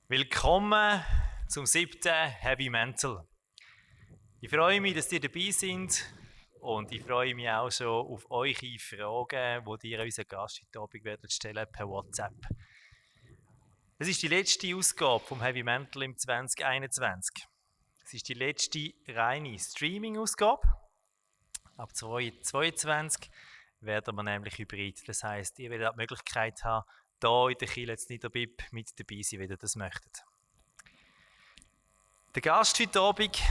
Willkommen zum 7. Heavy Mental. Ich freue mich, dass ihr dabei seid und ich freue mich auch schon auf eure Fragen, die ihr unseren Gast heute Abend werdet stellen per WhatsApp. Das ist die letzte Ausgabe vom Heavy Mental im 2021. Es ist die letzte reine Streaming-Ausgabe. Ab 2022 werden wir nämlich hybrid. Das heisst, ihr werdet die Möglichkeit haben, hier in der Kirche zu Niederbipp mit dabei sein, wenn ihr das möchtet. Der Gast heute Abend,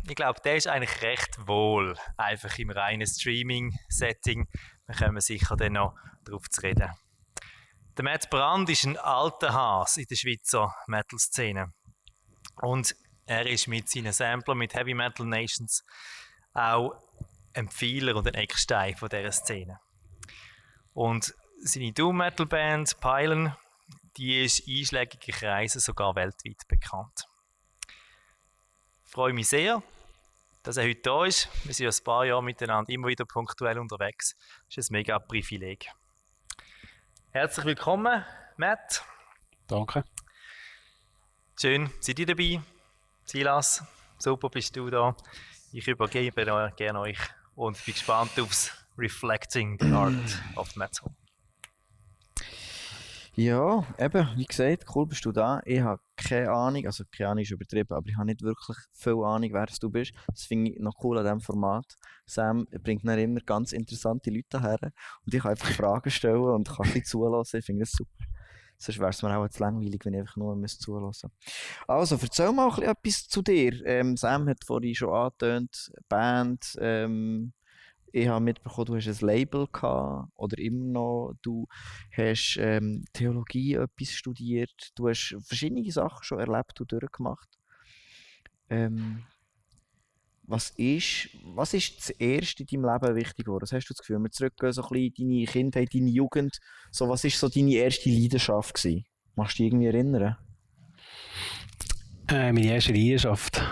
ich glaube, der ist eigentlich recht wohl, einfach im reinen Streaming-Setting. Wir kommen sicher dann noch darauf zu reden. Der Matt Brand ist ein alter Hase in der Schweizer Metal-Szene. Und er ist mit seinen Sampler, mit Heavy Metal Nations, auch ein Pfeiler und ein Eckstein von dieser Szene. Und seine Doom-Metal-Band Pylon, die ist in einschlägigen Kreisen sogar weltweit bekannt. Ich freue mich sehr, dass er heute da ist. Wir sind ja ein paar Jahre miteinander immer wieder punktuell unterwegs. Das ist ein mega Privileg. Herzlich willkommen, Matt. Danke. Schön, seid ihr dabei? Silas, super bist du da. Ich übergebe gerne euch und bin gespannt aufs Reflecting the Art of Metal. Ja, eben, wie gesagt, cool bist du da. Ich habe keine Ahnung, also keine Ahnung ist übertrieben, aber ich habe nicht wirklich viel Ahnung, wer du bist. Das finde ich noch cool an diesem Format. Sam bringt dann immer ganz interessante Leute her und ich kann einfach Fragen stellen und kann ein bisschen zulassen. Ich finde das super. Sonst wäre es mir auch zu langweilig, wenn ich einfach nur zulassen müsste. Also, erzähl mal ein bisschen etwas zu dir. Sam hat vorhin schon angetönt, Band, ich habe mitbekommen, du hast ein Label gehabt, oder immer noch. Du hast Theologie etwas studiert. Du hast verschiedene Sachen schon erlebt und durchgemacht. Was ist das Erste in deinem Leben wichtig geworden? Was hast du das Gefühl? Wenn wir zurückgehen, so ein bisschen deine Kindheit, deine Jugend. So, was war so deine erste Leidenschaft gewesen? Magst du dich irgendwie erinnern? Meine erste Leidenschaft.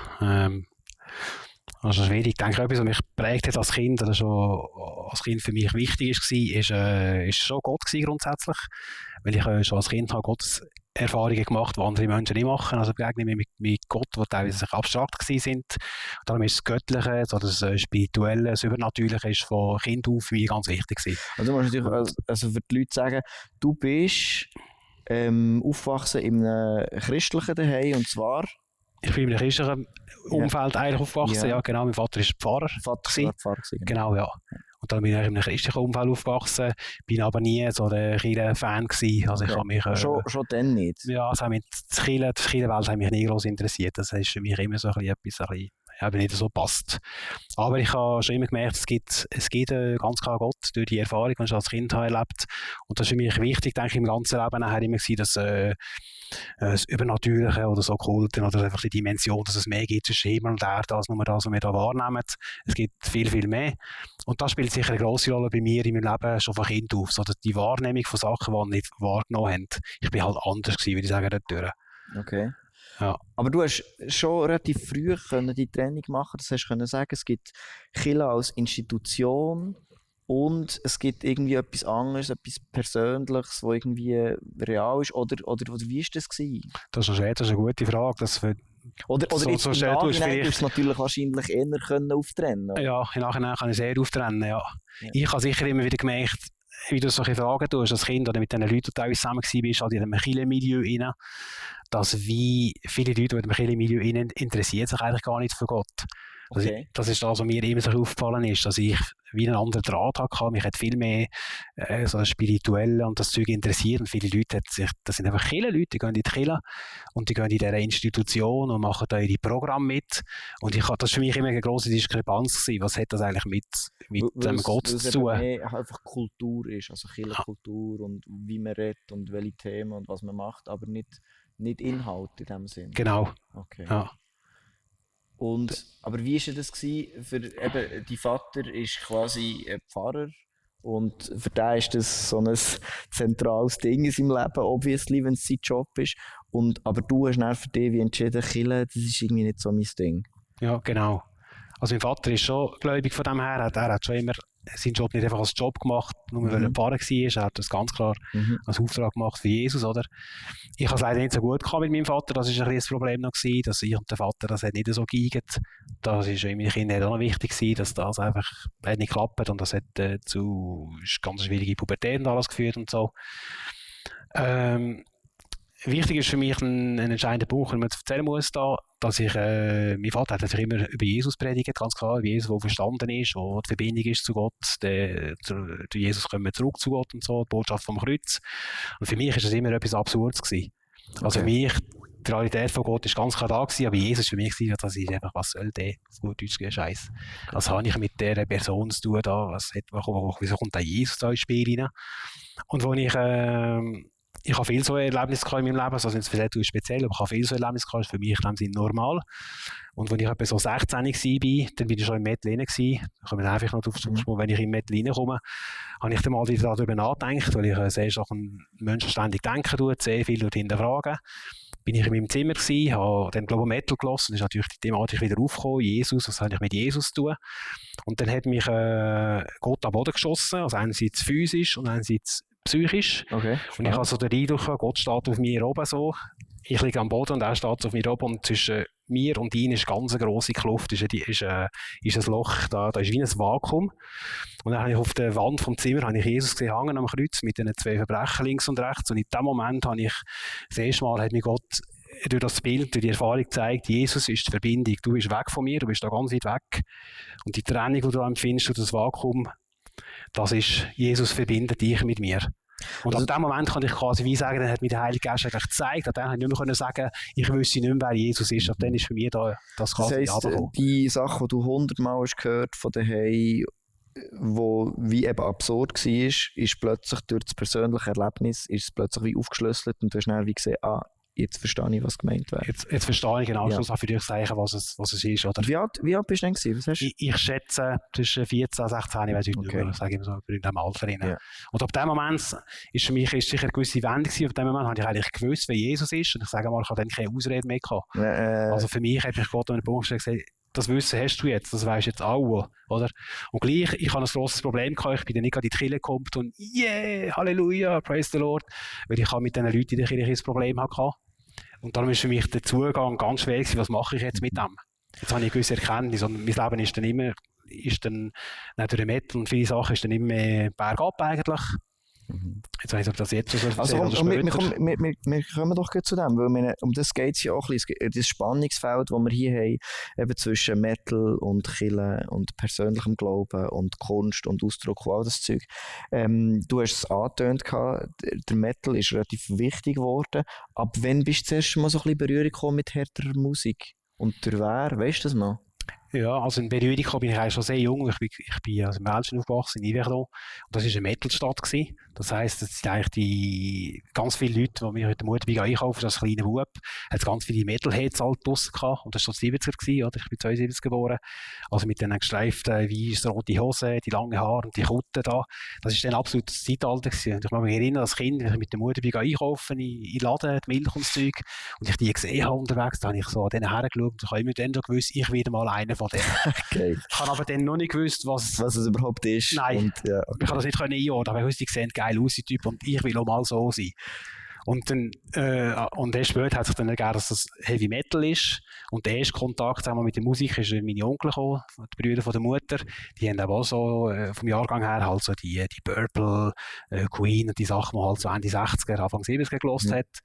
Also schwierig. Ich denke, etwas, was mich geprägt hat als Kind, oder schon als Kind für mich wichtig war, ist schon Gott gewesen, grundsätzlich. Weil ich schon als Kind habe Gottes Erfahrungen gemacht, die andere Menschen nicht machen. Also begegne mich mit Gott, die teilweise abstrakt waren. Darum ist das Göttliche, so das Spirituelle, das Übernatürliche ist von Kind auf für mich ganz wichtig gewesen. Also du musst natürlich also für die Leute sagen, du bist aufgewachsen in einem christlichen Zuhause, und zwar... Ich bin in einem christlichen Umfeld eigentlich aufgewachsen, ja genau. Mein Vater ist Pfarrer. Pfarrer, genau, ja. Und dann bin ich in einem christlichen Umfeld aufgewachsen, bin aber nie so der Kirchen-Fan gewesen. Also ich habe mich... schon dann nicht? Ja, also die Kirchenwelt hat mich nie groß interessiert. Das ist für mich immer so etwas nicht so passt. Aber ich habe schon immer gemerkt, es gibt ganz klar Gott durch die Erfahrung, die ich als Kind habe erlebt. Und das ist für mich wichtig, denke ich, im ganzen Leben nachher immer gewesen, dass das Übernatürliche oder so Kulten oder einfach die Dimension, dass es mehr gibt zwischen Himmel und Erde als nur das, was wir hier wahrnehmen. Es gibt viel, viel mehr. Und das spielt sicher eine grosse Rolle bei mir in meinem Leben schon von Kind auf. So die Wahrnehmung von Sachen, die wir nicht wahrgenommen haben. Ich bin halt anders gewesen, würde ich sagen, dort. Okay. Ja. Aber du hast schon relativ früh die Trennung machen. Das hast du sagen, es gibt Kirche als Institution und es gibt irgendwie etwas anderes, etwas Persönliches, was irgendwie real ist. Oder wie war das gewesen? Das ist eine gute Frage. Oder so, jetzt so im Nachhinein vielleicht... du es natürlich wahrscheinlich eher auftrennen. Ja, im Nachhinein kann ich sehr auftrennen, ja. Ich habe sicher immer wieder gemerkt, wie du solche Fragen tust als Kind oder mit den Leuten, die du zusammen warst, halt in einem Kirchenmilieu rein, dass wie viele Leute, die in einem Kirchenmilieu rein interessieren sich eigentlich gar nicht für Gott. Okay. Das ist das, was mir immer so aufgefallen ist, dass ich wie einen anderen Draht hatte. Mich hat viel mehr so das Spirituelle und das Zeug interessiert. Und viele Leute, das sind einfach Kirchenleute, die gehen in die Kirche und die gehen in dieser Institution und machen da ihre Programme mit. Und das war für mich immer eine grosse Diskrepanz gewesen. Was hat das eigentlich mit dem Gott zu tun? Weil es einfach Kultur ist, also Kirchenkultur und wie man redet und welche Themen und was man macht, aber nicht Inhalt in dem Sinn. Genau. Okay. Ja. Aber wie war das gewesen für, eben, dein Vater ist quasi Pfarrer und für den ist das so ein zentrales Ding in seinem Leben, obviously, wenn es sein Job ist. Aber du hast dann für dich wie entschieden, Kirche, das ist irgendwie nicht so mein Ding. Ja, genau. Also mein Vater ist schon gläubig von dem her, er hat schon immer seinen Job nicht einfach als Job gemacht, nur weil er Pfarrer war. Er hat das ganz klar als Auftrag gemacht für Jesus, oder? Ich habe es leider nicht so gut gehabt mit meinem Vater, das war ein kleines Problem noch gewesen, dass ich und der Vater das hat nicht so geeignet. Das ist in meinen Kindern auch noch wichtig gewesen, dass das einfach nicht geklappt und das hat zu ganz schwierige Pubertät und alles geführt und so. Wichtig ist für mich ein entscheidender Punkt, den man erzählen muss, dass ich, mein Vater hat einfach immer über Jesus predigt, ganz klar, über Jesus, der verstanden ist, wo die Verbindung ist zu Gott, durch Jesus kommen wir zurück zu Gott und so, die Botschaft vom Kreuz. Und für mich ist das immer etwas Absurdes gewesen. Also für mich, die Realität von Gott ist ganz klar da gewesen, aber Jesus ist für mich gewesen, dass ich einfach, was soll der, auf gut Deutsch Scheiß. Was habe ich mit dieser Person zu tun da, wieso kommt da Jesus da ins Spiel rein? Und wo ich habe viel so Erlebnisse in meinem Leben, also nicht speziell, aber ich habe viel so Erlebnisse gehabt, ist für mich in dem Sinne normal. Und als ich etwa so 16 war, dann bin ich schon im Metal rein gewesen. Da kommen wir einfach noch drauf zu sprechen, wenn ich im Metal reinkomme, habe ich dann mal wieder darüber nachgedacht, weil ich sehr Sachen menschenständig denken tue, sehr viel hinterfragen. Bin ich in meinem Zimmer gewesen, habe dann Global Metal gelassen, ist natürlich die Thematik wieder aufgekommen, Jesus, was habe ich mit Jesus zu tun? Und dann hat mich Gott am Boden geschossen, also einerseits physisch und einerseits psychisch. Okay, und ich habe so den Eindruck, Gott steht auf mir oben so, ich liege am Boden und er steht auf mir oben und zwischen mir und ihm ist eine ganz grosse Kluft, ist ein Loch, da ist wie ein Vakuum. Und dann habe ich auf der Wand vom Zimmer habe ich Jesus gesehen, hängen am Kreuz mit den 2 Verbrechen links und rechts. Und in dem Moment habe ich, das erste Mal hat mir Gott durch das Bild, durch die Erfahrung gezeigt, Jesus ist die Verbindung, du bist weg von mir, du bist da ganz weit weg. Und die Trennung, die du empfindest, das Vakuum, das ist, Jesus verbindet dich mit mir. Und ab dem Moment kann ich quasi wie sagen, dann hat mir der Heilige Geist eigentlich gezeigt, ab dann konnte ich nicht mehr sagen, ich wüsste nicht mehr, wer Jesus ist. Ab dann ist für mich das quasi runtergekommen. Die Sache, die du 100-mal hast gehört von daheim, wo wie eben absurd war, ist plötzlich durch das persönliche Erlebnis ist plötzlich wie aufgeschlüsselt und du hast dann wie gesehen, jetzt verstehe ich, was gemeint wird. Jetzt verstehe ich genau, ja. Für dich sagen, was es ist. Oder? Wie alt bist du denn gewesen? Was hast du? Ich schätze zwischen 14 und 16, ich weiß nicht mehr, sage ich immer so, in diesem Alter. Ja. Und ab dem Moment ist für mich sicher eine gewisse Wende gewesen. Ab dem Moment habe ich eigentlich gewusst, wer Jesus ist. Und ich sage mal, ich habe dann keine Ausrede mehr gehabt. Also für mich hat mich Gott an den Punkt gesagt, das Wissen hast du jetzt, das weisst jetzt auch, oder? Und gleich, ich habe ein grosses Problem gehabt, ich bin dann nicht in die Kirche gekommen und Halleluja, praise the Lord, weil ich mit diesen Leuten in der Kirche ein Problem hatte. Und darum ist für mich der Zugang ganz schwer gewesen, was mache ich jetzt mit dem? Jetzt habe ich eine gewisse Erkenntnis und mein Leben ist dann durch den Metal und viele Sachen ist dann immer mehr bergab eigentlich. Jetzt weiss ich, ob das jetzt so also, wir kommen doch zu dem, weil um das geht es ja auch ein bisschen, das Spannungsfeld, das wir hier haben, eben zwischen Metal und Kirche und persönlichem Glauben und Kunst und Ausdruck und all das Zeug. Du hast es angetönt, der Metal ist relativ wichtig geworden. Ab wann bist du das erste Mal so ein bisschen in Berührung gekommen mit härterer Musik? Und durch wer, weißt du das noch? Ja, also in Berührung bin ich eigentlich schon sehr jung. Ich bin also im Wäldchen aufgewachsen, in Yverdon. Und das war eine Metalstadt gewesen. Das heisst, es sind eigentlich ganz viele Leute, die mich heute Morgen einkaufen, als kleiner Bub, hat es ganz viele Metalheads halt draussen gehabt. Und das war so 70er gewesen, oder? Ich bin 72 geboren. Also mit den gestreiften weiß-roten Hosen, die langen Haare und die Kutten da. Das war dann absolut das Zeitalter gewesen. Und ich kann mich erinnern, als Kind, wenn ich mit der Mutter einkaufen, in Laden, die Milch und das Zeug, und ich die gesehen habe unterwegs, da habe ich so an denen hergeschaut und ich habe immer dann so gewusst, ich werde mal einer von denen. Okay. Ich habe aber dann noch nicht gewusst, was es überhaupt ist. Nein, und, ja, okay. Ich kann das nicht einordnen, aber ich wusste, die sehen geil aus, die Typ, und ich will auch mal so sein. Und dann, und erst später hat sich dann ergeben, dass das Heavy Metal ist. Und der erste Kontakt mit der Musik ist meine Onkel gekommen, die Brüder von der Mutter. Die haben auch so vom Jahrgang her halt so die Purple, Queen und die Sachen, die man halt so Ende 60er, Anfang 70er gehört hat.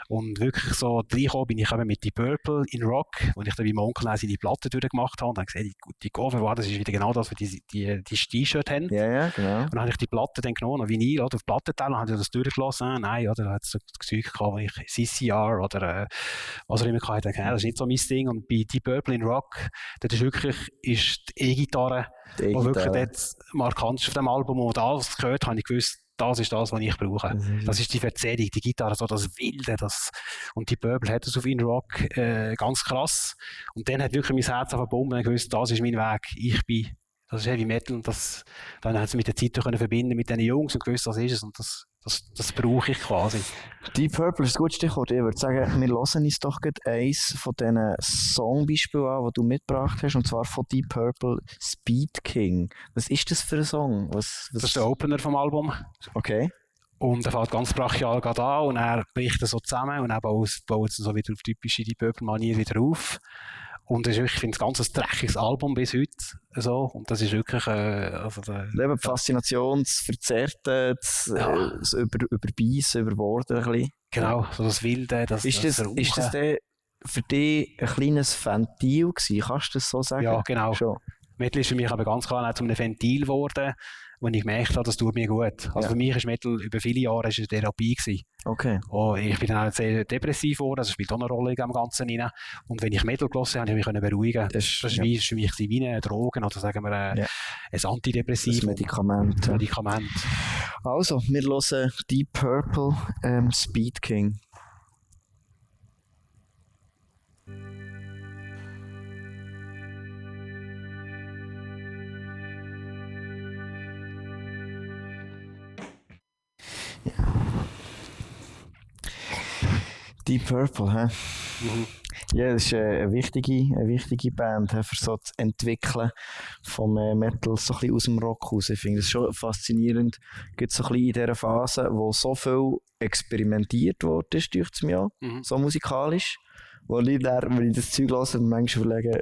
Und wirklich so reingekommen bin ich mit die Purple in Rock, wo ich dann bei meinem Onkel seine Platte durchgemacht habe und dann gesehen, die Cover, das ist wieder genau das, was die T-Shirt haben. Ja, genau. Und dann habe ich die Platte dann genommen, auf Vinyl, oder auf Plattenteil, und habe das durchgelassen. Nein, oder, da hat es so Zeug gehabt, wo ich CCR oder was auch immer hatte. Das ist nicht so mein Ding. Und bei Deep Purple in Rock, das ist wirklich die E-Gitarre, die wirklich dort markant ist auf dem Album. Und alles gehört, habe ich gewusst, das ist das, was ich brauche. Das ist die Verzerrung, die Gitarre, so das Wilde. Und die Purple hat das auf In Rock ganz krass. Und dann hat wirklich mein Herz verbunden und gewusst, das ist mein Weg. Das ist Heavy Metal. Und dann hat es mit der Zeit können verbinden mit diesen Jungs und gewusst, das ist es. Und das Das brauche ich quasi. Deep Purple ist ein gutes Stichwort. Ich würde sagen, wir hören uns doch gerade eins von diesen Songbeispielen an, die du mitgebracht hast, und zwar von Deep Purple, Speed King. Was ist das für ein Song? Was? Das ist der Opener vom Album. Okay. Und er fängt ganz brachial gerade an und er bricht das so zusammen und er baut es so wieder auf typische Deep Purple-Manier wieder auf. Und das ist wirklich, ich finde, ein ganz dreckiges Album bis heute. So. Und das ist wirklich... Die Faszination, das Verzerrte, das Überbeissen, Überworten ein bisschen. Genau, so das Wilde, ist das denn für dich ein kleines Ventil gewesen? Kannst du das so sagen? Ja, genau. Schon. Metal ist für mich aber ganz klar zu einem Ventil geworden, wo ich gemerkt habe, das tut mir gut. Also für mich ist Metal über viele Jahre eine Therapie gewesen. Okay. Ich bin dann auch sehr depressiv geworden, das spielt auch eine Rolle in dem Ganzen rein. Und wenn ich Metal gehört habe, habe ich mich beruhigen. Das ist für mich wie eine Droge oder sagen wir ein Antidepressiv. Ein Medikament. Medikament. Also, wir hören Deep Purple, Speed King. Deep Purple, hä? Ja, das ist eine wichtige Band für so das Entwickeln vom Metal so ein bisschen aus dem Rock raus. Ich finde das schon faszinierend. Gibt so ein bisschen in dieser Phase, wo so viel experimentiert wurde, dünkt es mir auch, so musikalisch. Wo ich dann, wenn ich das Zeug höre, manchmal überlege,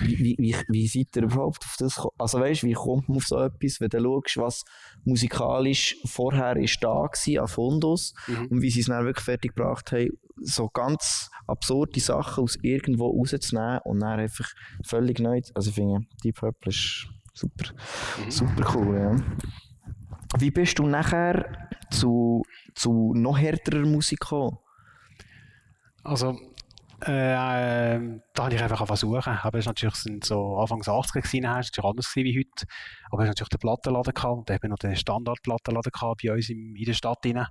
wie seid ihr überhaupt auf das gekommen? Also weißt, wie kommt man auf so etwas, wenn du schaust, was musikalisch vorher ist da war, an Fundus, und wie sie es dann wirklich fertig gebracht haben, so ganz absurde Sachen aus irgendwo rauszunehmen und dann einfach völlig neu. Also ich finde, Deep Purple ist super cool. Ja. Wie bist du nachher zu noch härterer Musik gekommen? Also, da habe ich einfach versuchen. Aber es sind so Anfangs 80er gewesen, es war natürlich anders wie heute. Aber es hatte natürlich den Plattenladen gehabt, und da haben wir noch den Standard-Plattenladen gehabt bei uns in der Stadt rein,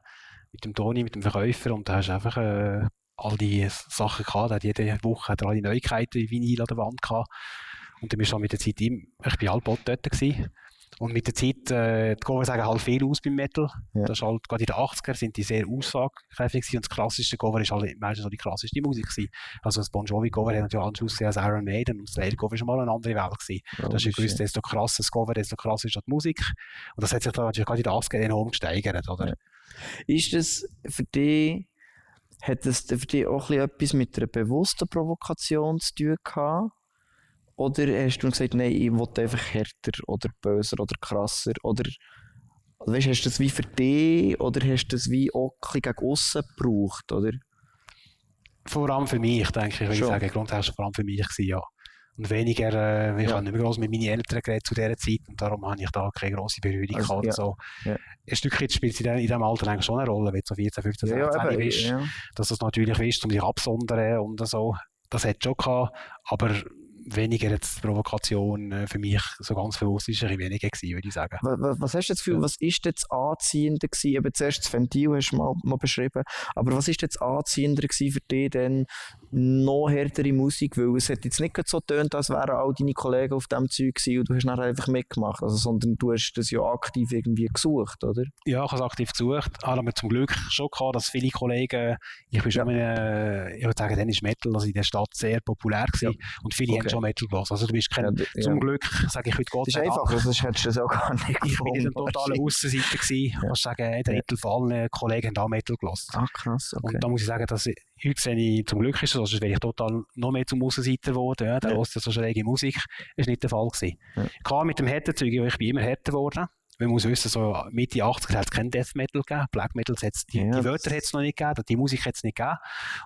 mit dem Toni, mit dem Verkäufer, und da hast du einfach all die Sachen gehabt. Jede Woche hat er alle Neuigkeiten in Vinyl an der Wand gehabt. Und dann bist du mit der Zeit, ich bin halb dort gewesen. Und mit der Zeit, die Cover sagen halt viel aus beim Metal. Ja. Das ist halt, gerade in den 80er sind die sehr aussagekräftig gewesen, und das klassischste Cover ist halt meistens so die klassischste Musik gewesen. Also das Bon Jovi Cover hat natürlich anders ausgesehen als Iron Maiden, und das Slayer Cover war mal eine andere Welt gewesen. Oh, das ist gewusst, desto krasser das Cover, desto krasser ist die Musik. Und das hat sich dann natürlich gerade in den 80er enorm gesteigert, oder? Ja. Ist das für dich, hat das für dich auch etwas mit einer bewussten Provokation zu tun gehabt? Oder hast du gesagt, nein, ich will einfach härter oder böser oder krasser? Oder weißt, hast du das wie für dich oder hast du das wie auch ein bisschen gegen aussen gebraucht? Oder? Vor allem für mich, denke ich, würde ich sagen. Grundsätzlich vor allem für mich gewesen, ja. Und weniger, ich habe nicht mehr gross mit meinen Eltern geredet zu dieser Zeit, und darum habe ich da keine grosse Berührung gehabt. Ja. So. Ja. Ein Stückchen spielt es in diesem Alter eigentlich schon eine Rolle, wenn du so 14, 15, 16 bist, dass du es natürlich willst, um dich abzusondern und so. Das hat es schon gehabt, aber weniger jetzt Provokation für mich so ganz bewusst ist ein weniger gewesen, würde ich sagen. Was hast du das Gefühl, was ist jetzt anziehender gewesen? Eben zuerst das Ventil hast du mal beschrieben, aber was ist jetzt anziehender gewesen für dich denn noch härtere Musik? Weil es hat jetzt nicht so getönt, als wären all deine Kollegen auf diesem Zeug gewesen und du hast nachher einfach mitgemacht, also, sondern du hast das ja aktiv irgendwie gesucht, oder? Ja, ich habe es aktiv gesucht, aber zum Glück schon gehabt, dass viele Kollegen, ich bin schon ich würde sagen, dann ist Metal also in der Stadt sehr populär gewesen, und viele haben schon Metal gehört. Also du bist zum Glück, sage ich heute Gott sei Dank. Das ist einfach, sonst hättest du das auch gar nicht gefunden. Ich war in der totalen Aussenseiter gewesen. Ich muss sagen, der Metal von allen Kollegen haben auch Metal gehört. Ah, krass, okay. Und da muss ich sagen, dass heute sehe ich, zum Glück ist es so, sonst wäre ich total noch mehr zum Aussenseiter geworden. Ja, der hört so schräge Musik. Das war nicht der Fall gewesen. Ja. Klar, mit dem Härtezeug, ich bin immer härter geworden. Man muss wissen, so Mitte 80er hat es kein Death Metal gegeben, Black Metal die Wörter hat es noch nicht gegeben, die Musik hat es nicht gegeben.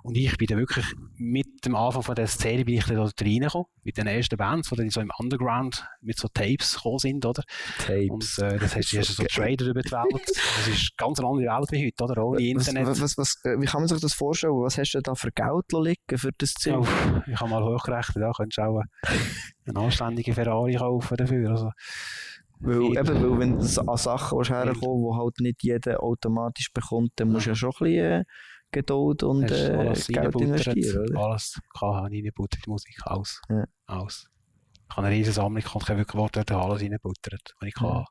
Und ich bin dann wirklich mit dem Anfang von der Szene bin ich dann da reingekommen, mit den ersten Bands, die dann so im Underground mit so Tapes gekommen sind, oder? Tapes. Und das heißt, so Trader über die Welt. Das ist ganz eine andere Welt wie heute, oder? Ohne Internet. Wie kann man sich das vorstellen? Was hast du da für Geld liegen für das Ziel? Ja, ich habe mal hochgerechnet, da könntest du auch einen anständigen Ferrari kaufen dafür. Also, weil wenn du an Sachen herkommst, die halt nicht jeder automatisch bekommt, dann musst du ja schon ein bisschen Geduld und Geld investieren. Oder? Alles kann ich reinbuttern, die Musik, alles. Ja. Alles. Ich habe eine riesige Sammlung, ich kann wirklich alles reinbuttern, was ich kann.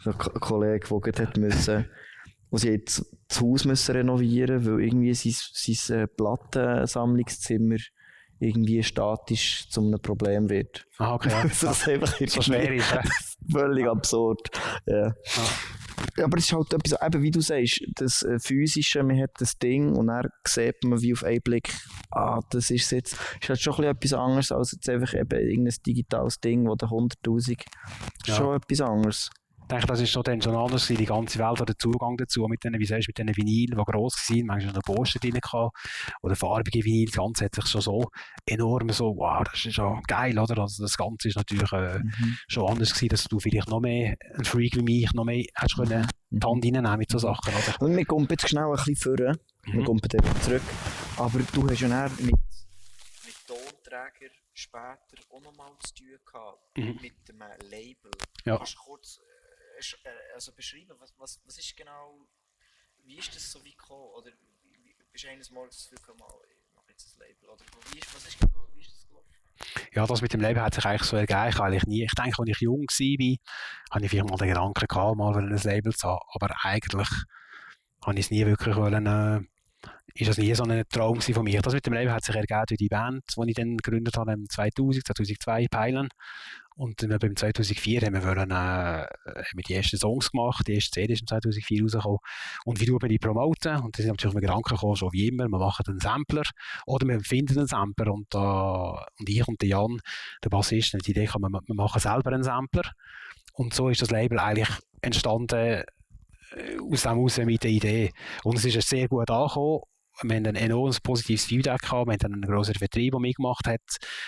So ein Kollege, der hat müssen wo sie jetzt das Haus müssen renovieren, weil irgendwie sein Plattensammlungszimmer irgendwie statisch zu einem Problem wird. Ah, okay. Ja. Das einfach So schwer ist, völlig absurd. Ja. Ja, aber es ist halt etwas, eben wie du sagst, das Physische, man hat das Ding und dann sieht man wie auf einen Blick, das ist jetzt, ist halt schon ein bisschen etwas anderes als jetzt einfach eben irgendein digitales Ding, wo der 100'000, schon etwas anderes. Ich denke, das ist schon dann schon anders, die ganze Welt hat den Zugang dazu, mit diesen, wie sagst du, mit diesen Vinyl, die gross waren, manchmal noch Poster drin gehabt, oder farbige Vinyl, das Ganze hat sich schon so enorm so, wow, das ist schon geil, oder? Also das Ganze ist natürlich schon anders gewesen, dass du vielleicht noch mehr, ein Freak wie mich, noch mehr hast können, die Hand reinnehmen mit so Sachen, oder? Und wir kommen jetzt schnell ein bisschen vor, wir kommen dann wieder zurück, aber du hast ja dann mit Tonträger später auch nochmal zu tun gehabt, mit dem Label. Ja. Kannst du kurz also beschreiben, was ist genau, wie ist das so wie gekommen? Oder bist du eines Morgens das Gefühl gehabt, ich mache jetzt ein Label? Oder wie ist das gelaufen? Ja, das mit dem Label hat sich eigentlich so ergeben. Ich denke, als ich jung war, hatte ich vielleicht mal den Gedanken gehabt, mal ein Label zu haben. Aber eigentlich habe ich es nie wirklich wollen, ist das nie so ein Traum von mir. Das mit dem Label hat sich ergeben durch die Band, die ich dann gegründet habe, im 2002, Peilen. Und dann beim 2004 haben wir die ersten Songs gemacht, die erste CD ist im 2004 rausgekommen. Und wie tun wir die promoten? Und da sind natürlich mit Gedanken gekommen, so wie immer, wir machen einen Sampler oder wir finden einen Sampler. Und ich und der Jan, der Bassist, haben die Idee gehabt, wir machen selber einen Sampler. Und so ist das Label eigentlich entstanden aus dem heraus mit der Idee. Und es ist sehr gut angekommen. Wir haben ein enormes positives Feedback gehabt. Wir haben einen grossen Vertrieb, der mitgemacht hat.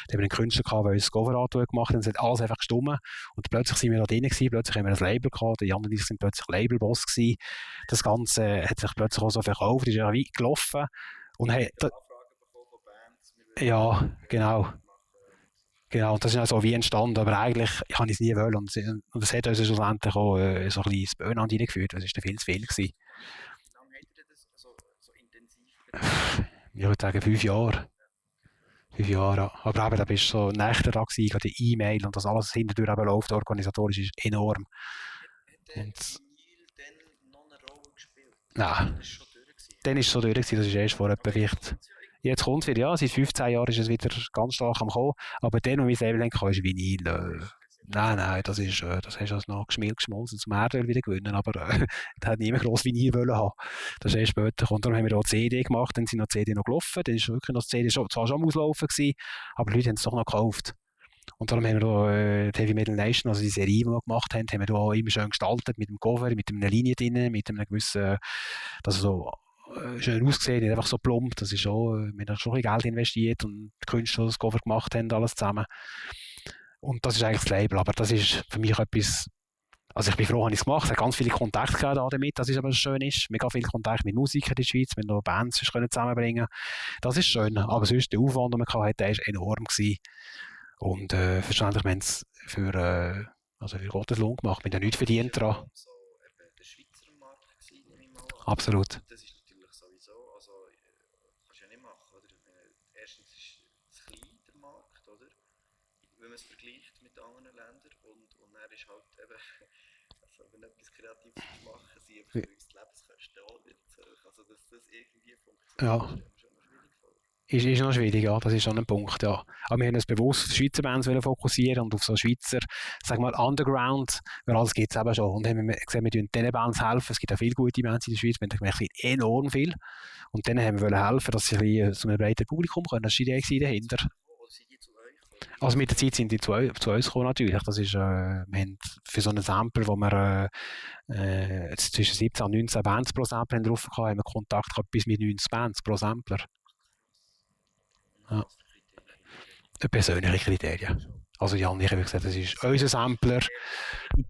Da haben wir einen Künstler gehabt, der uns das Cover-Artwork gemacht hat. Und es hat alles einfach gestimmt. Und plötzlich sind wir da drin gewesen. Plötzlich haben wir ein Label gehabt. Der Jan und ich sind plötzlich Labelboss gewesen. Das Ganze hat sich plötzlich auch so verkauft. Das ist ja wie gelaufen. Und hey, ja, genau. Genau, und das ist auch so wie entstanden, aber eigentlich habe ich es nie wollen. Und das hat uns schlussendlich auch so ein bisschen ins Burnout reingeführt, das war viel zu viel gewesen. Wie lange habt ihr das so intensiv? Ich würde sagen 5 Jahre. 5 Jahre, aber eben, da bist du so Nächte da gewesen, gerade die E-Mail und das alles hinterdurch eben läuft, organisatorisch ist enorm. Hat der Vinyl dann noch eine Rolle gespielt? Nein, Das ist schon durch gewesen. dann ist es so durch gewesen, das ist erst vor etwa vielleicht... Jetzt kommt es wieder, ja, seit 15 Jahren ist es wieder ganz stark am kommen, aber dann, wo ich selber denke, ist Vinyl, nein, das hast du noch geschmolzen zum Erdöl wieder gewinnen, aber da hat niemand gross Vinyl wollen haben. Das ist erst später gekommen. Darum haben wir auch CD gemacht, dann sind noch CD noch gelaufen, dann ist wirklich noch CD zwar schon am Auslaufen gewesen, aber die Leute haben es doch noch gekauft. Und darum haben wir da die Heavy Metal Nation, also die Serie, die wir gemacht haben, haben wir da auch immer schön gestaltet, mit dem Cover, mit einer Linie drin, mit einem gewissen, dass so schön ausgesehen, nicht einfach so plump. Das ist schon, wir haben schon ein bisschen Geld investiert und die Künstler, die das Cover gemacht haben, alles zusammen. Und das ist eigentlich das Label, aber das ist für mich etwas, also ich bin froh, dass ich es gemacht habe. Ich habe ganz viele Kontakte gehabt damit, das ist aber schön ist. Mega viel Kontakt mit Musikern in der Schweiz, wir noch Bands zusammenbringen. Das ist schön, aber sonst der Aufwand, den man hatte, der war enorm gewesen. Und verständlich, wir haben es für Gottes Lohn gemacht, wir haben ja nichts verdient daran. So der Schweizer Markt gewesen, nehme ich mal an. Absolut. Das ist natürlich sowieso, also kannst du ja nicht machen, oder? Erstens ist es klein, der Markt, oder? Wenn man es vergleicht mit anderen Ländern und dann ist halt eben, also wenn etwas Kreatives machen, sind einfach für uns die Lebenskosten auch wieder zu hoch. Also dass das irgendwie funktioniert, Ja. ist schon noch schwierig vor. Ist noch schwierig, ja, das ist schon ein Punkt, ja. Aber wir haben uns bewusst auf die Schweizer Bands fokussieren und auf so Schweizer, sagen wir mal, Underground, weil alles gibt es eben schon. Und haben wir gesehen, wir diesen Bands helfen. Es gibt auch viele gute Bands in der Schweiz, wir haben gemerkt, enorm viel. Und denen haben wir helfen, dass sie ein bisschen zu einem breiteren Publikum kommen. Das war die Idee dahinter. Oder sind die zu euch gekommen? Also mit der Zeit sind die zu uns gekommen natürlich. Das ist, wir haben für so einen Sampler, wo wir jetzt zwischen 17 und 19 Bands pro Sampler drauf hatten, haben wir Kontakt gehabt bis mit 90 Bands pro Sampler. Ja. Persönliche Kriterien. Also Jan, ich habe gesagt, das ist unser Sampler.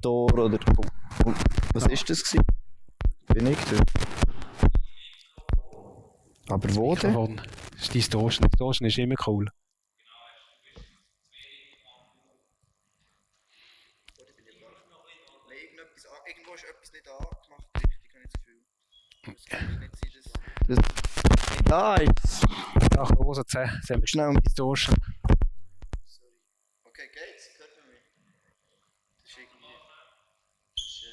Tor oder was ist das gewesen? Bin ich da? Aber wo denn? Mikrofon. Das ist Distortion. Distortion ist immer cool. Irgendwo ist etwas nicht angemacht, richtig, habe ich das Gefühl. Das kann nicht sein, dass das da ist. Nach Hose 10 sind wir schnell mit Distortion. Sorry. Okay, geht's? Hört man mich? Das ist irgendwie... Das ist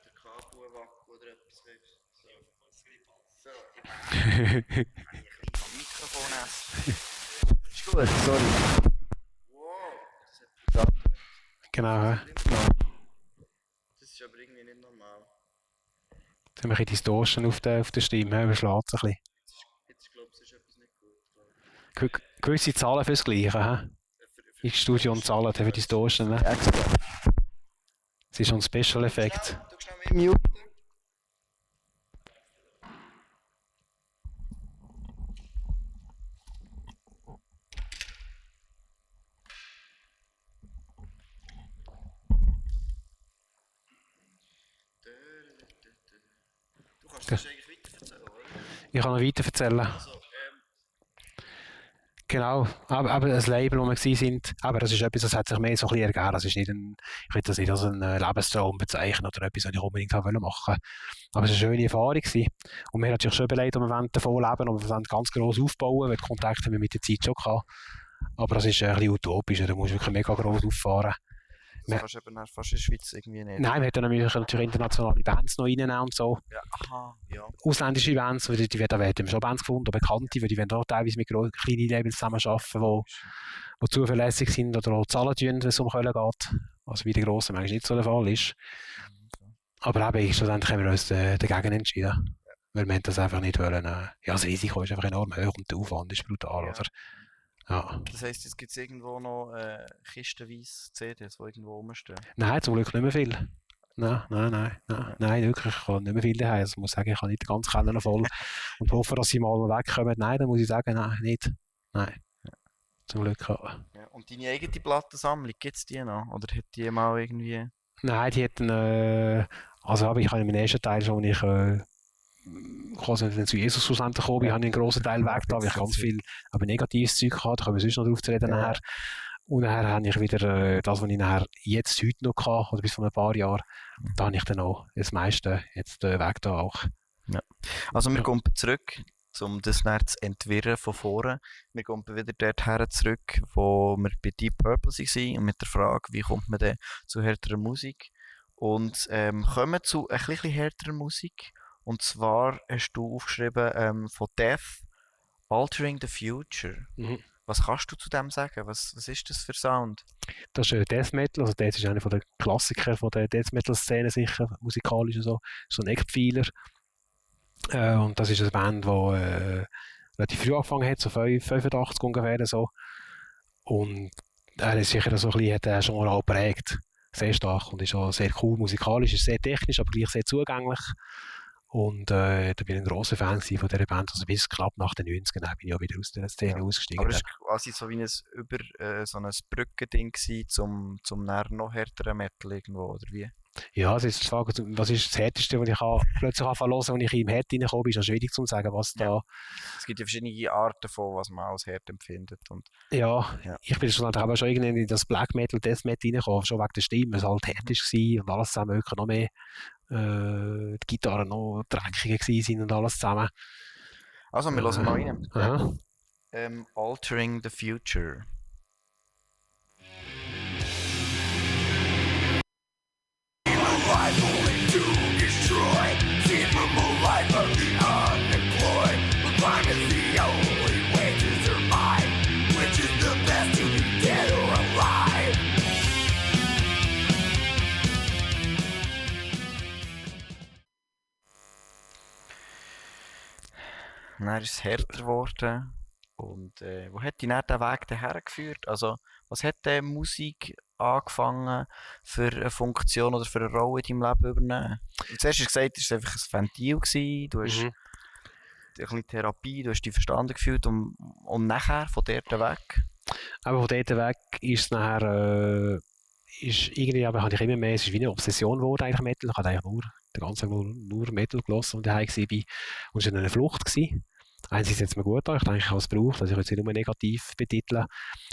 der Kabel Wacken oder etwas willst. So, ich habe ein Mikrofon essen. Ist gut, sorry. Wow, das hat Genau, ja. Das ist aber irgendwie nicht normal. Jetzt haben wir ein bisschen Distortion auf der Stimme, überschlägt es ein bisschen. Jetzt glaube ich, ist etwas nicht gut. Gewisse Zahlen fürs Gleiche, hä? In Studio und Zahlen für Distortion, ne? Extra. Das ist schon ein Special-Effekt. Du schnell mit Mute. Du kannst das eigentlich weiter erzählen, oder? Ich kann noch weiter erzählen. Also, Genau, aber das Label, wo wir sind, aber das ist etwas, das hat sich mehr so ein bisschen ergeben. Das ist nicht ich will das nicht als einen Lebenstraum bezeichnen oder etwas, was ich unbedingt machen wollte. Aber es war eine schöne Erfahrung gewesen. Und wir haben natürlich schon überlegt, ob wir davon leben und wir wollen ganz gross aufbauen, weil die Kontakte haben wir mit der Zeit schon gehabt. Aber das ist ein bisschen utopisch, da musst du wirklich mega gross auffahren. das kannst du eben fast in der Schweiz irgendwie nicht. Nein, wir hätten natürlich internationale Bands noch reinnehmen und so. Ja, aha, ja. Ausländische Bands, da hätten wir schon Bands gefunden, bekannte, weil die wollen auch teilweise mit kleinen Labels zusammenarbeiten, die zuverlässig sind oder auch zahlen tun, wenn es um Köln geht. Also wie der Grossen manchmal nicht so der Fall ist. Aber eben, schlussendlich haben wir uns dagegen entschieden. Weil wir das einfach nicht wollen. Ja, das Risiko ist einfach enorm hoch und der Aufwand ist brutal, Ja. oder? Ja. Das heisst, jetzt gibt es irgendwo noch kistenweise CDs, die irgendwo rumstehen. Nein, zum Glück nicht mehr viel. Nein, wirklich, ich habe nicht mehr viel daheim. Also ich muss sagen, ich habe nicht den ganzen Keller noch voll und hoffe, dass sie mal wegkommen. Nein, dann muss ich sagen, nein, nicht. Nein. Zum Glück. Ja. Ja. Und deine eigene Plattensammlung, gibt es die noch? Oder hat die mal irgendwie... Nein, die hätten, aber ich habe in meinem ersten Teil schon, als ich quasi zu Jesus schlussendlich gekommen bin, habe ich einen grossen Teil weg, da habe ich ganz viel aber negatives Zeug gehabt, da können wir sonst noch drauf zu reden nachher. Und nachher habe ich wieder das, was ich nachher jetzt heute noch hatte, oder bis vor ein paar Jahren, da habe ich dann auch das meiste jetzt weg da auch. Ja. Also wir kommen zurück, um das dann zu entwirren von vorne. Wir kommen wieder dorthin zurück, wo wir bei Deep Purple waren und mit der Frage, wie kommt man denn zu härterer Musik? Und kommen zu ein bisschen härterer Musik. Und zwar hast du aufgeschrieben von Death, Altering the Future. Mhm. Was kannst du zu dem sagen? Was ist das für Sound? Das ist Death Metal, also Death ist einer der Klassiker von der Death Metal Szene sicher, musikalisch und so, so ein Eckpfeiler. Und das ist eine Band, die relativ früh angefangen hat, so 85 ungefähr so. Und er ist sicher so ein bisschen, hat er schon mal geprägt, sehr stark und ist auch sehr cool musikalisch, ist sehr technisch, aber gleich sehr zugänglich. Und da bin ich ein grosser Fan von dieser Band. Also bis knapp nach den 90ern bin ich auch wieder aus der Szene ausgestiegen. Aber es war quasi so wie so ein Brückending zum noch härteren Metal irgendwo, oder wie? Ja, es ist die Frage, was ist das Härteste, was ich plötzlich hören kann, wenn ich im Herd reinkomme, ist ja schwierig zu sagen, was da... Es gibt ja verschiedene Arten von, was man als hart empfindet. Und Ja, ich bin schon irgendwie in das Black Metal, Death Metal reingekommen, schon wegen der Stimme, es halt hart war und alles zusammen wirklich noch mehr die Gitarren noch dreckiger waren und alles zusammen. also, wir hören mal rein. Aha. Altering the Future. Dann ist es härter geworden. Und wo hat dich dann der Weg daher geführt? Also, was hat die Musik angefangen für eine Funktion oder für eine Rolle in deinem Leben übernehmen? Zuerst hast du gesagt, es war einfach ein Ventil gewesen, du hast ein bisschen Therapie, du hast dich verstanden gefühlt und nachher von dort weg? Aber von dort weg ist es nachher, irgendwie, aber habe ich immer mehr, es ist wie eine Obsession geworden, eigentlich Metal. Ich habe eigentlich den ganzen Tag nur Metal gehört, und daheim war. Und es war eine Flucht gewesen. Einerseits hat es mir gut getan, ich denke, ich habe es gebraucht, also ich will es nicht nur negativ betiteln.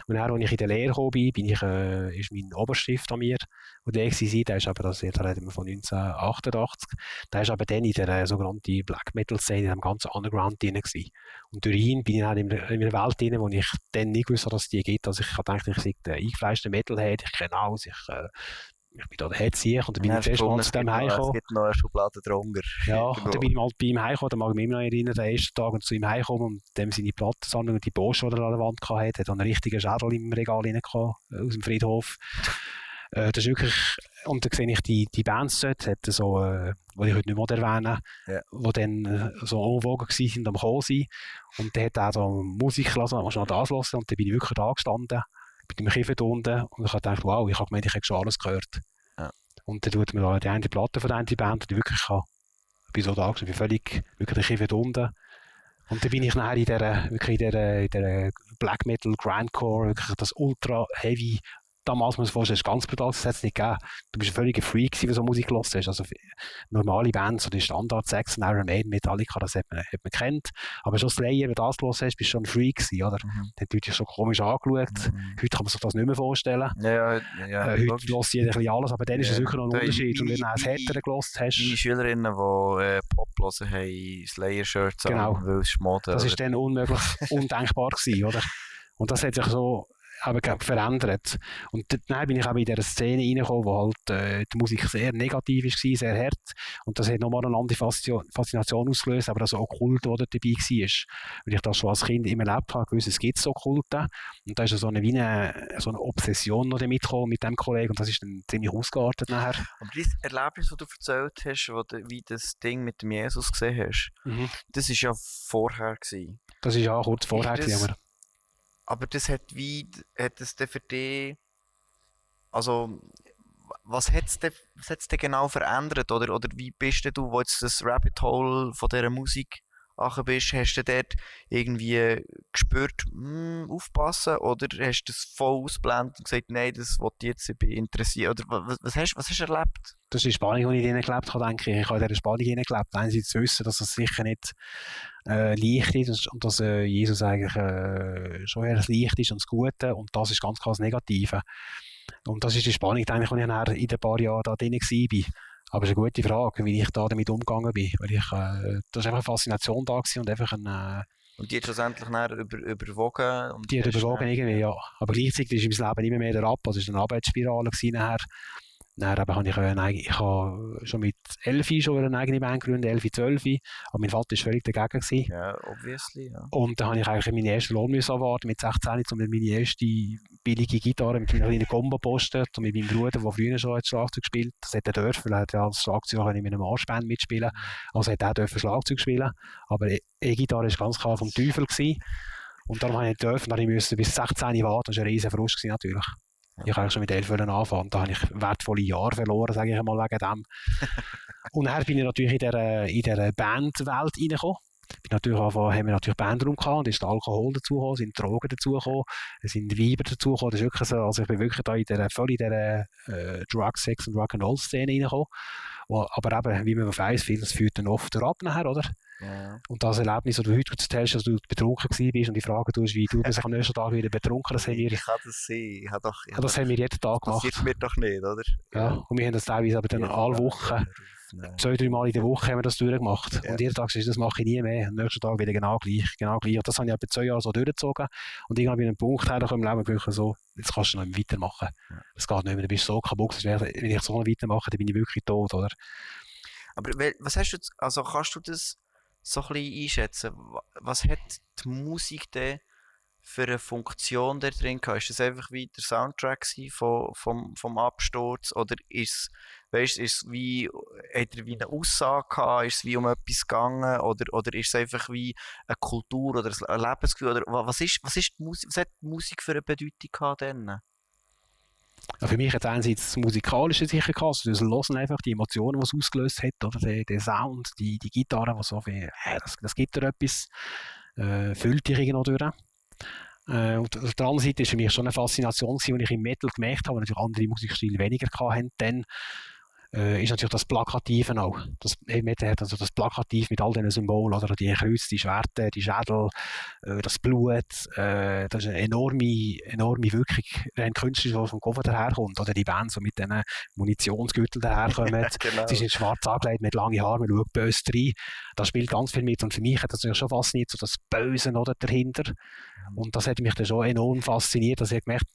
Und dann, als ich in der Lehre gekommen bin, ist mein Oberstift an mir, und der war, der ist aber, da reden wir von 1988, der ist aber dann in der sogenannten Black Metal Szene, in dem ganzen Underground drin gewesen. Und durch ihn bin ich dann in einer Welt drin, wo ich dann nicht gewusst habe, dass es die gibt. Also ich dachte, ich sei der eingefleischte Metalhead, ich kenne alles, ich bin da der Hetzieher und dann bin Ja, ich zuerst mal es zu dem gibt noch- heimgekommen. Es gibt noch eine Schublade drunter. Ja, und Irgendwo. dann bin ich mal bei ihm heimgekommen, dann mag ich mich immer noch erinnern, den ersten Tag, und zu ihm heimgekommen und dem seine Plattensammlung und die Poster, die er an der Wand hatte, hat einen richtigen Schädel im Regal rein gehabt, aus dem Friedhof. Das ist wirklich, und dann sehe ich die Bands dort, hat so, die ich heute nicht mehr erwähnen, Ja. die dann so en vogue waren, am Kommen sind. Und dann hat er so Musik gelassen, man schon das hören, und dann bin ich wirklich da gestanden, mit dem Kiefer unten, und ich habe gedacht, wow, ich habe gemeint, ich habe schon alles gehört. Ja. Und dann tut mir da die eine Platte von der einen Band, die ich wirklich habe. Ich bin so da gewesen, ich bin völlig, wirklich den Kiefer unten. Und dann bin ich nachher in der Black Metal, Grindcore, wirklich das ultra heavy. Damals muss man sich vorstellen, das ist ganz brutal, das hat es nicht gegeben. Du bist ein völliger Freak gewesen, wenn du so Musik gehört hast. Also normale Bands, so die Standard Saxon, Iron Maiden, Metallica, das hat man gekannt. Aber schon Slayer, wenn du das gehört hast, bist du schon ein Freak gewesen, oder? Dann hat die Leute dich so komisch angeschaut. Heute kann man sich das nicht mehr vorstellen. Ja, Heute logisch. hört jeder ein bisschen alles, aber dann ist es Ja. wirklich noch ein Da- Unterschied. Und wenn du meine- ein härtere gehört hast, Meine Schülerinnen, die Pop hören, haben Slayer-Shirts Genau. an, weil es Mode. das ist dann unmöglich, undenkbar gewesen, oder? Und das hat sich so aber verändert. Und dann bin ich auch in dieser Szene reingekommen, wo halt die Musik sehr negativ war, sehr hart. Und das hat nochmal eine andere Faszination ausgelöst, aber das Okkult, das dort dabei war. Weil ich das schon als Kind immer erlebt habe, gewusst, es gibt so Okkulte. Und da ist so eine Obsession noch mitgekommen mit dem Kollegen, und das ist dann ziemlich ausgeartet nachher. Aber dieses Erlebnis, das du erzählt hast, wie das Ding mit dem Jesus gesehen hast, das war ja vorher gewesen. Das ist ja kurz vorher Ist das- gewesen, aber Aber das hat es denn für dich, also was hat es denn genau verändert? Oder wie bist denn du, wo jetzt das Rabbit Hole von dieser Musik angekommen bist, hast du dort irgendwie gespürt, aufpassen, oder hast du das voll ausgeblendet und gesagt, nein, das will ich jetzt, ich bin interessiert, oder was hast du erlebt? das ist die Spannung, die ich drin gelebt habe, denke ich. Ich habe in dieser Spannung drin gelebt. Einerseits zu wissen, dass es sicher nicht leicht ist und dass Jesus eigentlich schon eher das Licht ist und das Gute, und das ist ganz klar das Negative. Und das ist die Spannung, denke ich, die ich nachher in den paar Jahren da drin war. Aber es ist eine gute Frage, wie ich da damit umgegangen bin. Weil das war einfach eine Faszination da gewesen und einfach Und die hat schlussendlich nachher überwogen? Und die hat überwogen irgendwie, ja. Aber gleichzeitig ist mein Leben nicht mehr der Ab. Also es war eine Arbeitsspirale gewesen nachher. Dann habe ich habe schon mit 11 schon eine eigene Band gegründet, 11, 12. Aber mein Vater war völlig dagegen gewesen. Ja, obviously, ja. Und dann habe ich eigentlich meinen ersten Lohn müssen erwarten mit 16, um meine erste billige Gitarre mit einer kleinen Combo-Posten und mit meinem Bruder, der früher schon als Schlagzeug gespielt hat. Das hat er dürfen, weil er hat ja als Schlagzeuger in einer Marschband mitspielen. Also hat er dürfen Schlagzeug spielen. Aber E-Gitarre war ganz klar vom Teufel gewesen. Und darum habe ich nicht dürfen, dann musste ich bis 16 warten. Das war ein riesen Frust gewesen, natürlich. Ich habe schon mit 11 anfangen. Da habe ich wertvolle Jahre verloren, sage ich einmal, wegen dem. Und dann bin ich natürlich in dieser Bandwelt reingekommen. Haben wir natürlich Bandraum gehabt, und ist der Alkohol dazugekommen, sind Drogen dazugekommen, es sind Weiber dazugekommen. Das ist wirklich so, also ich bin wirklich da voll in dieser Drug, Sex und Rock'n'Roll-Szene reingekommen. Aber eben, wie man weiss, vieles führt dann oft ab nachher, oder? Ja. Und das Erlebnis, das du heute erzählst, dass du betrunken warst und die Frage tust, wie du bist am nächsten Tag wieder betrunken, das haben wir, Ich kann das sehen. das haben wir jeden Tag Das gemacht. passiert mir doch nicht, oder? Ja, und wir haben das teilweise aber dann alle Wochen, Nein. 2-3 Mal in der Woche haben wir das durchgemacht. Ja. Und jeden Tag ist das mache ich nie mehr. Am nächsten Tag wieder genau gleich. Und das habe ich etwa 2 Jahre so durchgezogen. Und irgendwann bin ich an einen Punkt hergekommen im Leben, wo ich so, jetzt kannst du noch nicht weitermachen. Ja. Das geht nicht mehr, du bist so kaputt. Wenn ich so noch weitermache, dann bin ich wirklich tot, oder? Aber was hast du, also kannst du das so ein bisschen einschätzen? Was hat die Musik denn für eine Funktion da drin gehabt? Ist das einfach wie der Soundtrack vom Absturz? Oder ist es wie, hat er wie eine Aussage gehabt? Ist es wie um etwas gegangen? Oder ist es einfach wie eine Kultur oder ein Lebensgefühl? Oder was hat die Musik für eine Bedeutung gehabt dann? Ja, für mich hat es einerseits das Musikalische sicher gehabt, also das Hören einfach, die Emotionen, die es ausgelöst hat, oder der Sound, die Gitarre, die so viel, das gibt dir etwas, füllt dich irgendwo durch. Und auf der anderen Seite war für mich schon eine Faszination, die ich im Metal gemerkt habe, weil natürlich andere Musikstile weniger hatten, dann ist natürlich das Plakative auch. Das Metal hat also das Plakativ mit all diesen Symbolen, oder die Kreuze, die Schwerter, die Schädel, das Blut, das ist eine enorme Wirkung, rein künstlich, die vom Kopf daherkommt, oder die Bands, die mit diesen Munitionsgürteln daherkommen. Genau. Sie sind schwarz angelegt mit langen Haaren, man schaut böse rein. Das spielt ganz viel mit, und für mich hat das natürlich schon fasziniert, so das Böse oder dahinter. Und das hat mich dann schon enorm fasziniert, dass ich gemerkt,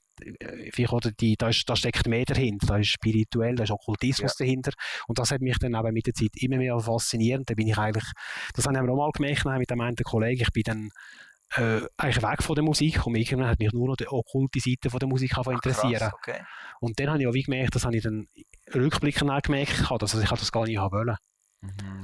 vielleicht, oder da steckt mehr dahinter, da ist spirituell, da ist Okkultismus dahinter und das hat mich dann eben mit der Zeit immer mehr fasziniert. Da bin ich eigentlich, das haben wir auch mal gemerkt mit dem einen Kollegen, ich bin dann eigentlich weg von der Musik und irgendwann hat mich nur noch die okkulte Seite von der Musik interessieren. Krass, okay. Und dann habe ich auch wie gemerkt, das habe ich dann rückblickend auch gemerkt, dass ich das gar nicht haben wollen.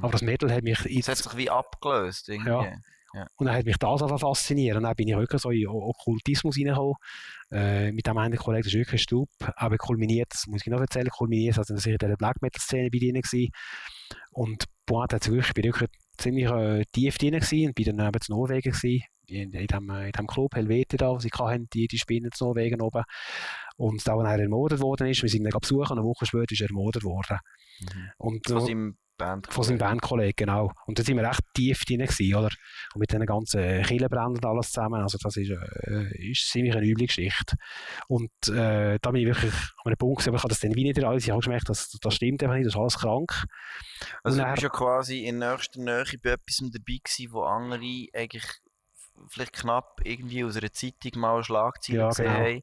Aber das Metal hat mich... Es hat sich wie abgelöst irgendwie. Ja. Und dann hat mich das einfach fasziniert. Und dann bin ich wirklich so in Okkultismus reingekommen. Mit dem einen Kollegen, das ist wirklich Stub. Aber kulminiert, das muss ich noch erzählen, kulminiert, also dass ich in der Black Metal Szene bei denen war. Und Pointe hat wirklich, ich bin wirklich ziemlich tief drin gewesen und bin dann eben in Norwegen gewesen. In dem Club Helvete da, was sie hatten, die Spinnen in Norwegen oben. Und da, wo er ermordet worden ist, wir sind ihn besuchen und eine Woche später ist er ermordet worden. Und, von seinem Bandkollegen. Von seinem Bandkollegen, genau. Und da sind wir echt tief drin gewesen, oder? Und mit den ganzen Killenbränden und alles zusammen, also das ist ziemlich eine üble Geschichte. Und da bin ich wirklich an einem Punkt gewesen, aber ich habe das dann wie nicht alles, ich habe gemerkt, das stimmt einfach nicht, das ist alles krank. Also du bist ja quasi in nächster Nähe bei etwas dabei gewesen, wo andere eigentlich vielleicht knapp irgendwie aus einer Zeitung mal Schlagzeilen gesehen haben.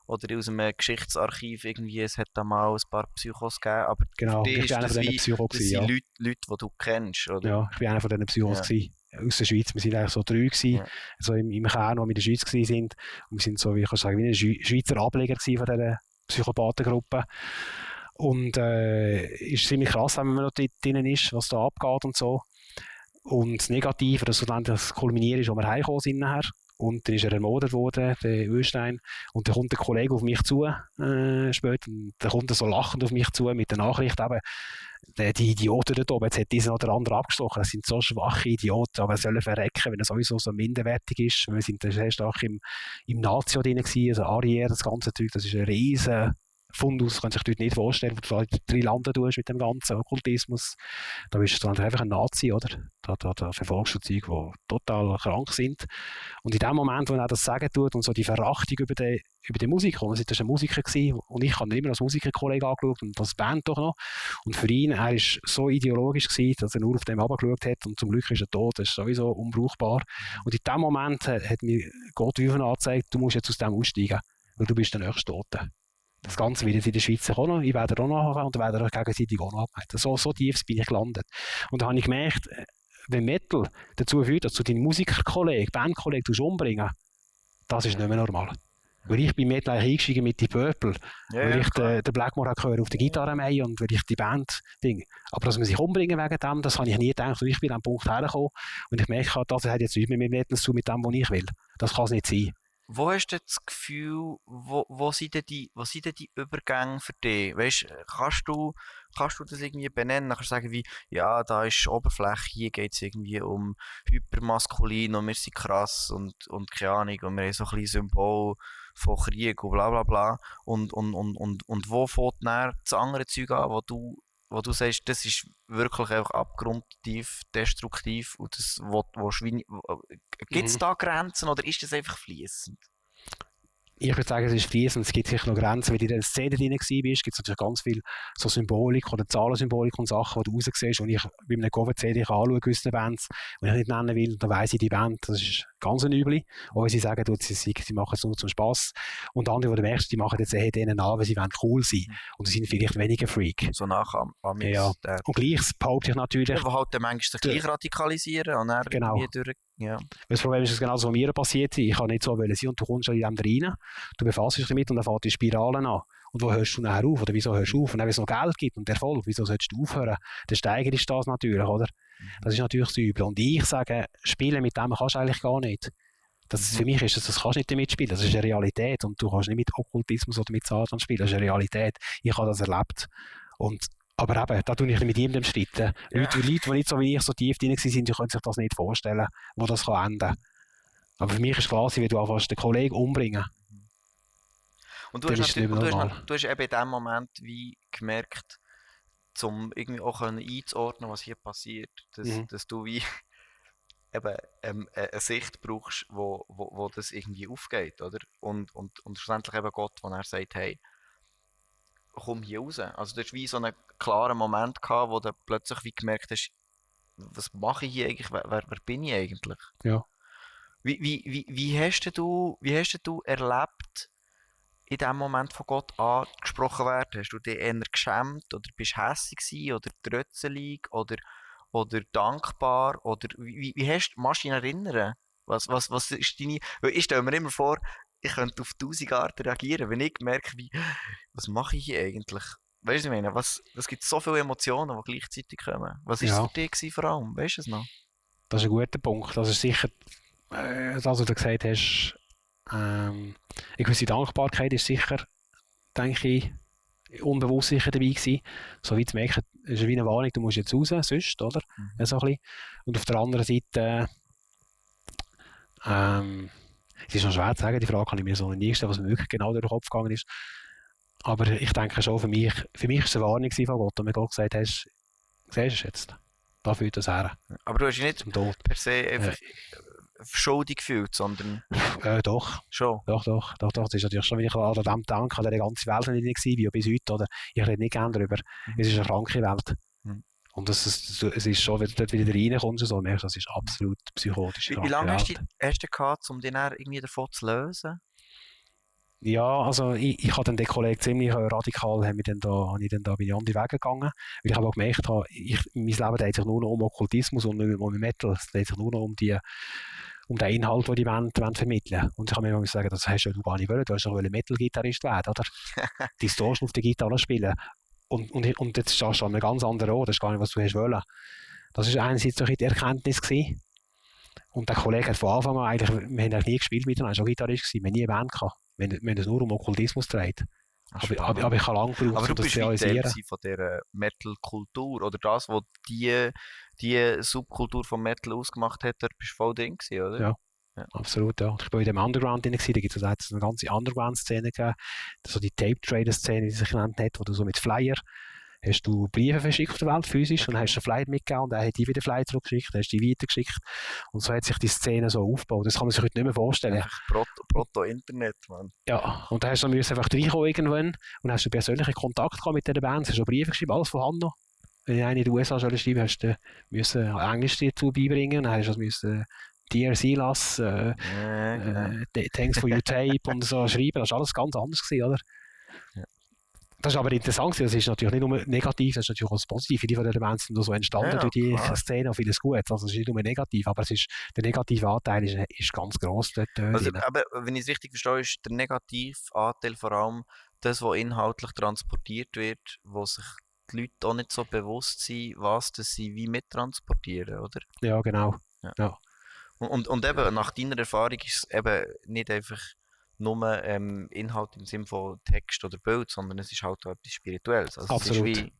Oder aus einem Geschichtsarchiv irgendwie, es hat da mal ein paar Psychos gegeben, aber genau, für dich ich bin einer von diesen Psychos das sind Leute, die du kennst, oder? Ja, ich bin einer von diesen Psychos gewesen, aus der Schweiz. Wir sind eigentlich so 3 gewesen, so im Kern, wo wir in der Schweiz gewesen sind. Und wir sind so, wie ich kann sagen, wie ein Schweizer Ableger gewesen von dieser Psychopathengruppe. Und ist ziemlich krass, wenn man noch dort drin ist, was da abgeht und so. Und das Negative, dass so dann das kulminiert ist, wo wir heimgekommen sind nachher. Und dann ist er ermordet worden, der Ölstein. Und dann kommt der Kollege auf mich zu, später. Und dann kommt er so lachend auf mich zu mit der Nachricht, eben, die Idioten dort oben, jetzt hat dieser oder andere abgestochen. Das sind so schwache Idioten, aber sollen verrecken, wenn er sowieso so minderwertig ist. Wir sind sehr stark im Nazio drin gewesen, also Arier, das ganze Zeug, das ist ein riesen Fundus, kann sich dort nicht vorstellen, wo du vielleicht 3 landen tust mit dem ganzen Okkultismus. Da bist du dann einfach ein Nazi, oder? Da verfolgst du Zeug, die total krank sind. Und in dem Moment, wo er das sagen tut und so die Verachtung über die Musik, und das war ein Musiker gewesen, und ich habe ihn immer als Musikerkollege angeschaut und als Band doch noch. Und für ihn, er war so ideologisch gewesen, dass er nur auf dem runtergeschaut hat und zum Glück ist er tot, das ist sowieso unbrauchbar. Und in dem Moment hat mir Gott wie angezeigt, du musst jetzt aus dem aussteigen, weil du bist der nächste Tote. Das Ganze wird jetzt in der Schweiz auch noch, ich werde auch noch haben und werde auch gegenseitig auch noch abhalten. So tief bin ich gelandet. Und da habe ich gemerkt, wenn Metal dazu führt, dass du deinen Musikerkollegen, Bandkollegen umbringen, das ist nicht mehr normal. Weil ich bin Metal eingestiegen mit die Purple, weil ich den Blackmore gehört auf der Gitarre mehr und weil ich die Band Ding. Aber dass man sich umbringen wegen dem, das habe ich nie gedacht. Und ich bin an den Punkt hergekommen und ich merke, das hat jetzt nicht mehr mit Metal zu mit dem, was ich will. Das kann es nicht sein. Wo hast du das Gefühl, wo sind denn die Übergänge für dich? Weißt, kannst du das irgendwie benennen? Kannst du sagen, wie, ja, da ist Oberfläche, hier geht es irgendwie um hypermaskulin und wir sind krass und keine Ahnung, und wir haben so ein bisschen Symbol von Krieg und bla bla bla. Und wo fängt dann das andere Zeug an, wo du sagst, das ist wirklich einfach abgrundtief, destruktiv und das gibt es da Grenzen oder ist das einfach fließend? Ich würde sagen, es ist fließend, es gibt sicher noch Grenzen. Wenn du in der Szene drin warst, gibt es natürlich ganz viel so Symbolik oder Zahlensymbolik und Sachen, die du raussiehst. Und ich bei einem Cover-CD anschaue, gewisse Bands, die ich nicht nennen will, dann weiss ich, die Band, das ist ganz ein Übel. Auch wenn sie sagen, sie machen es nur zum Spass. Und andere, die du merkst, die machen jetzt eher denen an, weil sie cool sein wollen. Und sie sind vielleicht weniger Freak. So nach Amis. Ja. Und gleich behaupte ich natürlich... Ja, die halt manchmal sich gleich radikalisieren und dann genau. Ja. Das Problem ist, dass genau so mir passiert ist. Ich kann nicht so sein und du kommst in dem rein, du befasst dich damit und dann fängt die Spirale an. Und wo hörst du nachher auf? Oder wieso hörst du auf? Und wenn es noch Geld gibt und Erfolg, wieso solltest du aufhören? Dann steigert ist das natürlich, oder? Das ist natürlich das Üble. Und ich sage, spielen mit dem kannst du eigentlich gar nicht. Für mich ist das kannst du nicht damit spielen. Das ist eine Realität. Und du kannst nicht mit Okkultismus oder mit Satan spielen. Das ist eine Realität. Ich habe das erlebt. Aber eben, da tue ich nicht mit jedem streiten. Ja. Leute, die nicht so wie ich so tief drin sind, die können sich das nicht vorstellen, wo das kann enden. Aber für mich ist quasi, wie du anfängst, den Kollegen umbringen. Und du hast eben in dem Moment wie gemerkt, um irgendwie auch einzuordnen, was hier passiert, dass du wie eben eine Sicht brauchst, wo das irgendwie aufgeht, oder? Und schlussendlich eben Gott, wo er sagt, hey, komm hier raus. Also du hast wie so einen klaren Moment gehabt, wo du plötzlich wie gemerkt hast, was mache ich hier eigentlich, wer bin ich eigentlich? Ja. Wie hast du erlebt, in dem Moment von Gott angesprochen werden? Hast du dich eher geschämt oder bist du hässig gewesen oder trötzelig oder dankbar? Oder wie machst du dich erinnern? Was ist deine... Weil ich stelle mir immer vor, ich könnte auf 1000 Arten reagieren, wenn ich merke, was mache ich hier eigentlich? Weißt du, was ich meine? Es gibt so viele Emotionen, die gleichzeitig kommen. Was war es für dich gewesen, vor allem? Weißt du es noch? Das ist ein guter Punkt. Das ist sicher, das, was du gesagt hast, eine gewisse Dankbarkeit ist sicher, denke ich, unbewusst sicher dabei gewesen. So wie zu merken, es ist wie eine Warnung, du musst jetzt raus, sonst, oder? So ein bisschen. Und auf der anderen Seite, es ist noch schwer zu sagen, die Frage kann ich mir so nie stellen, was mir wirklich genau durch den Kopf gegangen ist. Aber ich denke schon, für mich ist es eine Warnung von Gott, und mir Gott gesagt hat, siehst du es jetzt, da führt das her. Aber du hast dich nicht per se einfach schuldig gefühlt, sondern... Doch. Schon? Doch. Das ist natürlich schon, wenn ich an dem denke, an der ganzen Welt nicht war, wie bis heute, oder? Ich rede nicht gerne darüber. Es ist eine kranke Welt. Und es ist schon, wenn du dort wieder reinkommst, so merkst du, das ist absolut psychotisch. Wie lange hast du gehabt, um dich irgendwie davon zu lösen? Ja, also ich habe dann den Kollegen ziemlich radikal, bin ich dann da andere Wege gegangen, weil ich habe auch gemerkt habe, mein Leben dreht sich nur noch um Okkultismus und nicht um Metal, es dreht sich nur noch um den Inhalt, den die wollen vermitteln. Und ich kann mir sagen, das hast du gar nicht wollen, du hast doch Metal-Gitarrist werden, oder? Distortion auf der Gitarre spielen. Und jetzt stehst du an einem ganz anderen Ort, das ist gar nicht, was du hast wollen. Das war einerseits so die Erkenntnis gewesen. Und der Kollege hat von Anfang an eigentlich, wir haben eigentlich nie gespielt miteinander, er war schon Gitarrist gewesen, wir haben nie eine Band gehabt. Wir haben es nur um Okkultismus gedreht. Aber ich habe lange gebraucht, aber um das zu realisieren. Aber du bist von dieser Metal-Kultur, oder das, was die Subkultur von Metal ausgemacht hat, da bist du voll drin gewesen, oder? Ja. Absolut, ja. Ich war in dem Underground drin, da gibt es eine ganze Underground-Szene gegeben, so die Tape-Trader-Szene, die sich genannt hat, wo du so mit Flyer hast du Briefe verschickt auf der Welt, physisch, und dann hast du einen Flyer mitgegeben und er hat die wieder Flyer zurückgeschickt, dann hast du die weitergeschickt und so hat sich die Szene so aufgebaut. Das kann man sich heute nicht mehr vorstellen. Proto-Internet, Mann. Ja, und dann hast du einfach reinkommen irgendwann und hast du persönlichen Kontakt gehabt mit dieser Band, hast du Briefe geschrieben, alles von Hand noch. Wenn du in den USA schreiben hast du Englisch dazu beibringen, dann hast du Dear Silas, Thanks for your tape und so schreiben, das war alles ganz anders gewesen, oder? Ja. Das ist aber interessant, das ist natürlich nicht nur negativ, das ist natürlich auch das Positive. Viele von den Bands sind so entstanden durch die Szene, auch vieles Gutes. Also es ist nicht nur negativ, aber der negative Anteil ist ganz gross dort. Aber wenn ich es richtig verstehe, ist der negative Anteil vor allem das, was inhaltlich transportiert wird, wo sich die Leute auch nicht so bewusst sind, was das sie wie mittransportieren, oder? Ja, genau. Ja. Und eben, nach deiner Erfahrung ist es eben nicht einfach nur Inhalt im Sinne von Text oder Bild, sondern es ist halt auch etwas Spirituelles. Also absolut.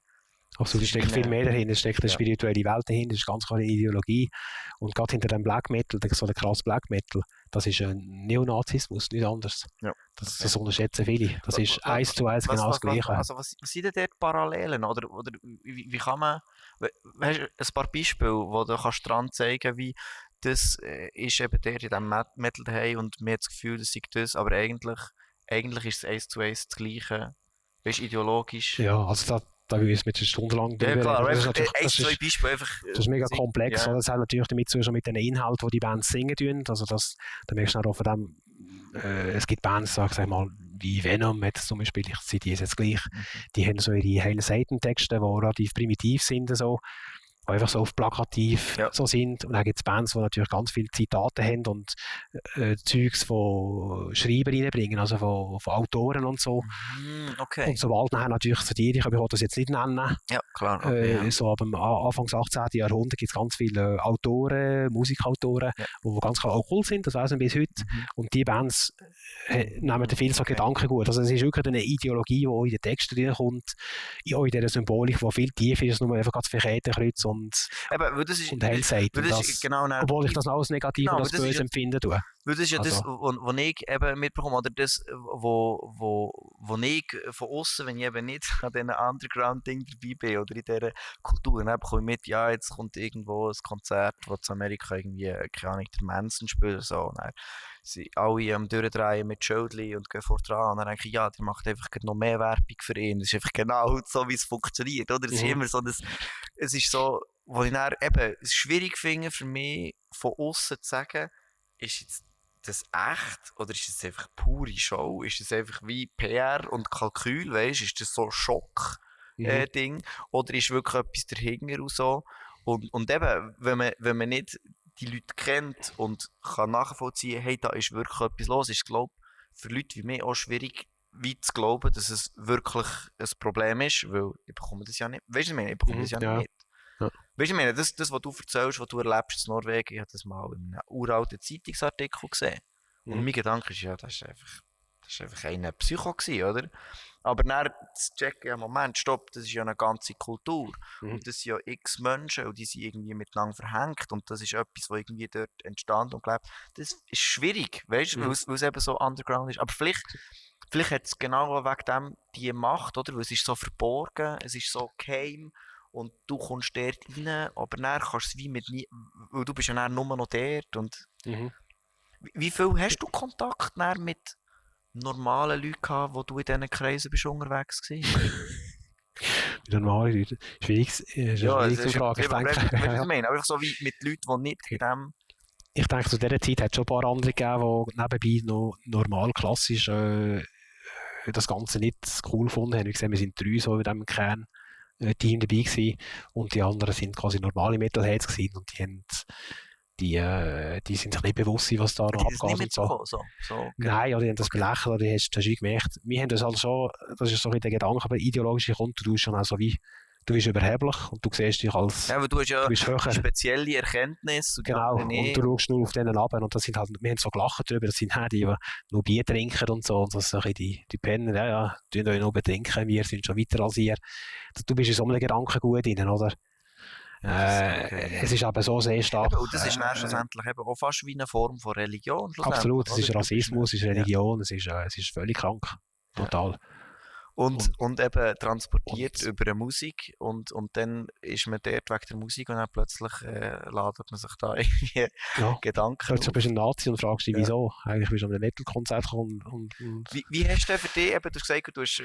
Es steckt viel mehr dahinter, es steckt eine spirituelle Welt dahinter, es ist ganz klar eine Ideologie. Und gerade hinter dem Black Metal, so der krasse Black Metal, das ist ein Neonazismus, nichts anderes. Ja. Das unterschätzen viele. Das ist 1:1 genau das Gleiche. Was sind denn dort Parallelen? Oder wie kann man, hast du ein paar Beispiele, wo du dran zeigen kannst, wie das ist eben der in diesem Metal daheim und mir hat das Gefühl, das sei das, aber eigentlich ist es 1:1 das Gleiche. Weißt du, ideologisch. Ja, also da will ich mit stundenlang drüber reden. Ja klar, das ist mega komplex. Ja. Das hat natürlich damit zu tun mit den Inhalten, die die Bands singen tun. Also da merkst du auch von dem, es gibt Bands, sag ich mal, wie Venom jetzt zum Beispiel, ich zitiere es jetzt gleich, die haben so ihre Hail Satan-Texte, die relativ primitiv sind, so, die einfach so auf plakativ so sind. Und dann gibt es Bands, die natürlich ganz viele Zitate haben und Zeugs von Schreiber reinbringen, also von Autoren und so. Okay. Und sobald nachher natürlich zitiere, ich will das jetzt nicht nennen. Ja, klar. Okay, so ab dem Anfang des 18. Jahrhunderts gibt es ganz viele Autoren, Musikautoren, die ganz klar auch cool sind, das weiß man bis heute. Und die Bands nehmen viel so Gedanken gut. Also es ist wirklich eine Ideologie, die in den Texten reinkommt, in dieser Symbolik, die viel tiefer ist, als nur einfach das Verkehrtenkreuz und Hail Satan. Genau, obwohl ich das alles negativ und als böse empfinden tue. Das ist ja das, was ich eben mitbekomme, oder das, wo ich von außen, wenn ich eben nicht an diesen Underground-Ding dabei bin oder in dieser Kultur, dann bekomme ich mit, ja, jetzt kommt irgendwo ein Konzert, wo in Amerika irgendwie, keine Ahnung, der Manson spielt, so, dann sind alle am Durchdrehen mit Schildli und gehen vor dran, und dann denke ich, ja, der macht einfach noch mehr Werbung für ihn, das ist einfach genau so, wie es funktioniert, oder? Es ist immer so, es ist so, wo ich dann eben es schwierig finde für mich, von außen zu sagen, ist jetzt das echt oder ist das einfach pure Show? Ist das einfach wie PR und Kalkül, weißt? Ist das so ein Schock-Ding? Oder ist wirklich etwas dahinter und so? Und eben, wenn man nicht die Leute kennt und kann nachvollziehen, hey, da ist wirklich etwas los, ist, glaube ich, für Leute wie mich auch schwierig, wie zu glauben, dass es wirklich ein Problem ist, weil ich bekomme das ja nicht. Weißt du, ich bekomme das ja nicht mit. Ja. Weißt du, das, was du erzählst, was du erlebst in Norwegen, ich habe das mal in einem uralten Zeitungsartikel gesehen. Und mein Gedanke ist, ja, das ist einfach ein Psycho gewesen, oder? Aber dann zu checken, ja, Moment, stopp, das ist ja eine ganze Kultur. Und das sind ja x Menschen und die sind irgendwie miteinander verhängt. Und das ist etwas, was irgendwie dort entstanden und gelebt. Das ist schwierig, weißt du, weil es eben so underground ist. Aber vielleicht hat es genau wegen dem die Macht, oder? Weil es ist so verborgen, es ist so geheim. Und du kommst dort rein, aber dann kannst du es wie mit nie, weil du bist ja dann nur noch dort. Und wie viel hast du Kontakt dann mit normalen Leuten gehabt, wo du in diesen Kreisen bist unterwegs gewesen? Mit normalen Leuten. Schwierig zu fragen. Ich denke, einfach so wie mit Leuten, die nicht in dem... Ich denke, zu dieser Zeit hat es schon ein paar andere gegeben, die nebenbei noch normal, klassisch das Ganze nicht cool gefunden haben. Wie gesagt, wir sind 3 so in diesem Kern-Team dabei gewesen und die anderen sind quasi normale Metalheads gewesen und die sind sich nicht bewusst, was da noch abgeht. Nein, oder die haben das belächelt, oder hast du wie gemerkt. Wir haben das halt schon, das ist so ein der Gedanke, aber ideologische Grund, du schon auch so wie, du bist überheblich und du siehst dich als, ja, aber du hast ja höher. Spezielle Erkenntnis. Genau, und du schaust nur auf denen ab und das sind halt, wir haben so gelacht darüber, das sind die nur Bier trinken und so, und das sind die Pennen, tun euch nur betrinken, wir sind schon weiter als ihr. Du bist in so einem Gedanken gut drin, oder? Es ist aber so sehr stark. Und das ist dann schlussendlich eben auch fast wie eine Form von Religion. Absolut, es ist Rassismus, es ist Religion, es ist völlig krank. Total. Und eben transportiert über eine Musik und dann ist man dort wegen der Musik und dann plötzlich ladet man sich da irgendwie Gedanken. Plötzlich bist du ein Nazi und fragst dich, wieso? Eigentlich bist du an einem Metal-Konzert gekommen. Wie hast du denn für dich, eben, du hast gesagt, du hast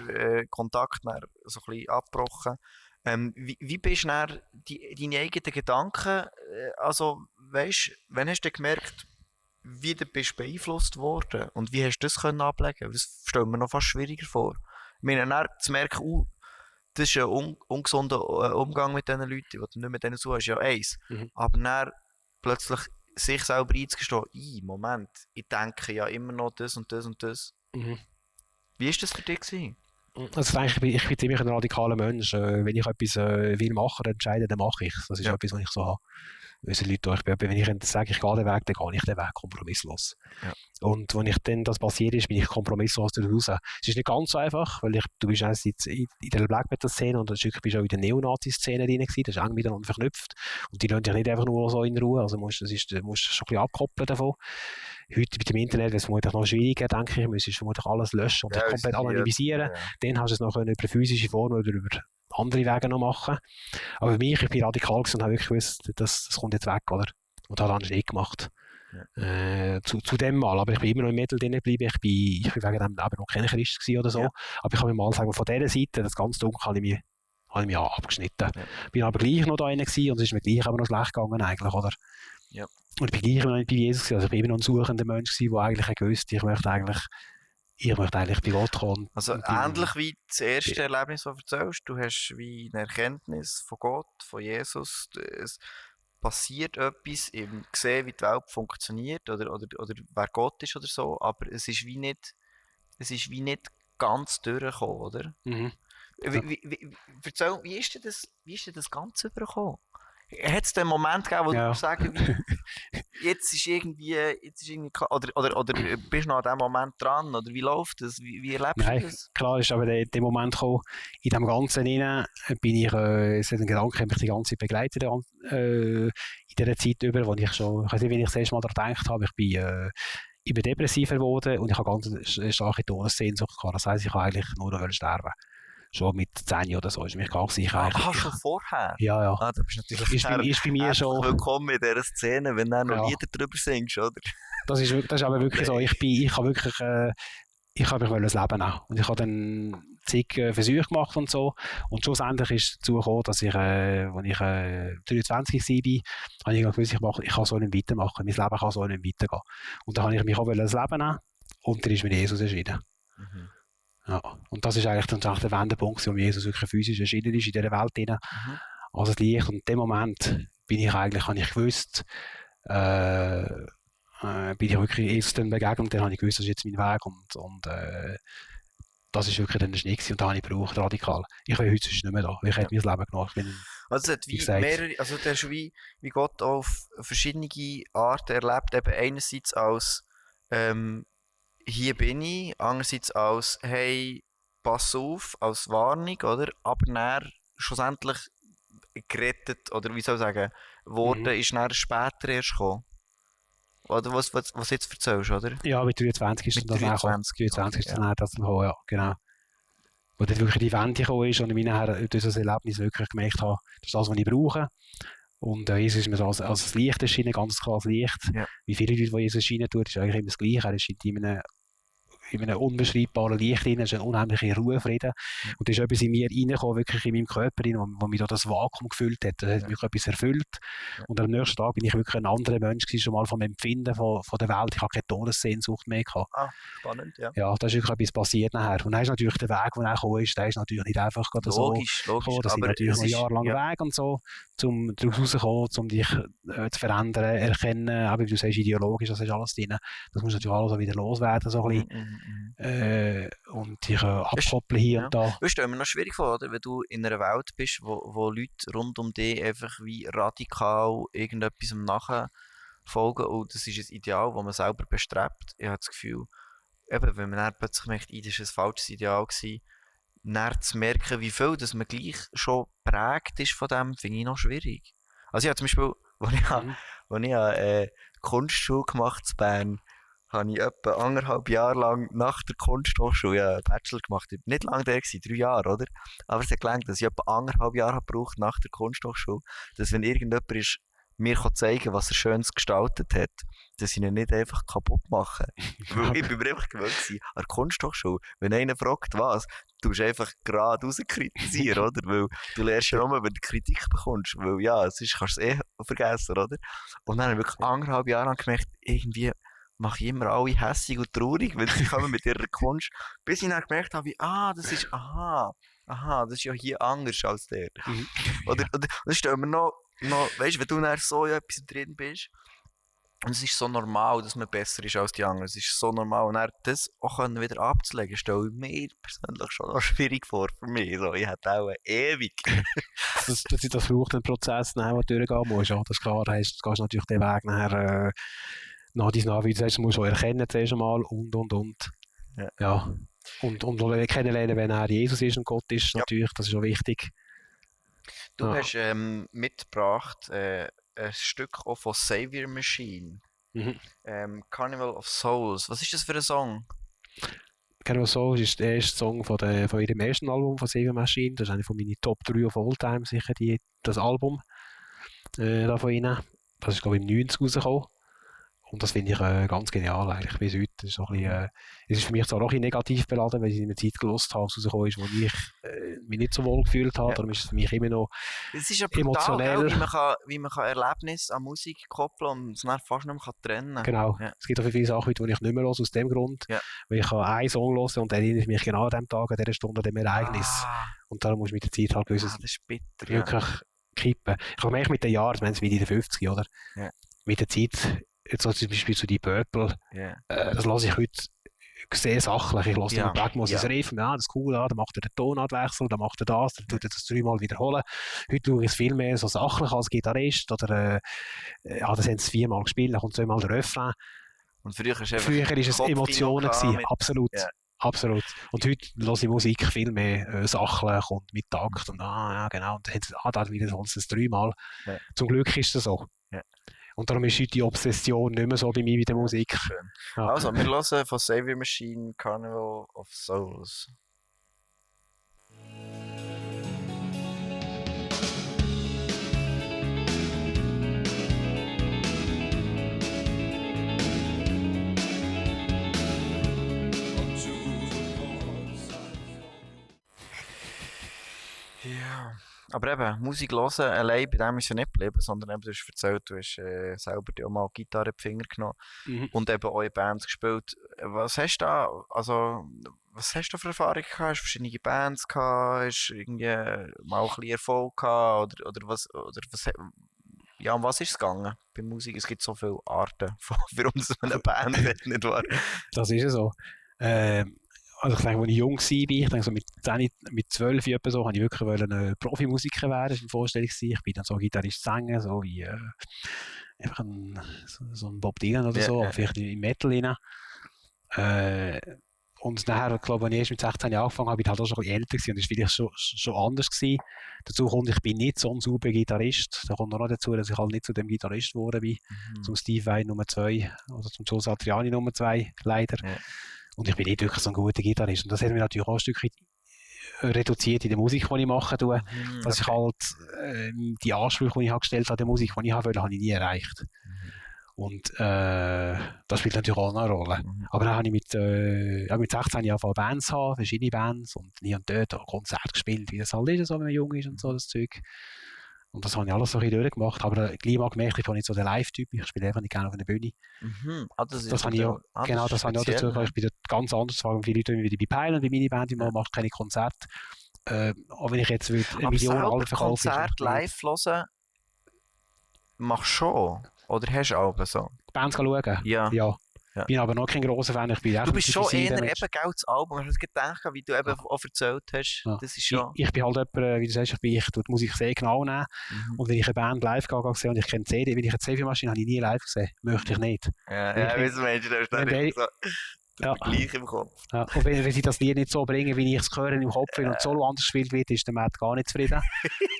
Kontakt so ein bisschen abgebrochen. Wie bist du dann deine eigenen Gedanken, also weißt, wann hast du gemerkt, wie du bist beeinflusst worden und wie hast du das können ablegen? Das stellen wir noch fast schwieriger vor. Ich meine, dann zu merken, das ist ein ungesunder Umgang mit diesen Leuten, die du nicht mit denen so hast, ja eins. Aber dann plötzlich sich selber einzugestehen, Moment, ich denke ja immer noch das und das und das. Wie war das für dich gewesen? Also ich bin ziemlich ein radikaler Mensch. Wenn ich etwas will machen, dann entscheide, dann mache ich es. Das ist etwas, was ich so habe. Leute, wenn ich sage, ich gehe den Weg, dann gehe ich den Weg kompromisslos. Ja. Und wenn dann das passiert ist, bin ich kompromisslos raus. Es ist nicht ganz so einfach, weil du bist erst in der Black Metal Szene und ein Stück bist auch in der Neonazi-Szene drin gewesen. Das ist eng miteinander verknüpft. Und die lassen dich nicht einfach nur so in Ruhe. Also du musst schon ein bisschen abkoppeln davon. Heute mit dem Internet wäre es vermutlich noch schwieriger, denke ich. Du müsstest vermutlich alles löschen und dich komplett anonymisieren. Dann hast du es noch über physische Formen oder über andere Wege noch machen. Aber für mich, ich bin radikal und habe wirklich gewusst, das kommt jetzt weg, oder? Und habe dann nicht gemacht. Ja. Zu dem Mal. Aber ich bin immer noch im Metal drin geblieben. Ich bin wegen dem Leben noch kein Christ gewesen oder so. Ja. Aber ich kann mir mal sagen, von dieser Seite, das ganz Dunkel, habe ich mich abgeschnitten. Ja. Bin aber gleich noch da rein gewesen und es ist mir gleich aber noch schlecht gegangen eigentlich, oder? Ja. Und ich bin gleich noch nicht bei Jesus gewesen. Also ich bin immer noch ein suchender Mensch gewesen, der eigentlich gewusst, ich möchte eigentlich bei Gott kommen. Also ähnlich wie das erste Erlebnis, das du erzählst, du hast wie eine Erkenntnis von Gott, von Jesus, es passiert etwas, im sehen, wie die Welt funktioniert oder wer Gott ist oder so, aber es ist wie nicht ganz durchgekommen, oder? Erzähl, wie ist denn das Ganze übergekommen? Hat es den Moment gegeben, wo du sagen, jetzt ist irgendwie oder bist du noch an diesem Moment dran oder wie läuft das? Wie erlebst du das? Klar ist aber der Moment gekommen, in dem Ganzen rein, bin ich, es hat ein Gedanke, mich die ganze Zeit begleitet in dieser Zeit über, wo ich schon, ich weiß nicht, wie ich das erste Mal daran gedacht habe, ich bin depressiver geworden und ich habe ganz starke Todessehnsucht gehabt. Das heisst, ich habe eigentlich nur noch sterben. Schon mit 10 oder so ist mich gar sicher. Schon vorher? Ja, ja. Da bist du natürlich ist bei mir schon. Willkommen in dieser Szene, wenn du noch Lieder drüber singst, oder? Das ist aber wirklich so. Ich habe mich das Leben auch. Und ich habe dann zig Versuche gemacht und so. Und schlussendlich ist es dazu gekommen, dass ich, als ich 23 war, habe ich gewusst, ich kann so nicht weitermachen. Mein Leben kann so nicht weitergehen. Und dann habe ich mich auch das Leben nehmen und dann ist mir Jesus erschienen. Mhm. Ja. Und das ist eigentlich dann der Wendepunkt, wo mir Jesus wirklich physisch erschienen ist in dieser Welt hinein. Als das Licht. Und in dem Moment habe ich gewusst, bin ich wirklich Jesus dann begegnet und dann habe ich gewusst, das ist jetzt mein Weg und das ist wirklich dann der Schnitt und da habe ich gebraucht, radikal. Ich will heute sonst nicht mehr da, ich hätte mein Leben genommen. Also es hat wie mehrere, also du hast wie Gott auf verschiedene Arten erlebt, eben einerseits als hier bin ich, andererseits als hey, pass auf, als Warnung, oder? Aber dann schlussendlich gerettet, oder wie soll ich sagen, worden ist dann später erst gekommen. Oder was jetzt erzählst, oder? Ja, mit 23 ist Mit dann das 23 ist dann das gekommen, ja, genau. Wo dann wirklich die Wende gekommen ist und ich durch das Erlebnis wirklich gemerkt habe, das ist das, was ich brauche. Und Jesus ist mir als das Licht erschienen, ganz klar das Licht. Ja. Wie viele Leute, die Jesus erscheinen tut, ist eigentlich immer das Gleiche. Er erscheint in einem unbeschreibbaren Licht drin, es ist eine unheimliche Ruhe, Frieden. Und da ist etwas in mir reingekommen, wirklich in meinem Körper rein, wo mich da das Vakuum gefüllt hat. Das hat mich etwas erfüllt. Und am nächsten Tag bin ich wirklich ein anderer Mensch gewesen, schon mal vom Empfinden von der Welt. Ich habe keine Todessehnsucht mehr gehabt. Spannend, ja. Ja, da ist wirklich etwas passiert nachher. Und dann ist natürlich der Weg, der gekommen ist, der ist natürlich nicht einfach gerade Logisch, so gekommen. Das sind natürlich noch jahrelange Weg und so, um daraus rauszukommen, um dich zu verändern, erkennen, aber wie du sagst, ideologisch, das ist alles drin. Das muss natürlich alles wieder loswerden, so ein bisschen. Und dich abkoppeln hier und da. Das stelle mir noch schwierig vor, oder? Wenn du in einer Welt bist, wo Leute rund um dich einfach wie radikal irgendetwas nachfolgen und das ist ein Ideal, das man selber bestrebt. Ich habe das Gefühl, eben, wenn man dann plötzlich merkt, das war ein falsches Ideal gewesen, dann zu merken, wie viel dass man gleich schon geprägt ist von dem, finde ich noch schwierig. Also ich habe zum Beispiel, als ich Kunstschule gemacht habe in Bern, habe ich etwa 1,5 Jahre lang nach der Kunsthochschule einen Bachelor gemacht. Ich war nicht lange da, 3 Jahre, oder? Aber es hat gelangt, dass ich etwa 1,5 Jahre gebraucht nach der Kunsthochschule, dass wenn irgendjemand ist, mir zeigen kann, was er Schönes gestaltet hat, dass ich ihn nicht einfach kaputt mache. Weil ich bin mir einfach gewöhnt gewesen, an der Kunsthochschule, wenn einer fragt, was, du einfach gerade raus kritisieren, oder? Weil du lernst ja nur, wenn du Kritik bekommst. Weil ja, sonst kannst du es vergessen, oder? Und dann habe ich wirklich 1,5 Jahre lang gemerkt, irgendwie mache ich immer alle hässig und traurig, wenn sie kommen mit ihrer Kunst. Bis ich dann gemerkt habe, das ist ja hier anders als der. Oder das stellen wir noch, weißt du, wenn du dann so in etwas drin bist, und es ist so normal, dass man besser ist als die anderen. Es ist so normal. Und dann das auch wieder abzulegen, stelle ich mir persönlich schon noch schwierig vor für mich. So, ich hätte auch ewig. das braucht einen Prozess, den du durchgehen musst. Ja, das ist klar. Du gehst natürlich den Weg nachher, nach diesem Navi, du musst du erkennen zuerst einmal und. Ja. Und kennenlernen, wenn er Jesus ist und Gott ist, natürlich, das ist auch wichtig. Du hast mitgebracht ein Stück auch von Savior Machine. Carnival of Souls. Was ist das für ein Song? Carnival of Souls ist der erste Song von ihrem ersten Album von Savior Machine. Das ist eine von meinen Top 3 of All Time, sicher das Album da von ihnen. Das ist, glaube ich, im 90 rausgekommen. Und das finde ich ganz genial eigentlich bis heute. Das ist so ein bisschen, es ist für mich zwar auch ein bisschen negativ beladen, weil ich in einer Zeit gelost habe, rausgekommen ist, wo ich mich nicht so wohl gefühlt habe. Darum ist es für mich immer noch es ist ja emotionell. Brutal, wie man Erlebnisse an Musik koppeln und es dann fast nicht mehr trennen kann. Genau. Ja. Es gibt auch viele Sachen, die ich nicht mehr höre, aus dem Grund. Ja. Weil ich kann einen Song hören und der erinnert mich genau an dem Tag, an dieser Stunde, an dem Ereignis. Und darum muss ich mit der Zeit halt gewisses das ist bitter, wirklich kippen. Ich habe mit den Jahren, wenn es wie in den 50, oder? Ja. Mit der Zeit, jetzt zum Beispiel zu Deep Purple, das lasse ich heute sehr sachlich. Ich lasse den Back ins Riff, das ist cool, dann macht er den Tonartwechsel, dann macht er das, dann tut er das 3-mal wiederholen. Heute schaue ich es viel mehr so sachlich als Gitarrist, oder das haben sie 4-mal gespielt, dann kommt 2-mal der Refrain. Und früher war es Emotionen gewesen, absolut. Yeah. Absolut. Und heute höre ich Musik viel mehr sachlich und mit Takt und genau, und dann wieder sonst das 3-mal. Ja. Zum Glück ist das so. Ja. Und darum ist heute die Obsession nicht mehr so bei mir mit der Musik. Ja. Also, wir hören von Savior Machine Carnival of Souls. Aber eben, Musik hören, allein bei dem ist ja nicht geblieben, sondern eben, du hast erzählt, du hast selber dir auch mal Gitarre in die Finger genommen und eben auch in Bands gespielt. Was hast du da, also, was hast du für Erfahrungen gehabt? Hast du verschiedene Bands gehabt? Hast du irgendwie mal ein bisschen Erfolg gehabt? Oder was, ja, um was ist es gegangen bei Musik? Es gibt so viele Arten, warum es eine Band hat, nicht wahr? Das ist ja so. Also ich denke, als ich jung war, ich denke so mit 10, mit 12 etwa so, habe ich wirklich wollen, Profimusiker werden, das war eine Vorstellung. Ich bin dann so Gitarrist singen, so wie einfach so ein Bob Dylan oder so, vielleicht im Metal rein. Und nachher, glaube ich, als ich erst mit 16 Jahren angefangen habe, bin ich halt auch schon ein bisschen älter gewesen und das war vielleicht schon anders gewesen. Dazu kommt, ich bin nicht so ein super Gitarrist. Da kommt auch noch dazu, dass ich halt nicht zu dem Gitarrist geworden bin, zum Steve Vai Nummer 2 oder zum Joe Satriani Nummer 2, leider. Ja. Und ich bin nicht wirklich so ein guter Gitarrist. Und das hat mich natürlich auch ein Stückchen reduziert in der Musik, die ich mache. Dass ich halt die Ansprüche, die ich gestellt habe, der Musik, die ich haben wollte, habe ich nie erreicht. Und das spielt natürlich auch eine Rolle. Aber dann habe ich mit 16 Jahren angefangen Bands zu haben, verschiedene Bands und hier und dort auch Konzerte gespielt, wie das halt ist, so, wenn man jung ist und so, das Zeug. Und das habe ich alles so ein bisschen durchgemacht, aber gleich mal gemerkt, ich bin nicht so der Live-Typ, ich spiele einfach nicht gerne auf einer Bühne. Das habe ich auch, genau, das habe ich auch dazu gekommen. Ich bin dort ganz anders, zwar viele Leute wieder bei Peilen, bei meiner Band, die macht keine Konzerte. Auch wenn ich jetzt eine Million Alben verkaufe. Konzert live hören, machst du schon? Oder hast du Alben so? Die Bands schauen? Ja. Ich bin aber noch kein grosser Fan. Du bist schon eher eben das Album. Hast du gedacht, wie du eben auch erzählt hast? Ja. Das ist schon... ich bin halt jemand, wie du sagst, ich tue die Musik sehr genau nehmen. Und wenn ich eine Band live sehe und ich kenne CD, wenn ich eine CD-Maschine habe ich nie live gesehen, möchte ich nicht. Ja, wie so Menschen, da ist dann so der Vergleich im Kopf. Ja. Und wenn sie das Lied nicht so bringen, wie ich es höre im Kopf, wenn und Solo anders gespielt wird, ist der Matt gar nicht zufrieden.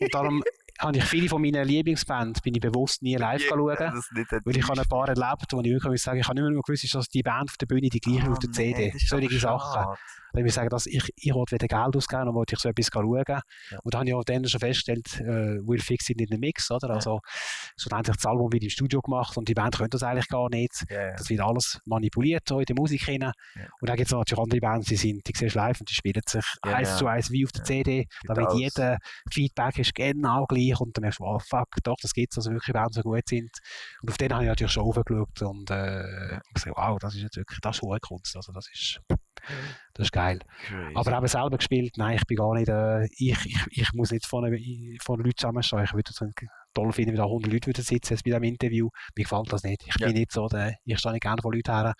Und darum habe ich viele von meinen Lieblingsbands bin ich bewusst nie live schauen, weil ich habe ein paar erlebt, wo ich wirklich sagen, ich habe nicht mehr gewusst, dass die Band auf der Bühne die gleiche auf der CD. Solche Sachen. Wenn ich sage, dass ich wollte wieder Geld ausgeben und wollte ich so etwas schauen. Ja. Und da habe ich auch dann schon festgestellt, we'll fix it in the mix, oder? Also, so eigentlich das Album wird im Studio gemacht und die Band könnte das eigentlich gar nicht. Ja. Das wird alles manipuliert so in der Musik rein. Ja. Und dann gibt es natürlich andere Bands, die siehst live und die spielen sich 1:1 wie auf der CD. Da wird jeder Feedback ist genau gleich und dann merkst du, oh fuck, doch, das gibt es, also wirklich Bands, die gut sind. Und auf den habe ich natürlich schon aufgeschaut und gesagt, wow, das ist jetzt wirklich, das ist hohe Kunst. Also das ist geil. Crazy. Aber eben selber gespielt, nein, ich bin gar nicht, ich muss nicht von Leuten zusammenstehen. Ich würde es toll finden, wenn da 100 Leute sitzen bei diesem Interview. Mir gefällt das nicht. Ich bin nicht so, ich stehe nicht gerne von Leuten her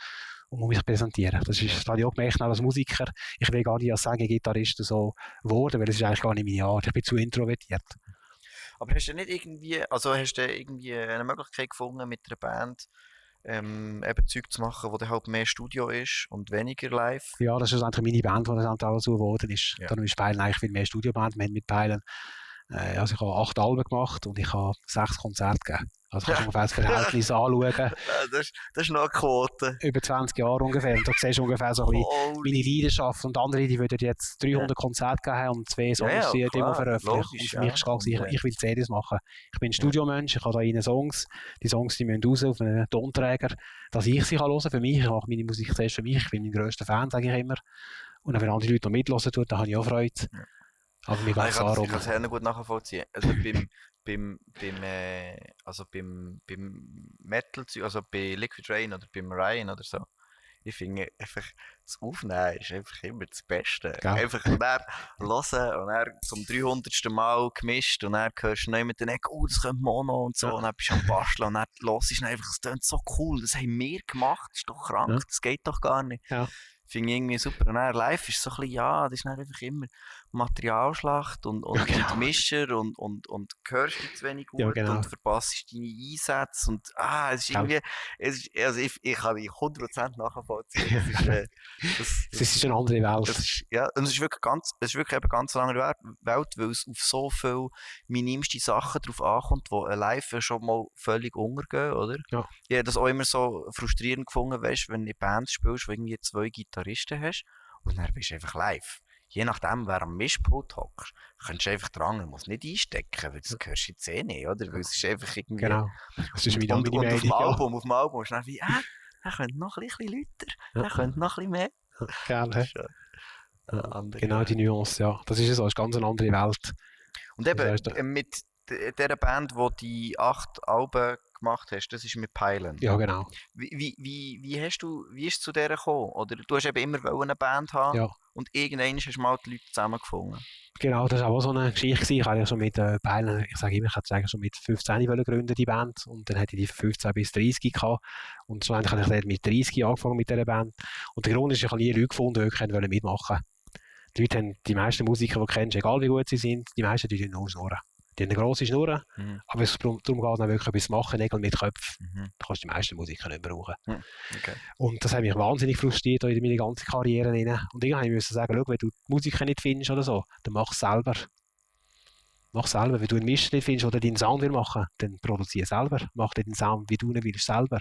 und muss mich präsentieren. Das habe ich auch gemerkt, als Musiker. Ich will gar nicht als Gitarrist so werden, weil das ist eigentlich gar nicht meine Art. Ich bin zu introvertiert. Aber hast du nicht irgendwie, also hast du irgendwie eine Möglichkeit gefunden mit einer Band, eben Zeug zu machen, wo dann halt mehr Studio ist und weniger live? Ja, das ist eigentlich meine Band, die das auch so geworden ist. Ja. Dann ist Peilen eigentlich viel mehr Studioband. Wir haben mit Peilen, also ich habe 8 Alben gemacht und ich habe 6 Konzerte gegeben. Also kannst du ungefähr das Verhältnis anschauen. Das ist noch eine Quote. Über 20 Jahre ungefähr. Und da siehst du ungefähr so ein bisschen meine Leidenschaft. Und andere, die würden jetzt 300 Konzerte geben und 2 Songs die Demo veröffentlichen. Und für mich ist klar, ich will CDs machen. Ich bin ein Studiomensch, ich habe da rein Songs. Die Songs die müssen raus auf einen Tonträger, dass ich sie hören kann. Für mich, ich mache meine Musik zuerst für mich. Ich bin mein grösster Fan, sage ich immer. Und wenn andere Leute noch mithören tun, dann habe ich auch Freude. Aber mir geht es darum. Ich kann es sehr gut nachvollziehen. Also beim Metal, also bei Liquid Rain oder beim Ryan oder so, ich finde einfach, das Aufnehmen ist einfach immer das Beste. Ja. Einfach dann hören und dann zum 300. Mal gemischt und dann hörst du mit den Ecken, das könnte Mono und so, und dann bist du am Basteln und dann hörst du einfach, es klingt so cool, das haben wir gemacht, das ist doch krank, das geht doch gar nicht. Ja. Finde ich irgendwie super. Und dann live ist so ein bisschen, das ist dann einfach immer Materialschlacht und Mischer und hörst du zu wenig gut und verpasst deine Einsätze und es ist irgendwie, ich kann dich 100% nachvollziehen. Es ist eine andere Welt. Und es ist wirklich eben ganz eine andere Welt, weil es auf so viele minimste Sachen drauf ankommt, die live schon mal völlig untergehen, oder? Ja. Ich habe das auch immer so frustrierend gefunden, weißt, wenn du in Bands spielst, wo irgendwie 2 Gitarristen hast und dann bist du einfach live. Je nachdem, wer am Mischpult hockst, kannst du einfach dran, du musst nicht einstecken, weil das hörst du jetzt nicht, oder? Weil es ist einfach irgendwie... Genau. Das ist wieder und auf dem Album ist dann wie, er könnte noch ein bisschen lauter, er könnte noch ein bisschen mehr. Geil, genau die Nuance, ja. Das ist so, ist ganz eine andere Welt. Und eben, Das heisst, mit dieser Band, die die 8 Alben gemacht hast, das ist mit Peilen. ja, genau. Wie ist es zu dieser gekommen? Oder du hast eben immer eine Band haben Ja. und irgendwann hast du mal die Leute zusammengefunden. Genau, das war auch so eine Geschichte gewesen. Ich hatte ja schon mit Peilen, ich sage immer, ich hätte schon mit 15 wollen gründen, die Band. Und dann hatte ich die von 15 bis 30 gehabt. Und schlussendlich habe ich dann mit 30 angefangen mit dieser Band. Und der Grund ist, ich habe nie Leute gefunden, die wirklich mitmachen wollten. Die Leute haben die meisten Musiker, die du kennst, egal wie gut sie sind, die meisten die nur schnurren. Die haben eine grosse Schnurren, aber es darum geht, dann wirklich etwas zu machen, Nägel mit Köpfen. Da kannst du die meisten Musiker nicht brauchen. Okay. Und das hat mich wahnsinnig frustriert in meine ganze Karriere. Und irgendwann musste ich sagen, schau, wenn du die Musiker nicht findest oder so, dann mach es selber. Mach selber. Wenn du einen Mischer nicht findest oder deinen Sound machen, dann produziere selber. Mach dir den Sound, wie du ihn willst, selber.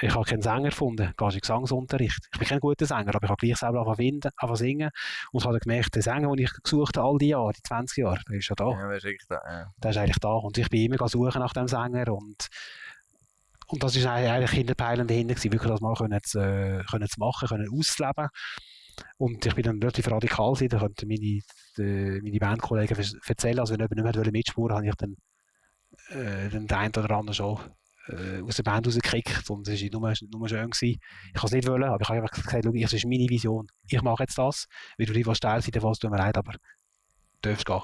Ich habe keinen Sänger gefunden, gehst in Gesangsunterricht. Ich bin kein guter Sänger, aber ich habe gleich selber angefangen zu singen. Und habe gemerkt, der Sänger, den ich gesucht habe, all die Jahre, die 20 Jahre, der ist schon da. Ja, der ist eigentlich da. Ja. Der ist eigentlich da. Und ich bin immer suchen nach dem Sänger. Und das ist eigentlich Kinderpeilen dahinter gewesen, wirklich das mal können zu machen, können auszuleben. Und ich bin dann relativ radikal gewesen, da könnten meine Bandkollegen erzählen, also wenn jemand nicht mehr mitspuren habe ich dann den einen oder anderen schon aus der Band rausgekickt und es war nur schön gewesen. Ich kann es nicht wollen, aber ich habe einfach gesagt, das ist meine Vision. Ich mache jetzt das, weil du nicht steil sein willst, tut mir leid, aber du darfst gehen.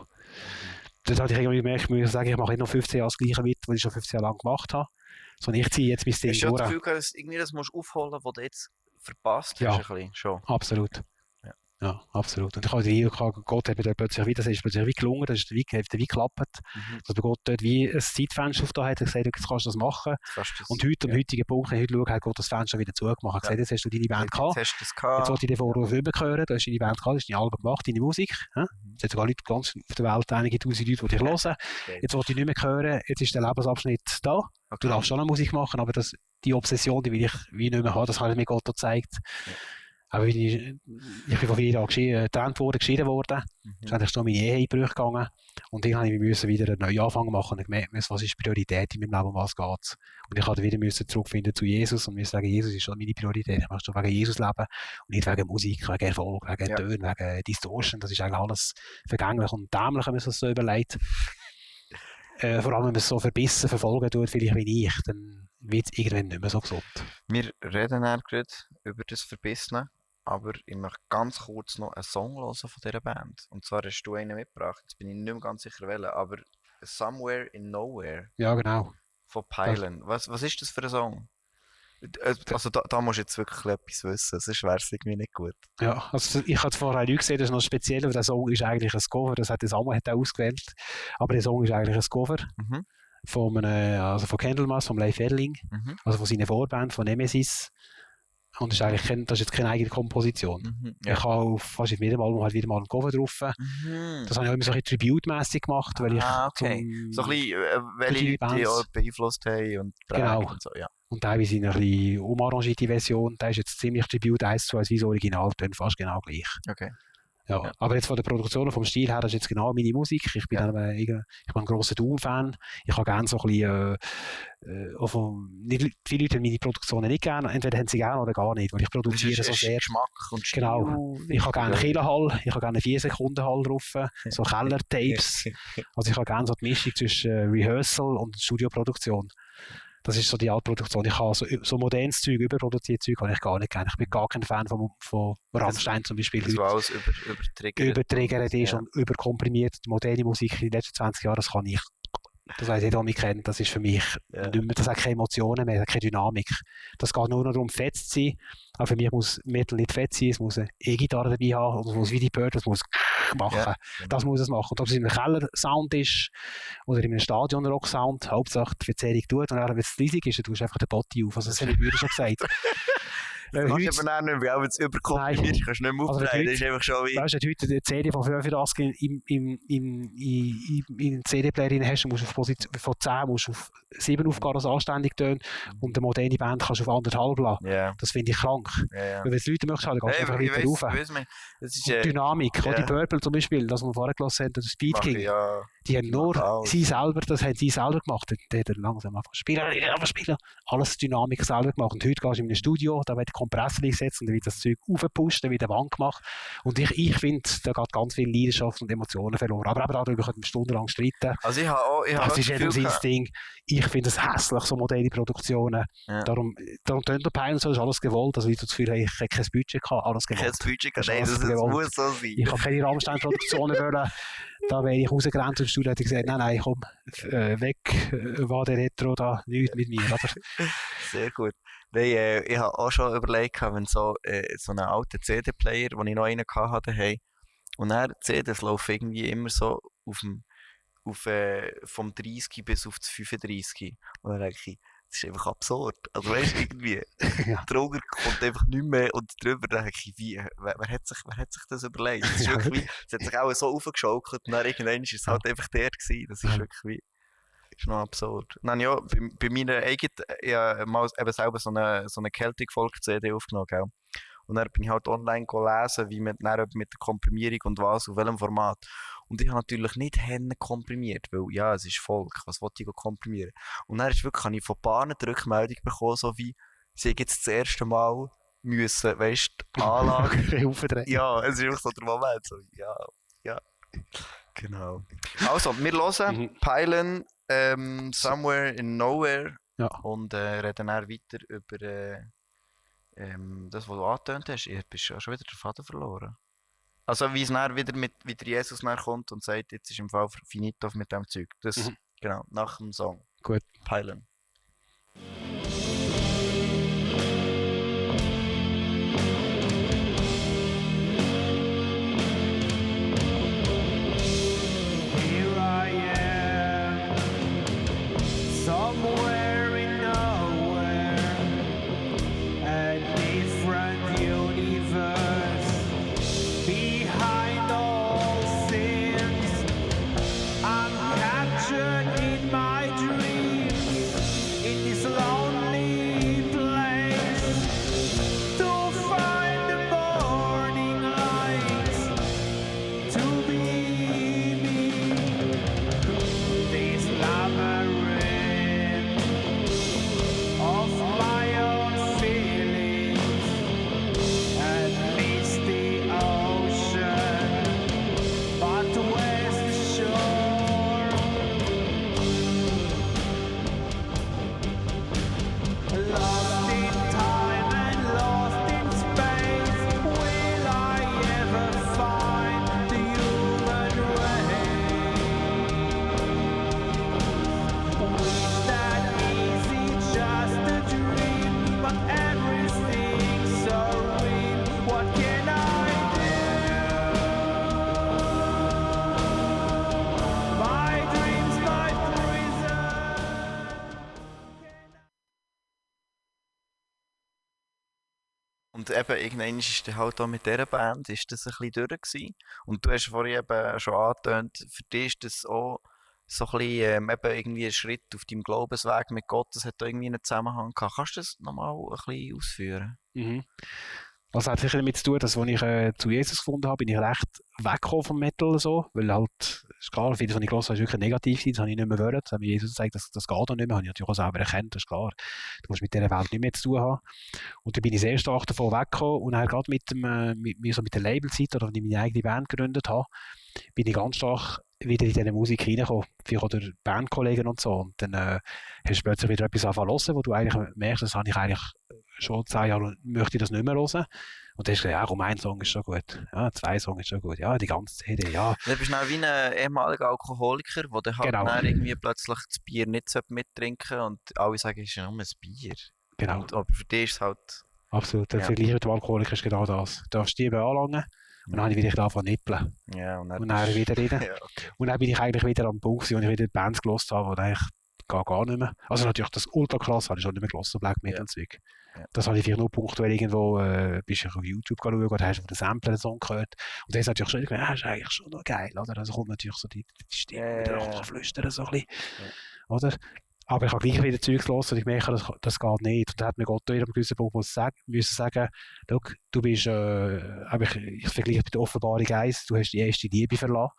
Dort habe ich irgendwie gemerkt, ich sagen, ich mache nicht noch 15 Jahre das Gleiche mit, was ich schon 15 Jahre lang gemacht habe, sondern ich ziehe jetzt mein Ding Hast du durch. das Gefühl gehabt, dass irgendwie das musst du aufholen, was du jetzt verpasst Ja. hast? Ein bisschen? Schon. Absolut. Ja. Ja, absolut. Und ich habe die gehabt, Gott hat mir dort plötzlich wieder, das ist plötzlich wie gelungen, das ist wie geklappt. Dass Gott dort wie ein Zeitfenster auf da hat, er gesagt, jetzt kannst du das machen. Und heute, am heutigen Punkt, wenn ich heute schaue, hat Gott das Fenster wieder zugemacht. Er hat gesagt, jetzt hast du deine Band gehabt. Jetzt hast du das gehabt. Jetzt wollte ich den Vorwurf rüberhören, du hast deine Band gehabt, du hast deine Alben gemacht, deine Musik. Es hat sogar Leute ganz auf der Welt, einige tausend Leute, die dich hören. Jetzt wollte ich nicht mehr hören, jetzt ist der Lebensabschnitt da. Du darfst schon noch Musik machen, aber die Obsession, die will ich wie nicht mehr haben, das hat mir Gott gezeigt. Aber ich bin vor 4 Jahren getrennt worden, geschieden worden. Dann ist meine Ehe in Bruch gegangen. Und dann musste ich wieder einen neuen Anfang machen und gemerkt, was ist die Priorität in meinem Leben, um was geht es. Und ich musste wieder zurückfinden zu Jesus und musste sagen, Jesus ist schon meine Priorität. Ich möchte wegen Jesus leben und nicht wegen Musik, wegen Erfolg, wegen Tönen, wegen Distortion. Das ist eigentlich alles vergänglich und dämlich, wenn man es so überlegt. Vor allem, wenn man es so verbissen verfolgen tut, vielleicht wie ich, dann wird es irgendwann nicht mehr so gesund. Wir reden dann gerade über das Verbissene, aber ich möchte ganz kurz noch einen Song hören von dieser Band. Und zwar hast du einen mitgebracht, jetzt bin ich nicht mehr ganz sicher welchen, aber Somewhere in Nowhere Ja, genau. von Peilen. Was ist das für ein Song? Also da musst du jetzt wirklich etwas wissen, sonst wäre es irgendwie nicht gut. Ja, also ich habe vorher nicht gesehen, das ist noch speziell, weil der Song ist eigentlich ein Cover, das hat der Samuel ausgewählt, aber der Song ist eigentlich ein Cover von Candlemas, von Leif Erling, also von seiner Vorband, von Nemesis. Und das ist jetzt keine eigene Komposition. Ich habe auf fast jedem Album halt wieder mal einen Cover drauf. Das habe ich auch immer so ein bisschen tribute-mässig gemacht, weil ich okay. So ein bisschen, welche Leute die auch beeinflusst haben und genau. Und so, ja. Und teilweise eine ein bisschen umarrangierte Version, der ist jetzt ziemlich Tribute 1:1 wie das Original, tönt fast genau gleich. Okay. Ja. Aber jetzt von der Produktion und vom Stil her, das ist jetzt genau meine Musik. Ich bin ein grosser Doom-Fan. Ich habe gerne so ein bisschen, viele Leute haben meine Produktionen nicht gerne. Entweder haben sie gerne oder gar nicht, weil ich produziere so sehr. Geschmack und Stil. Genau. Ich habe gerne Killenhall, ich habe gerne 4-Sekunden-Hall drauf, so Keller-Tapes. Also ich habe gerne so die Mischung zwischen Rehearsal und Studioproduktion. Das ist so die Altproduktion. Ich habe so modernes Zeug, überproduziertes Zeug, habe ich gar nicht gerne. Ich bin gar kein Fan von Rammstein zum Beispiel. Das alles übertriggert ist und überkomprimiert. Die moderne Musik in den letzten 20 Jahren, das kann ich. Das weiss jeder, der mich kennt. Das ist für mich nicht mehr, das hat keine Emotionen mehr, das hat keine Dynamik. Das geht nur noch darum, fett zu sein. Aber für mich muss Metal nicht fett sein, es muss eine E-Gitarre dabei haben, und es muss wie die Bird, das muss machen. Ja. Das muss es machen. Und ob es in einem Keller-Sound ist oder in einem Stadion-Rock-Sound, Hauptsache die Verzerrung tut. Und wenn es riesig ist, dann tust du einfach den Botti auf. Also das haben die Brüder schon gesagt. Du kannst aber nicht mehr, wenn es überkomprimiert ist, kannst du nicht mehr aufdrehen. Das ist einfach schon wie... Weißt du, heute eine CD von 85 in CD-Player hast, musst du von 10 musst du auf 7 aufgehen, das anständig tönt. Und eine moderne Band kannst du auf 1,5 lassen. Yeah. Das finde ich krank. Weil wenn es Leute möchten, dann gehst du einfach weiter rauf. Dynamik, die Purple zum Beispiel, das wir vorher gelassen haben, das Speed King, die haben nur sie selber, das haben sie selber gemacht. Die haben langsam einfach spielen, alles Dynamik selber gemacht. Und heute gehst du in einem Studio, da wird Kompressor eingesetzt und dann wird das Zeug aufgepusht, dann wird eine Wand gemacht. Und ich finde, da geht ganz viel Leidenschaft und Emotionen verloren. Aber eben darüber könnte man stundenlang streiten. Also ich habe Das ist eben sein Ding. Ich finde es hässlich, so moderne Produktionen. Ja. Darum Thunder Pine und so ist alles gewollt. Also ich habe das Gefühl, ich habe kein Budget gehabt, alles gewollt. kein Budget, Das ist nein, alles das gewollt. muss so sein. Ich habe keine Rammstein-Produktionen wollen. Da wäre ich rausgerannt und Studio hätte gesagt, nein, komm, weg, war der Retro da, nichts mit mir, oder? Sehr gut. Nein, ich habe auch schon überlegt, wenn so einen alten CD-Player, den ich noch einen hatte daheim, und dann die CDs laufen irgendwie immer so vom 30 bis auf das 35. Und dann denke ich, das ist einfach absurd. Also weißt du, irgendwie, Ja. der Drucker kommt einfach nicht mehr und drüber denke ich, wer hat sich das überlegt? Das ist wirklich wie, es hat sich auch so aufgeschaukelt und dann irgendwann ist es halt einfach der gewesen. Das ist wirklich wie, ist noch absurd. Dann ja, bei meiner eigenen, ich habe mal eben selber so eine Celtic-Folk-CD aufgenommen, gell? Und dann bin ich halt online gelesen, wie man dann mit der Komprimierung und was, auf welchem Format. Und ich habe natürlich nicht Hennen komprimiert, weil ja, es ist Volk, was wollte ich komprimieren? Und dann habe ich von Bahnen die Rückmeldung bekommen, so wie, sie haben jetzt das erste Mal müssen, weißt du, die Anlage. Aufdrehen. Ja, es ist einfach so der Moment, so, ja, genau. Also, wir hören Pylon, Somewhere in Nowhere Ja. und reden dann weiter über das, was du angetönt hast. Du bist ja schon wieder den Faden verloren. Also wie es dann wieder wie der Jesus dann kommt und sagt, jetzt ist im Fall finito mit dem Zeug. Das, genau, nach dem Song. Gut. Pylon. Here I am, somewhere in nowhere, a different universe. Behind all sins, I'm captured in my dreams, in this lonely place, to find the morning light, to be me. This labyrinth of my own feelings amidst the ocean, but west shore, lost in time and lost in space. Will I ever find the human race? Wish that easy, just a dream, but everything's so real. What can I do? My dreams, my prison. Und eben, irgendwann ist dann halt auch mit dieser Band ist das ein bisschen durch gewesen. Und du hast vorhin eben schon angetönt, für dich ist das auch so ein bisschen eben irgendwie ein Schritt auf deinem Glaubensweg mit Gott, das hat da irgendwie einen Zusammenhang gehabt. Kannst du das nochmal ein bisschen ausführen? Das hat sicher damit zu tun, dass als ich zu Jesus gefunden habe, bin ich recht weggekommen vom Metal so, weil halt, ist klar, vieles, was ich gehört habe, ist wirklich negativ gewesen, das habe ich nicht mehr wollen. Das hat mir Jesus gesagt, das geht auch nicht mehr, habe ich natürlich auch selber erkannt, das ist klar. Du musst mit dieser Welt nicht mehr zu tun haben. Und dann bin ich sehr stark davon weggekommen und dann gerade mit der Labelzeit, oder als ich meine eigene Band gegründet habe, bin ich ganz stark wieder in diese Musik reingekommen, vielleicht auch durch Bandkollegen und so. Und dann hast du plötzlich wieder etwas anfangen zu hören, wo du eigentlich merkst, das habe ich eigentlich schon 10 Jahre, möchte ich das nicht mehr hören. Und dann hast du gesagt, ja komm, ein Song ist schon gut, ja, 2 Songs ist schon gut, ja, die ganze CD, ja. Du bist dann wie ein ehemaliger Alkoholiker, der dann halt Genau. dann irgendwie plötzlich das Bier nicht mittrinken sollte und alle sagen, es ist ja nur ein Bier. Genau, Aber für dich ist es halt... absolut. Der Ja. Vergleich mit dem Alkoholiker ist genau das. Du darfst die eben anlangen und dann habe ich wieder angefangen zu nippeln. Ja, und Und dann wieder rein. Ja, okay. Und dann bin ich eigentlich wieder am Punkt, wo ich wieder die Bands gehört habe, die eigentlich gar nicht mehr. Also natürlich das ultra krass habe ich schon nicht mehr gehört, Black Metal und Zeug. Ja. Das habe ich vielleicht nur punktuell irgendwo, bist du auf YouTube schauen oder hast du auf den Sampler einen Song gehört. Und dann ist natürlich schon gedacht, ja, ist eigentlich schon noch geil, oder? Also kommt natürlich so die Stimme wieder noch flüstern, so ein bisschen, oder? Aber ich habe gleich wieder Zeug gehört und ich merke, das geht nicht. Und dann hat mir Gott wieder am gewissen Punkt müssen sagen, schau, du bist, ich vergleiche mit der Offenbarung 1, du hast die erste Liebe verlassen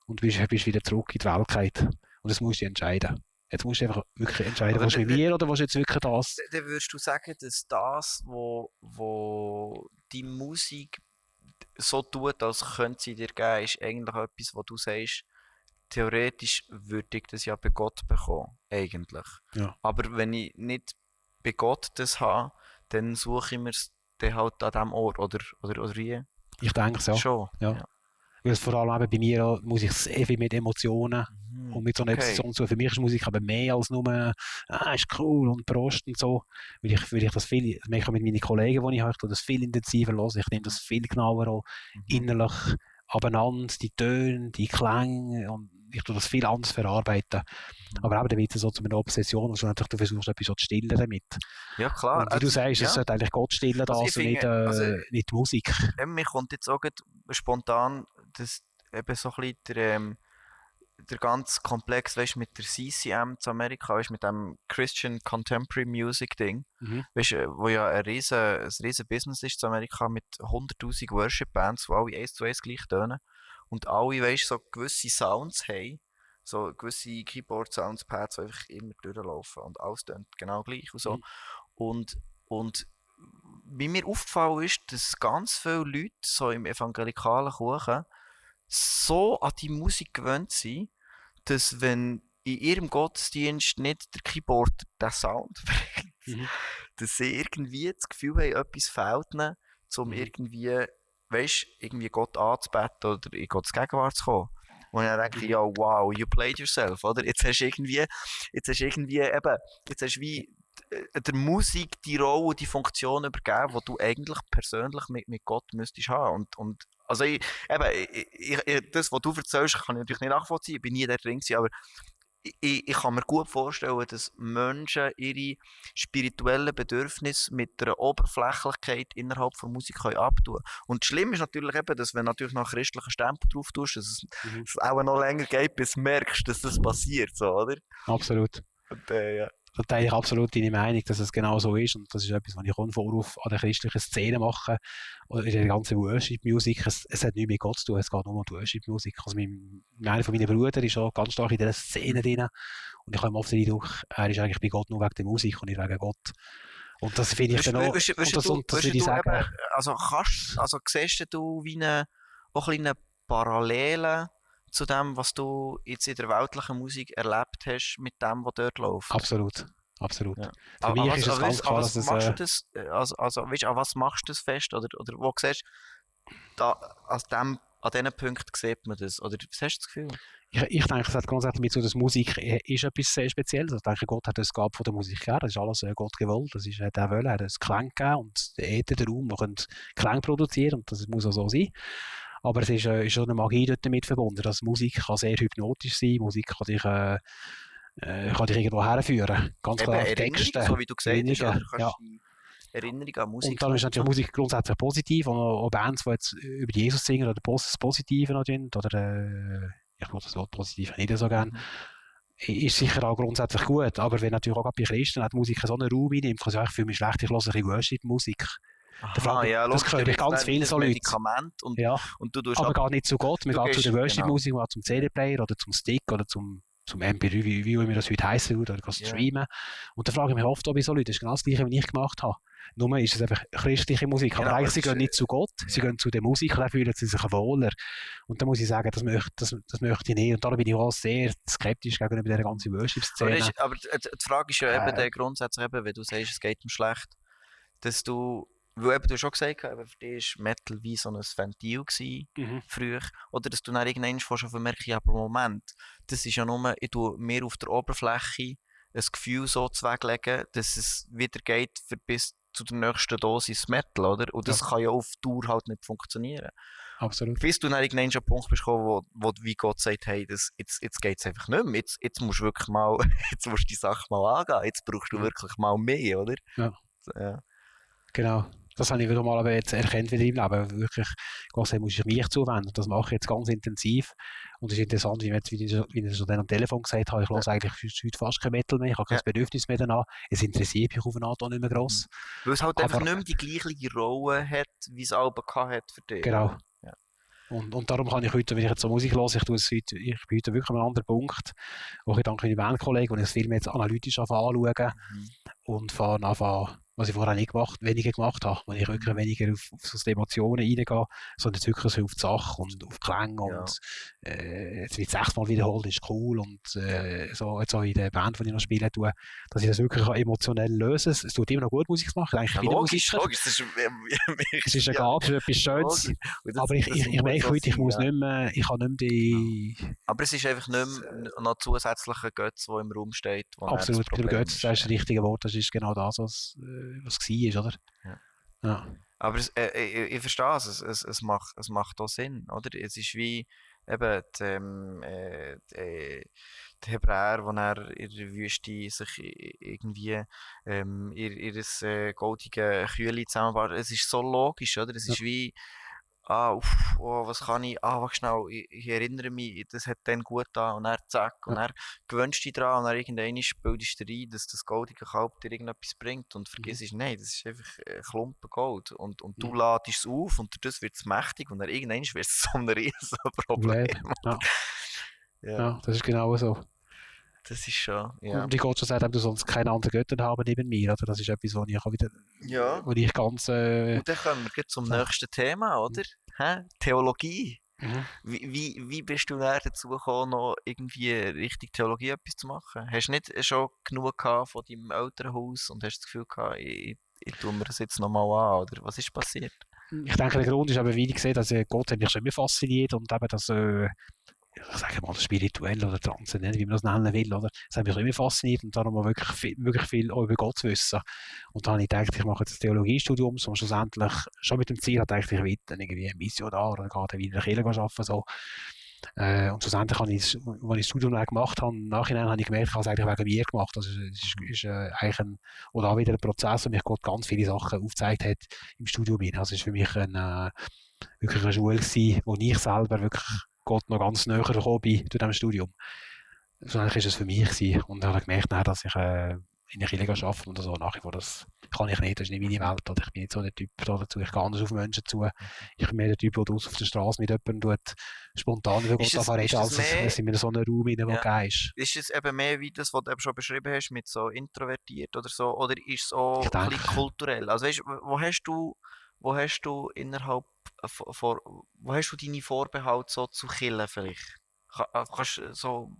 und bist wieder zurück in die Weltheit. Und das musst du entscheiden. Jetzt musst du einfach wirklich entscheiden, Aber willst du mit mir oder willst du jetzt wirklich das? Dann würdest du sagen, dass das, wo die Musik so tut, als könnte sie dir geben, ist eigentlich etwas, wo du sagst, theoretisch würde ich das ja bei Gott bekommen, eigentlich. Ja. Aber wenn ich nicht bei Gott das habe, dann suche ich mir es dann halt an diesem Ort, oder wie? Ich denke es ja. Schon. Ja. Weil es vor allem eben bei mir auch Musik sehr viel mit Emotionen und mit so einer Emotion zu. Für mich ist Musik aber mehr als nur ist cool und Prost und so. Weil ich das viel, ich merke mit meinen Kollegen, die ich habe, ich tue das viel intensiver hören. Ich nehme das viel genauer auch innerlich abeinander, die Töne, die Klänge, und ich tue das viel anders verarbeiten. Aber eben, dann wird es so zu einer Obsession, wo du natürlich versuchst, etwas so zu stillen damit. Ja, klar. Und wie du sagst, ja. es sollte eigentlich Gott stillen, das, Also und ich nicht, finde, nicht die Musik. Mir kommt jetzt auch gerade spontan das, eben so ein bisschen der ganze Komplex, weißt, mit der CCM zu Amerika, weißt, mit dem Christian Contemporary Music Ding, weißt, wo ja ein riesen Business ist zu Amerika mit 100'000 Worship-Bands, die alle 1:1 gleich tönen und alle, weißt, so gewisse Sounds haben, so gewisse Keyboard-Sounds, Pads, die einfach immer durchlaufen und alles tönt genau gleich und so. Und wie mir aufgefallen ist, dass ganz viele Leute so im evangelikalen Kuchen so an die Musik gewöhnt sind, dass wenn in ihrem Gottesdienst nicht der Keyboard den Sound bringt, dass sie irgendwie das Gefühl haben, etwas fehlt ihnen, um irgendwie, weißt, irgendwie Gott anzubeten oder in Gottes Gegenwart zu kommen. Und dann denke ich, ja, wow, you played yourself, oder? Jetzt hast du wie der Musik die Rolle, die Funktion übergeben, die du eigentlich persönlich mit Gott müsstest haben. Und also das, was du erzählst, kann ich natürlich nicht nachvollziehen, ich bin nie da drin gewesen, aber ich kann mir gut vorstellen, dass Menschen ihre spirituellen Bedürfnisse mit einer Oberflächlichkeit innerhalb von Musik abtun können. Und schlimm ist natürlich eben, dass wenn du natürlich noch einen christlichen Stempel drauf tust, dass es auch noch länger geht, bis du merkst, dass das passiert, so, oder? Absolut. Und, ja. Da teile ich absolut deine Meinung, dass es genau so ist. Und das ist etwas, was ich auch einen Vorwurf an der christlichen Szene mache. Oder in der ganzen Worship-Musik. Es hat nichts mit Gott zu tun, es geht nur um die Worship-Musik. Also einer von meinen Brüdern ist auch ganz stark in dieser Szene drin. Und ich habe ihm oft den Eindruck, er ist eigentlich bei Gott nur wegen der Musik und nicht wegen Gott. Und das finde ich dann auch... Das würde ich sagen... Also siehst du wie eine kleine Parallele zu dem, was du jetzt in der weltlichen Musik erlebt hast, mit dem, was dort läuft? Absolut. Ja. Für mich ist es ganz klar, dass es... An was machst du das fest? Oder wo siehst du, an diesen Punkten sieht man das? Oder was hast du das Gefühl? Ich denke, es hat grundsätzlich mit so, dass Musik ist etwas sehr Spezielles. Ich denke, Gott hat das Gabe von der Musik gegeben. Das ist alles Gott gewollt. Das ist der Wille. Er hat es Klang gegeben und der Äther, der Raum, wir können Klang produzieren und das muss auch so sein. Aber es ist schon eine Magie dort damit verbunden. Dass Musik kann sehr hypnotisch sein. Musik kann dich irgendwo herführen. Ganz klar, Texte. So wie du gesagt hast, oder? Ja. Erinnerung an Musik. Und dann ist natürlich Musik grundsätzlich positiv. Und auch Bands, die jetzt über Jesus singen oder das Positive noch sind, oder ich würde das Wort positiv nicht so gerne, ist sicher auch grundsätzlich gut. Aber wenn natürlich auch bei Christen die Musik so einen Raum einnimmt, kann ich sagen, ich fühle mich schlecht, ich höre ein bisschen Worship-Musik. Das höre ich ganz viel so Leute. Und du aber geht nicht zu Gott, man geht zu der Worship-Musik, man geht zum CD-Player oder zum Stick oder zum MP3, wie immer das heute heissen würde, oder streamen. Und dann frage ich mich oft, ob ich so Leute, das ist genau das Gleiche, was ich gemacht habe. Nur ist es einfach christliche Musik. Aber eigentlich, sie gehen nicht zu Gott, sie gehen zu der Musik, dann fühlen sie sich wohler. Und dann muss ich sagen, das möchte ich nicht. Und da bin ich auch sehr skeptisch gegenüber dieser ganzen Worship-Szene. Aber die Frage ist ja eben grundsätzlich, wenn du sagst, es geht ihm schlecht, dass du, weil du schon gesagt hast, für dich war Metal wie so ein Ventil früher, oder dass du dann irgendwann schon vermerkst, ja, aber Moment, das ist ja nur, ich tue mehr auf der Oberfläche ein Gefühl so zu weglegen, dass es wieder geht bis zu der nächsten Dosis Metal, oder? Und das kann ja auf Dauer halt nicht funktionieren. Absolut. Bis du dann irgendwann schon an den Punkt bist gekommen, wo wie Gott sagt, hey, jetzt geht es einfach nicht mehr. Jetzt musst du wirklich mal, jetzt musst du die Sache mal angehen. Jetzt brauchst du wirklich mal mehr, oder? Ja. Genau. Das habe ich wieder mal jetzt erkannt wieder im Leben. Wirklich, Gott sei Dank muss ich mich zuwenden. Das mache ich jetzt ganz intensiv. Und es ist interessant, wie ich schon am Telefon gesagt habe, ich höre eigentlich heute fast kein Metal mehr. Ich habe kein Bedürfnis mehr danach. Es interessiert mich auf eine Art auch nicht mehr gross. Weil es halt einfach nicht mehr die gleiche Rolle hat, wie es Alben hat für dich. Genau. Ja. Und darum kann ich heute, wenn ich jetzt so Musik höre, ich bin heute wirklich an einem anderen Punkt, auch ich danke meinen Bandkollegen, wo ich das Film jetzt analytisch anschauen und was ich vorher weniger gemacht habe, wenn ich wirklich weniger auf so die Emotionen reingehe, sondern jetzt wirklich so auf die Sache und auf Klänge und jetzt wird 6-mal wiederholt, ist cool und so jetzt auch in der Band, die ich noch spielen tue, dass ich das wirklich emotionell lösen kann. Es tut immer noch gut, Musik zu machen, eigentlich Logisch, Musiker. das ist Es ist eine Gabe, es ist etwas Schönes, aber ich merke heute, ich muss nicht mehr, ich kann nicht mehr die... Aber es ist einfach nicht mehr noch zusätzlicher Götz, der im Raum steht. Absolut, bei dem Götz, das ist das richtige Wort, das ist genau das, was war, oder? Ja. Aber ich verstehe es, es macht auch Sinn, oder? Es ist wie eben die Hebräer, die in der Wüste sich irgendwie ihr goldige Kühle zusammenbauen. Es ist so logisch, oder? Es ist wie was kann ich, warte schnell, ich erinnere mich, das hat dann gut an und dann zack, und dann gewöhnst du dich dran und dann irgendwann bildest du dir ein, dass das goldige Kalb dir irgendetwas bringt und vergisst, nein, das ist einfach ein Klumpen Gold und du ladest es auf und dadurch wird es mächtig und dann irgendwann wird es so ein riesen Problem. Ja, das ist genau so. Das ist schon, ja. Und wie Gott schon sagt, du sollst keine anderen Götter haben neben mir, oder? Das ist etwas, wo ich auch wieder, wo ich ganz... Und dann kommen wir zum nächsten Thema, oder? Theologie. Wie bist du dann dazu gekommen, noch irgendwie richtig Theologie etwas zu machen? Hast du nicht schon genug gehabt von deinem Elternhaus und hast das Gefühl gehabt, ich tue mir das jetzt nochmal an, oder was ist passiert? Ich denke, der Grund ist eben, wie ich gesehen, dass Gott hat mich schon immer fasziniert und eben das... ich sage mal, spirituell oder transzendent, wie man das nennen will, oder? Das hat mich immer fasziniert und darum auch wirklich viel auch über Gott zu wissen. Und dann habe ich gedacht, ich mache jetzt ein Theologiestudium, so schlussendlich schon mit dem Ziel, ich dachte, ich will dann irgendwie ein Missionar oder gehe wieder in der Kirche arbeiten, so. Und schlussendlich habe ich, als ich das Studium gemacht habe, im Nachhinein habe ich gemerkt, ich habe es eigentlich wegen mir gemacht. Also es ist eigentlich auch wieder ein Prozess, wo mich Gott ganz viele Sachen aufgezeigt hat im Studium. Also es war für mich wirklich eine Schule gewesen, wo ich selber wirklich Gott noch ganz näher gekommen bin durch diesem Studium. So eigentlich war es für mich gewesen. Und dann habe ich gemerkt, dass ich in der Kirche arbeite und so nach wie vor, das kann ich nicht, das ist nicht meine Welt. Oder ich bin nicht so der Typ dazu, ich gehe anders auf Menschen zu. Ich bin mehr der Typ, der auf der Straße mit jemandem spontan über Gott reden, als dass in so einem Raum rein, wo gegeben ist. Ist es eben mehr wie das, was du eben schon beschrieben hast, mit so introvertiert oder so, oder ist es auch ein bisschen kulturell? Also weißt, wo hast du innerhalb wo hast du deine Vorbehalte so zu Kirche vielleicht? Kannst so,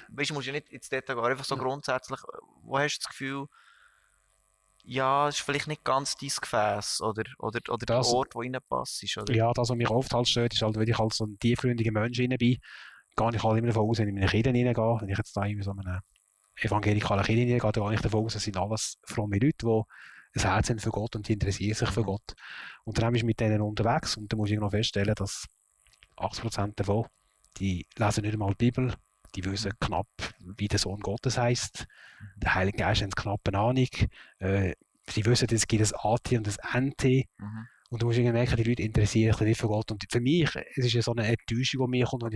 weißt du, musst ja nicht ins Detail gehen, einfach so grundsätzlich, wo hast du das Gefühl, ja, es ist vielleicht nicht ganz dein Gefäß oder der Ort, wo reinpasst? Oder? Ja, das, was mich oft halt stört, ist halt, wenn ich halt so ein tiefgründiger Mensch rein bin, gehe ich halt immer davon aus, wenn ich in eine Kirche reingehe, wenn ich jetzt da in so eine evangelikale Kirche reingehe, dann gehe ich davon aus, es sind alles fromme Leute, die ein Herz haben für Gott und die interessieren sich für Gott. Und dann bist du mit denen unterwegs und dann musst du noch feststellen, dass 80% davon, die lesen nicht einmal die Bibel, die wissen knapp, wie der Sohn Gottes heisst. Der Heilige Geist hat knapp eine Ahnung. Sie wissen, es gibt ein AT und ein NT. Und du musst merken, die Leute interessieren sich nicht für Gott. Und für mich, es ist ja so eine Enttäuschung, die mir kommt. Und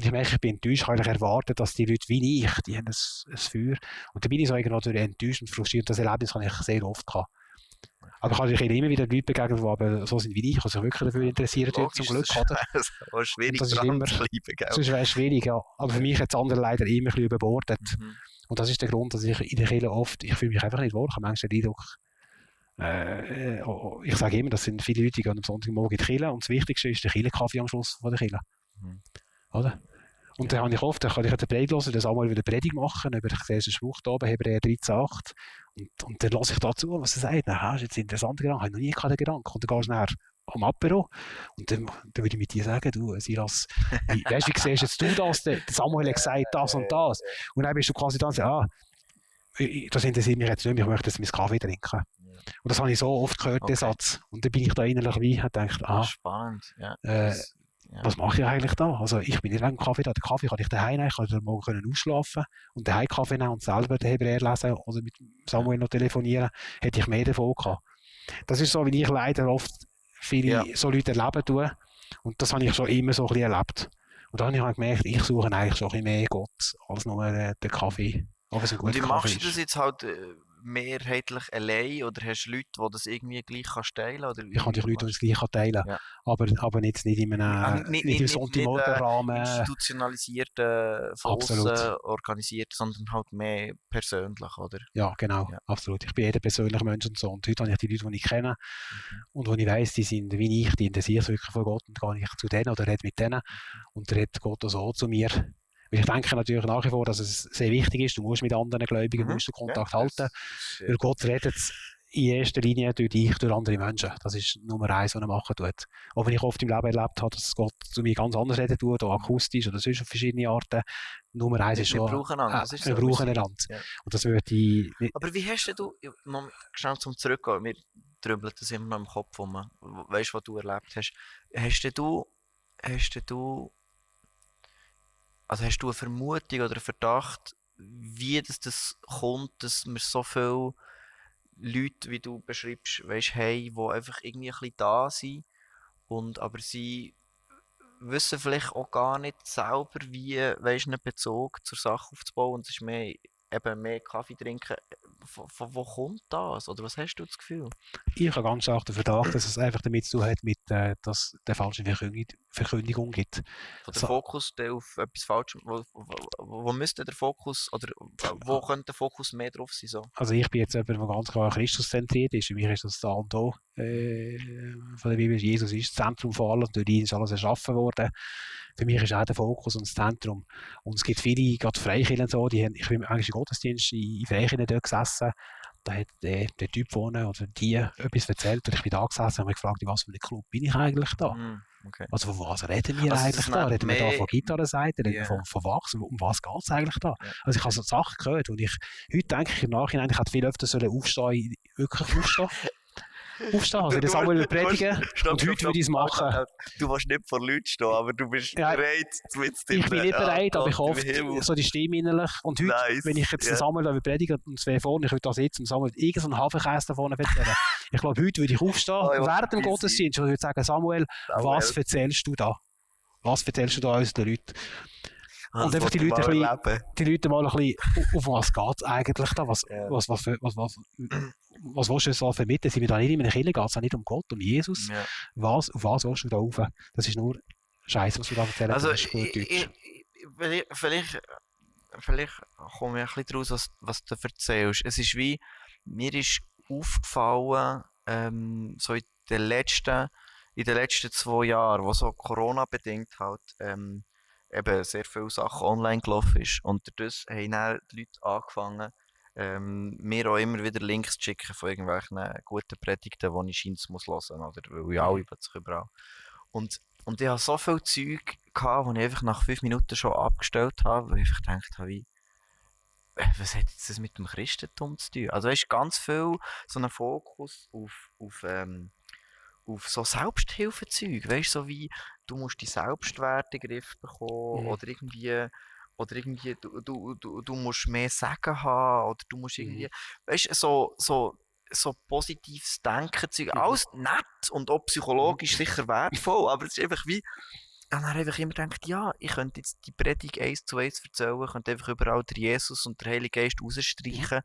ich merke, ich bin enttäuscht, ich habe erwartet, dass die Leute wie ich, die haben ein Feuer. Und dann bin ich so irgendwie enttäuscht und frustriert. Das Erlebnis habe ich sehr oft gehabt. Aber ich habe immer wieder Leute begegnet, die aber so sind wie ich, die sich wirklich dafür interessieren, zum Glück. Das ist schwierig, das ist immer schwierig, ja. Aber für mich hat es andere leider immer ein bisschen überbordet. Und das ist der Grund, dass ich in der Kirche oft, ich fühle mich einfach nicht wohl. Ich habe manchmal den Eindruck, ich sage immer, das sind viele Leute, die gehen am Sonntagmorgen in die Kirche und das Wichtigste ist der Kirchenkaffee am Schluss von der Kirche. Oder? Und dann habe ich oft, dann kann ich den Predigt hören, das auch mal wieder Predigt machen, über den ersten Spruch da oben, Hebräer 13,8. Und dann lasse ich dazu, was er sagt. Das ist jetzt ein interessanter Gedanke, habe ich noch nie keinen Gedanken. Und dann gehst du nachher am Apero und dann würde ich mit dir sagen, du, Silas, weißt du, wie siehst jetzt du das? Der Samuel hat gesagt das und das. Und dann bist du quasi dann so, das interessiert mich jetzt nicht, ich möchte jetzt meinen Kaffee trinken. Und das habe ich so oft gehört, den Satz. Und dann bin ich da innerlich wie und denke, spannend, ja. Was mache ich eigentlich da? Also ich bin nicht wegen dem Kaffee da. Den Kaffee kann ich daheim nehmen, ich kann morgen ausschlafen und daheim Kaffee nehmen und selber den Hebräer lesen oder mit Samuel noch telefonieren, hätte ich mehr davon gehabt. Das ist so, wie ich leider oft viele so Leute erleben tue. Und das habe ich schon immer so ein bisschen erlebt. Und dann habe ich gemerkt, ich suche eigentlich schon ein bisschen mehr Gott als nur den Kaffee. Und wie machst du das jetzt halt, mehrheitlich allein oder hast du Leute, die das irgendwie gleich kannst teilen oder Ich kann die Leute das gleich teilen, Ja. aber nicht in einem nicht im Sonntagmorgenrahmen. institutionalisierten, von Absolut. außen organisiert, sondern halt mehr persönlich, oder? Ja, genau, Ja. absolut. Ich bin jeder persönliche Mensch und so. Und heute habe ich die Leute, die ich kenne und wo ich weiss, die sind wie ich, die interessieren sich wirklich von Gott und gehe ich zu denen oder rede mit denen und redet Gott auch so zu mir. Weil ich denke natürlich nach wie vor, dass es sehr wichtig ist, du musst mit anderen Gläubigen musst du Kontakt halten, weil Gott redet in erster Linie durch dich, durch andere Menschen. Das ist Nummer eins, was er machen tut. Auch wenn ich oft im Leben erlebt habe, dass Gott zu mir ganz anders reden tut, auch akustisch oder sonst auf verschiedene Arten. Nummer eins ist Wir schon, brauchen einander, das ist wir so, brauchen wir sind- einander. ja. Und das würde ich nicht, Aber wie hast du, noch schnell zum Zurückgehen, wir drübeln das immer noch im Kopf rum, weißt du, was du erlebt hast. Hast du eine Vermutung oder einen Verdacht, wie das kommt, dass wir so viele Leute, wie du beschreibst, weißt, haben, die einfach irgendwie ein bisschen da sind aber sie wissen vielleicht auch gar nicht selber, wie, weißt, einen Bezug zur Sache aufzubauen und es ist mehr Kaffee trinken. Von wo kommt das? Oder was hast du das Gefühl? ich habe ganz stark den Verdacht, dass es einfach damit zu tun hat, dass der falsche Verkündigung gibt. Von der So. Fokus der auf etwas Falschem, wo müsste der Fokus, oder wo könnte der Fokus mehr drauf sein? So? Also ich bin jetzt jemand, der ganz klar Christus-zentriert ist. Für mich ist das da und da von der Bibel. Jesus ist das Zentrum von allem, durch ihn ist alles erschaffen worden. Für mich ist auch der Fokus und das Zentrum. Und es gibt viele, gerade Freikirchen und so, ich bin im englischen Gottesdienst in Freikirchen dort gesessen, da hat der Typ vorne oder die etwas erzählt und ich bin da gesessen und habe mich gefragt, in was für einem Club bin ich eigentlich da? Okay. Also von was reden wir Also eigentlich das da? nennt Reden wir da mehr- von Gitarrenseite? Reden wir Ja. von was? Um was geht es eigentlich da? Also ich habe so Sachen gehört und heute denke ich im Nachhinein, ich hätte viel öfter aufstehen, wirklich aufstehen. Aufstehen, also das Samuel predigen und heute würde ich es machen. Du willst nicht vor Leuten stehen, aber du bist Ja, bereit, mit Ich bin nicht bereit, aber ich hoffe, so die Stimme innerlich. Und heute, Nice, wenn ich jetzt ja. den Samuel predigen und es wäre vorne, ich würde da sitzen und Samuel irgendeinen Hafenkäse da vorne erzählen. Ich glaube, heute würde ich aufstehen, Oh, ja, während dem easy. Gottesdienst und würde sagen, Samuel, was erzählst du da? Was erzählst du da unseren Leuten? Und einfach die Leute die Leute mal ein bisschen, auf was geht es eigentlich da? Was willst du so vermitteln? Sind wir da nicht in einer Kirche? Geht es nicht um Gott, um Jesus? Ja. Auf was willst du da rauf? Das ist nur Scheiße, was du da erzählst. Also, das ist gut Deutsch. vielleicht komme ich ein bisschen daraus, was du erzählst. Es ist wie, mir ist aufgefallen, so in den letzten 2 Jahren, wo so Corona-bedingt halt eben sehr viele Sachen online gelaufen ist. Und dadurch haben dann die Leute angefangen, mir auch immer wieder Links zu schicken von irgendwelchen guten Predigten, die ich scheint muss hören, oder weil ich alle plötzlich überall. Und ich hatte so viel Zeug, die ich einfach nach 5 Minuten schon abgestellt habe, weil ich einfach gedacht habe, wie, was hat jetzt das mit dem Christentum zu tun? Also weißt, ganz viel so einen Fokus auf so Selbsthilfezeug, weißt, so wie du musst die Selbstwert in den Griff bekommen oder irgendwie du musst mehr Sagen haben oder du musst irgendwie, weißt, so positives Denken, Zeug, alles nett und auch psychologisch sicher wertvoll, aber es ist einfach wie, und dann einfach immer gedacht, ja, ich könnte jetzt die Predigt 1:1 erzählen, ich könnte einfach überall den Jesus und den Heiligen Geist rausstreichen.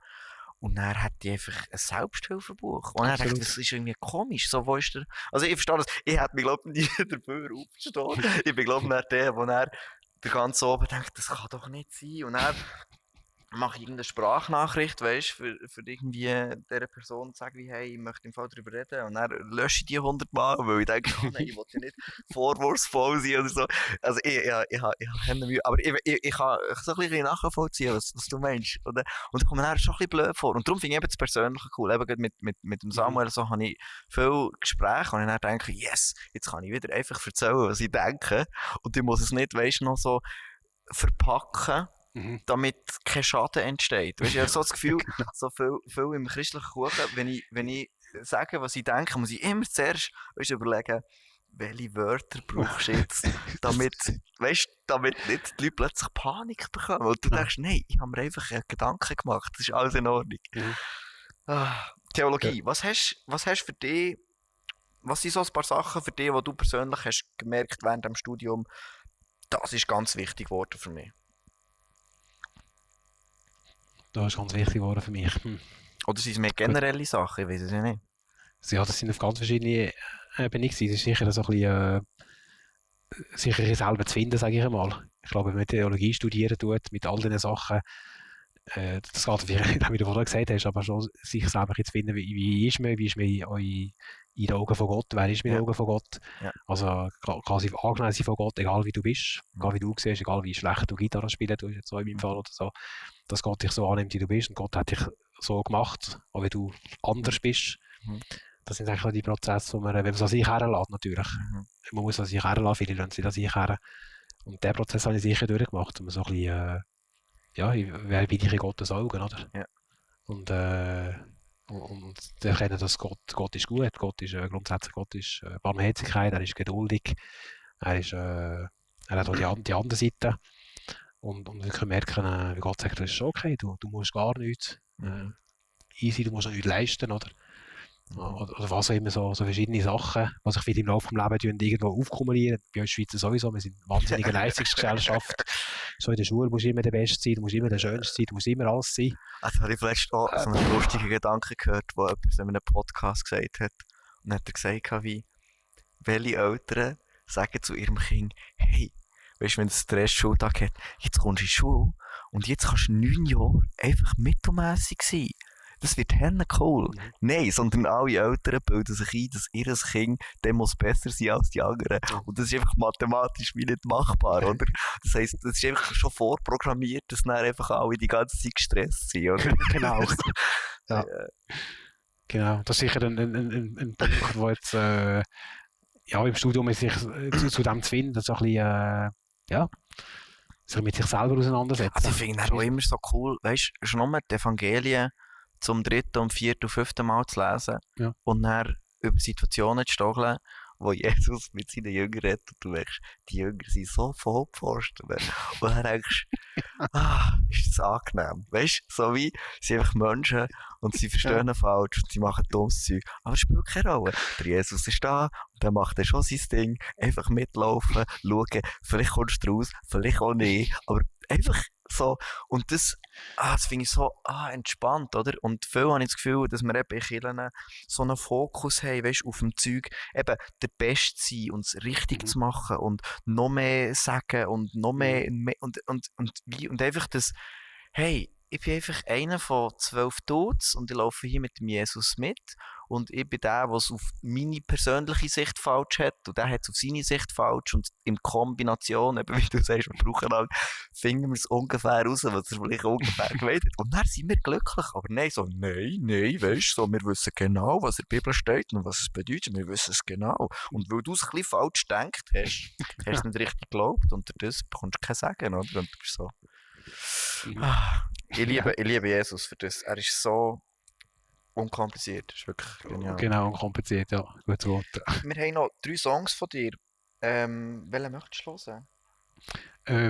Und dann hat die einfach ein Selbsthilfebuch. Und dann dachte ich, das ist irgendwie komisch. So, wo ist der? Also ich verstehe das. Ich hätte mich, glaube ich, nie dafür aufgestanden. Ich bin, glaube ich, der ganz oben denkt, das kann doch nicht sein. Und dann mache ich irgendeine Sprachnachricht, weißt, für irgendwie dieser Person zu sagen, wie, hey, ich möchte im Fall darüber reden. Und dann lösche ich die 100 Mal, weil ich denke, oh nein, ich will ja nicht vorwurfsvoll sein oder so. Also ich habe keine Mühe, aber ich kann so ein bisschen nachvollziehen, was du meinst. Und ich komme mir dann schon ein bisschen blöd vor. Und darum finde ich eben das Persönliche cool. Eben gerade mit dem Samuel so habe ich viele Gespräche und ich dann denke, yes, jetzt kann ich wieder einfach erzählen, was ich denke. Und ich muss es nicht, weißt, noch so verpacken, damit kein Schaden entsteht. Weißt, ich habe so das Gefühl, so viel im christlichen Kuchen, wenn ich sage, was ich denke, muss ich immer zuerst überlegen, welche Wörter brauchst du jetzt, damit nicht die Leute plötzlich Panik bekommen. Und du denkst, nein, ich habe mir einfach Gedanken gemacht, das ist alles in Ordnung. Theologie, was hast du für dich, was sind so ein paar Sachen für dich, die du persönlich hast gemerkt während dem Studium, das ist ganz wichtig geworden für mich? Das ist ganz wichtig geworden für mich. Oder sind es mehr generelle Sachen? Ich weiß es ja nicht. Ja, das sind auf ganz verschiedene Ebenen gewesen. Es ist sicher so ein bisschen, sicher selber zu finden, sage ich einmal. Ich glaube, wenn man Theologie studieren tut, mit all diesen Sachen, das geht vielleicht, wie du vorher gesagt hast, aber schon sich selber zu finden, wie ist man in den Augen von Gott, wer ist mir in den Augen von Gott. Ja. Also quasi angenommen sein von Gott, egal wie du bist, egal wie du siehst, egal wie schlecht du Gitarre spielen tust, jetzt so in meinem Fall oder so, dass Gott dich so annimmt, wie du bist und Gott hat dich so gemacht, auch wenn du anders bist. Mhm. Das sind eigentlich so die Prozesse, wo man, wenn man es an sich herlässt, natürlich. Man muss es an sich herlassen, viele lassen sich an sich her. Und diesen Prozess habe ich sicher durchgemacht, um so ein bisschen, wer bin ich in Gottes Augen, oder? Ja. Und erkennen, dass Gott ist gut, Gott ist grundsätzlich, Gott ist Barmherzigkeit, er ist geduldig, er hat auch die andere Seite. Und wirklich merken, wie Gott sagt, das ist okay, du musst gar nichts easy, du musst auch nichts leisten, oder? Oder was auch immer, so verschiedene Sachen, die sich wieder im Laufe des Lebens irgendwo aufkumulieren. Bei uns Schweizer sowieso, wir sind eine wahnsinnige Leistungsgesellschaft. So in der Schule musst du immer der Beste sein, du musst immer der Schönste sein, du musst immer alles sein. Also habe ich vielleicht auch so einen lustigen Gedanken gehört, wo jemand in einem Podcast gesagt hat. Und dann hat er gesagt, wie, welche Eltern sagen zu ihrem Kind, hey, weißt du, wenn es Stress-Schultag hat, jetzt kommst du in die Schule und jetzt kannst du 9 Jahre einfach mittelmässig sein. Das wird cool. Nein, sondern alle Eltern bilden sich ein, dass ihr Kind dem muss besser sein als die anderen. Und das ist einfach mathematisch wie nicht machbar, oder? Das heisst, das ist einfach schon vorprogrammiert, dass dann einfach alle die ganze Zeit gestresst sind, oder? Genau. Ja. Genau. Das ist sicher ein Punkt, wo jetzt im Studium sich zu dem zu finden, so ein bisschen, sich mit sich selber auseinandersetzen. Also ich finde es auch immer so cool, weißt du, schon nur die Evangelien zum 3., und 4. und 5. Mal zu lesen und dann über Situationen zu stocheln, wo Jesus mit seinen Jüngern redet und du merkst, die Jünger sind so vollpfosten. Und dann denkst du, ist das angenehm. Weißt du, so wie, sie sind einfach Menschen und sie verstehen falsch und sie machen dummes Zeug. Aber es spielt keine Rolle. Der Jesus ist da und der macht dann schon sein Ding. Einfach mitlaufen, schauen, vielleicht kommst du raus, vielleicht auch nicht. Aber einfach so, und das finde ich so entspannt, oder? Und viel habe ich das Gefühl, dass wir eben in Kirchen so einen Fokus haben, weißt, auf dem Zeug, eben der Beste sein und es richtig zu machen und noch mehr sagen und noch mehr und einfach das, hey, ich bin einfach einer von 12 Dudes und ich laufe hier mit dem Jesus mit und ich bin der, der es auf meine persönliche Sicht falsch hat und der hat es auf seine Sicht falsch und in Kombination, eben wie du sagst, wir brauchen halt, finden wir es ungefähr raus, was er vielleicht ungefähr gemeint hat und dann sind wir glücklich, aber nein, weißt du, so, wir wissen genau, was in der Bibel steht und was es bedeutet, wir wissen es genau und weil du es ein bisschen falsch gedacht hast, hast du es nicht richtig geglaubt und das bekommst du kein Sagen, oder? Und du bist so... Ich liebe Jesus für das. Er ist so unkompliziert. Das ist wirklich genial. Genau, unkompliziert, ja. Gutes Wort. Wir haben noch 3 Songs von dir. Welchen möchtest du hören?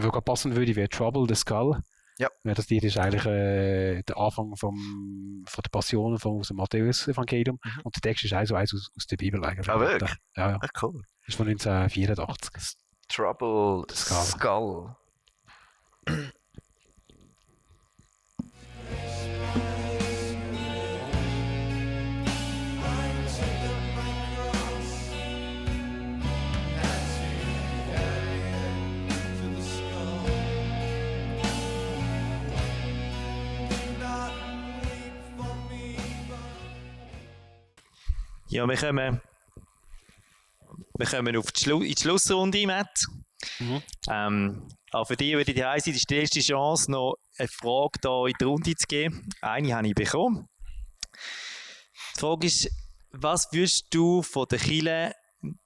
Wo gerade passen würde, wäre Trouble the Skull. Ja. Das Lied ist eigentlich der Anfang von der Passion aus dem Matthäus-Evangelium. Und der Text ist also eins aus der Bibel eigentlich. Ah, wirklich? Ja. Cool. Das ist von 1984. Trouble the Skull. Ja, wir kommen auf in die Schlussrunde, Matt. Auch für dich, die heiß sind, ist die erste Chance, noch eine Frage hier in die Runde zu geben. Eine habe ich bekommen. Die Frage ist, was würdest du von der Kirche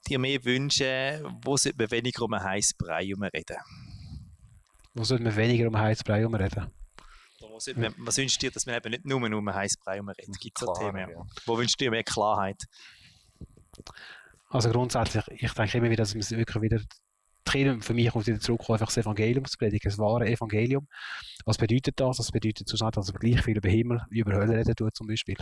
dir mehr wünschen, wo sollte man weniger um einen heißen Brei reden? Wo sollte man weniger um einen heißen Brei reden? Was wünschst du dir, dass man eben nicht nur um einen heißen Brei reden? Gibt es so Themen? Ja. Wo wünschst du dir mehr Klarheit? Also grundsätzlich, ich denke immer wieder, dass wir wirklich wieder für mich kommt wieder zurück, einfach das Evangelium zu predigen, das wahre Evangelium. Was bedeutet das? Das bedeutet zusammen, dass wir gleich viel über Himmel wie über Hölle reden tun, zum Beispiel.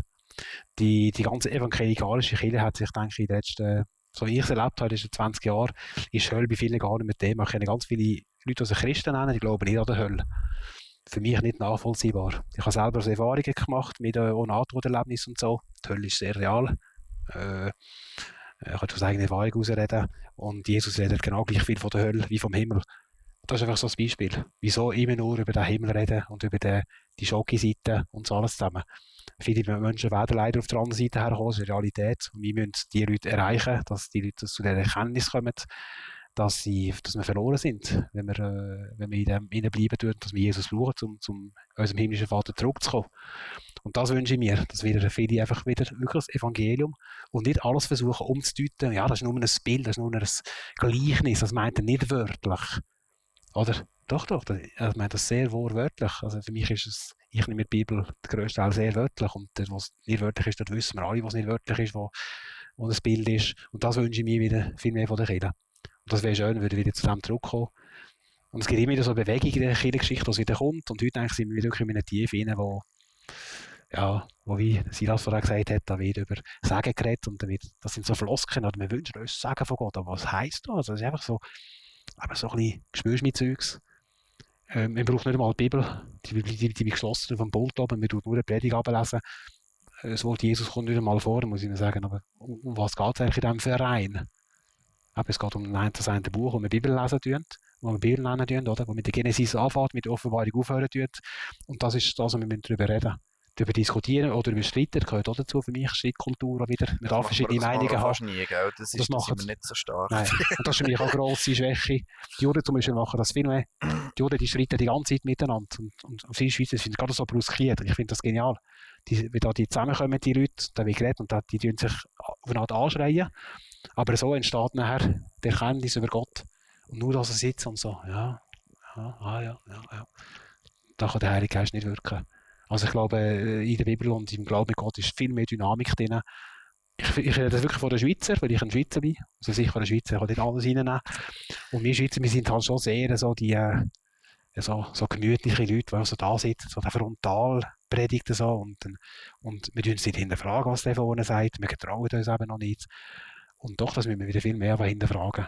Die ganze evangelikalische Kirche hat sich, denke ich, in den letzten, so wie ich es erlebt habe, in den letzten 20 Jahren, ist Hölle bei vielen gar nicht mehr Thema. Ich kenne ganz viele Leute, die sich Christen nennen, die glauben nicht an die Hölle. für mich nicht nachvollziehbar. Ich habe selber so Erfahrungen gemacht mit auch Nahtoderlebnissen und so. Die Hölle ist sehr real. Ich kann aus eigener Erfahrung herausreden. Und Jesus redet genau gleich viel von der Hölle wie vom Himmel. Das ist einfach so ein Beispiel. Wieso immer nur über den Himmel reden und über die Schoki-Seite und so alles zusammen. Viele Menschen werden leider auf der anderen Seite herkommen, das ist eine Realität. Und wir müssen die Leute erreichen, dass die Leute zu der Erkenntnis kommen, dass wir verloren sind, wenn wir in dem bleiben tun, dass wir Jesus brauchen, um zu unserem himmlischen Vater zurückzukommen. Und das wünsche ich mir, dass wieder viele einfach wieder wirklich das Evangelium und nicht alles versuchen umzudeuten. Ja, das ist nur ein Bild, das ist nur ein Gleichnis, das meint er nicht wörtlich. Oder? Doch, ich meine das sehr wortwörtlich. Also für mich ist es, ich nehme die Bibel den grössten Teil sehr wörtlich und dort, was nicht wörtlich ist, dort wissen wir alle, was nicht wörtlich ist, wo das Bild ist. Und das wünsche ich mir wieder viel mehr von der Kirche. Und das wäre schön, würde wieder zu dem zurückkommen. Und es gibt immer wieder so Bewegung in der Kirchengeschichte, die wieder kommt. Und heute denke ich, sind wir wirklich in einer Tiefe rein, wo wie Silas vorher gesagt hat, da wird über Segen geredet und das sind so Floskeln, oder wir wünschen uns Segen von Gott. Aber was heisst das? Das ist einfach so, aber so ein bisschen Gespürschmied-Zeugs. Man braucht nicht einmal die Bibel, die geschlossen auf dem Pult oben, man tut nur eine Predigt ablesen. Das Wort Jesus kommt nicht einmal vor, muss ich Ihnen sagen. Aber um was geht es eigentlich in diesem Verein? Aber es geht um das eine Buch, wo wir Bibel lesen tun, wo wir Bibel nennen tun, oder? Wo mit der Genesis anfängt, mit der Offenbarung aufhören tun. Und das ist das, was wir darüber reden müssen. Darüber diskutieren oder über Streiten, das gehört auch dazu für mich, Streitkultur auch wieder. Man darf verschiedene Meinungen haben. Nie, gell? Das sind wir nicht so stark. Nein. Und das ist für mich auch eine grosse Schwäche. Die Juden zum Beispiel machen das viel mehr. Die Juden, die streiten die ganze Zeit miteinander. Und viele Schweizer sind gerade so bruskiert. Ich finde das genial. Wenn da die zusammenkommen, die Leute, da wird geredet und die tun sich auf eine Art anschreien. Aber so entsteht nachher die Erkenntnis über Gott. Und nur, dass er sitzt und so, ja. Da kann der Heilige Geist nicht wirken. Also ich glaube, in der Bibel und im Glauben an Gott ist viel mehr Dynamik drin. Ich rede das wirklich von den Schweizer, weil ich ein Schweizer bin. Also sicher von den Schweizer, ich kann nicht alles reinnehmen. Und wir Schweizer, wir sind halt schon sehr so die so gemütliche Leute, die so da sitzen, so der Frontal predigt so und wir tun uns nicht hinterfragen, was der vorne sagt. Wir trauen uns eben noch nicht. Und doch, das müssen wir wieder viel mehr hinterfragen.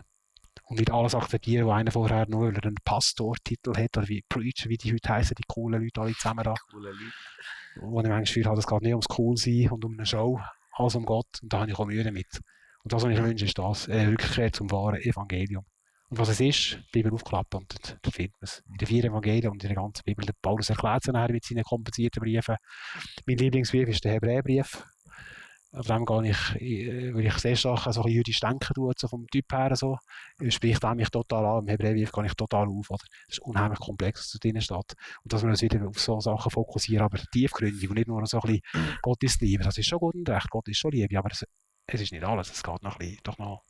Und nicht alles akzeptieren, was einer vorher nur weil er einen Pastortitel hat, oder wie Preacher, wie die heute heißen, die coolen Leute alle zusammen da. Coole Leute. Wo ich manchmal das Gefühl habe, es geht nicht ums Coolsein und um eine Show, als um Gott. Und da habe ich auch Mühe damit. Und das, was ich wünsche, ist das, eine Rückkehr zum wahren Evangelium. Und was es ist, die Bibel aufklappen und da findet man es. In den 4 Evangelien und in der ganzen Bibel. Der Paulus erklärt es nachher mit seinen komplizierten Briefen. Mein Lieblingsbrief ist der Hebräerbrief. Auf dem gehe ich, weil ich sehr stark so ein jüdisch denken tue, so vom Typ her. So. Spricht auch mich total an. Im Hebräerbrief gehe ich total auf. Oder? Das ist unheimlich komplex, was da drin steht. Und dass wir uns wieder auf so Sachen fokussieren, aber tiefgründig und nicht nur so ein bisschen Gott ist Liebe. Das ist schon gut und recht, Gott ist schon Liebe, aber es ist nicht alles. Es geht noch ein bisschen, doch noch.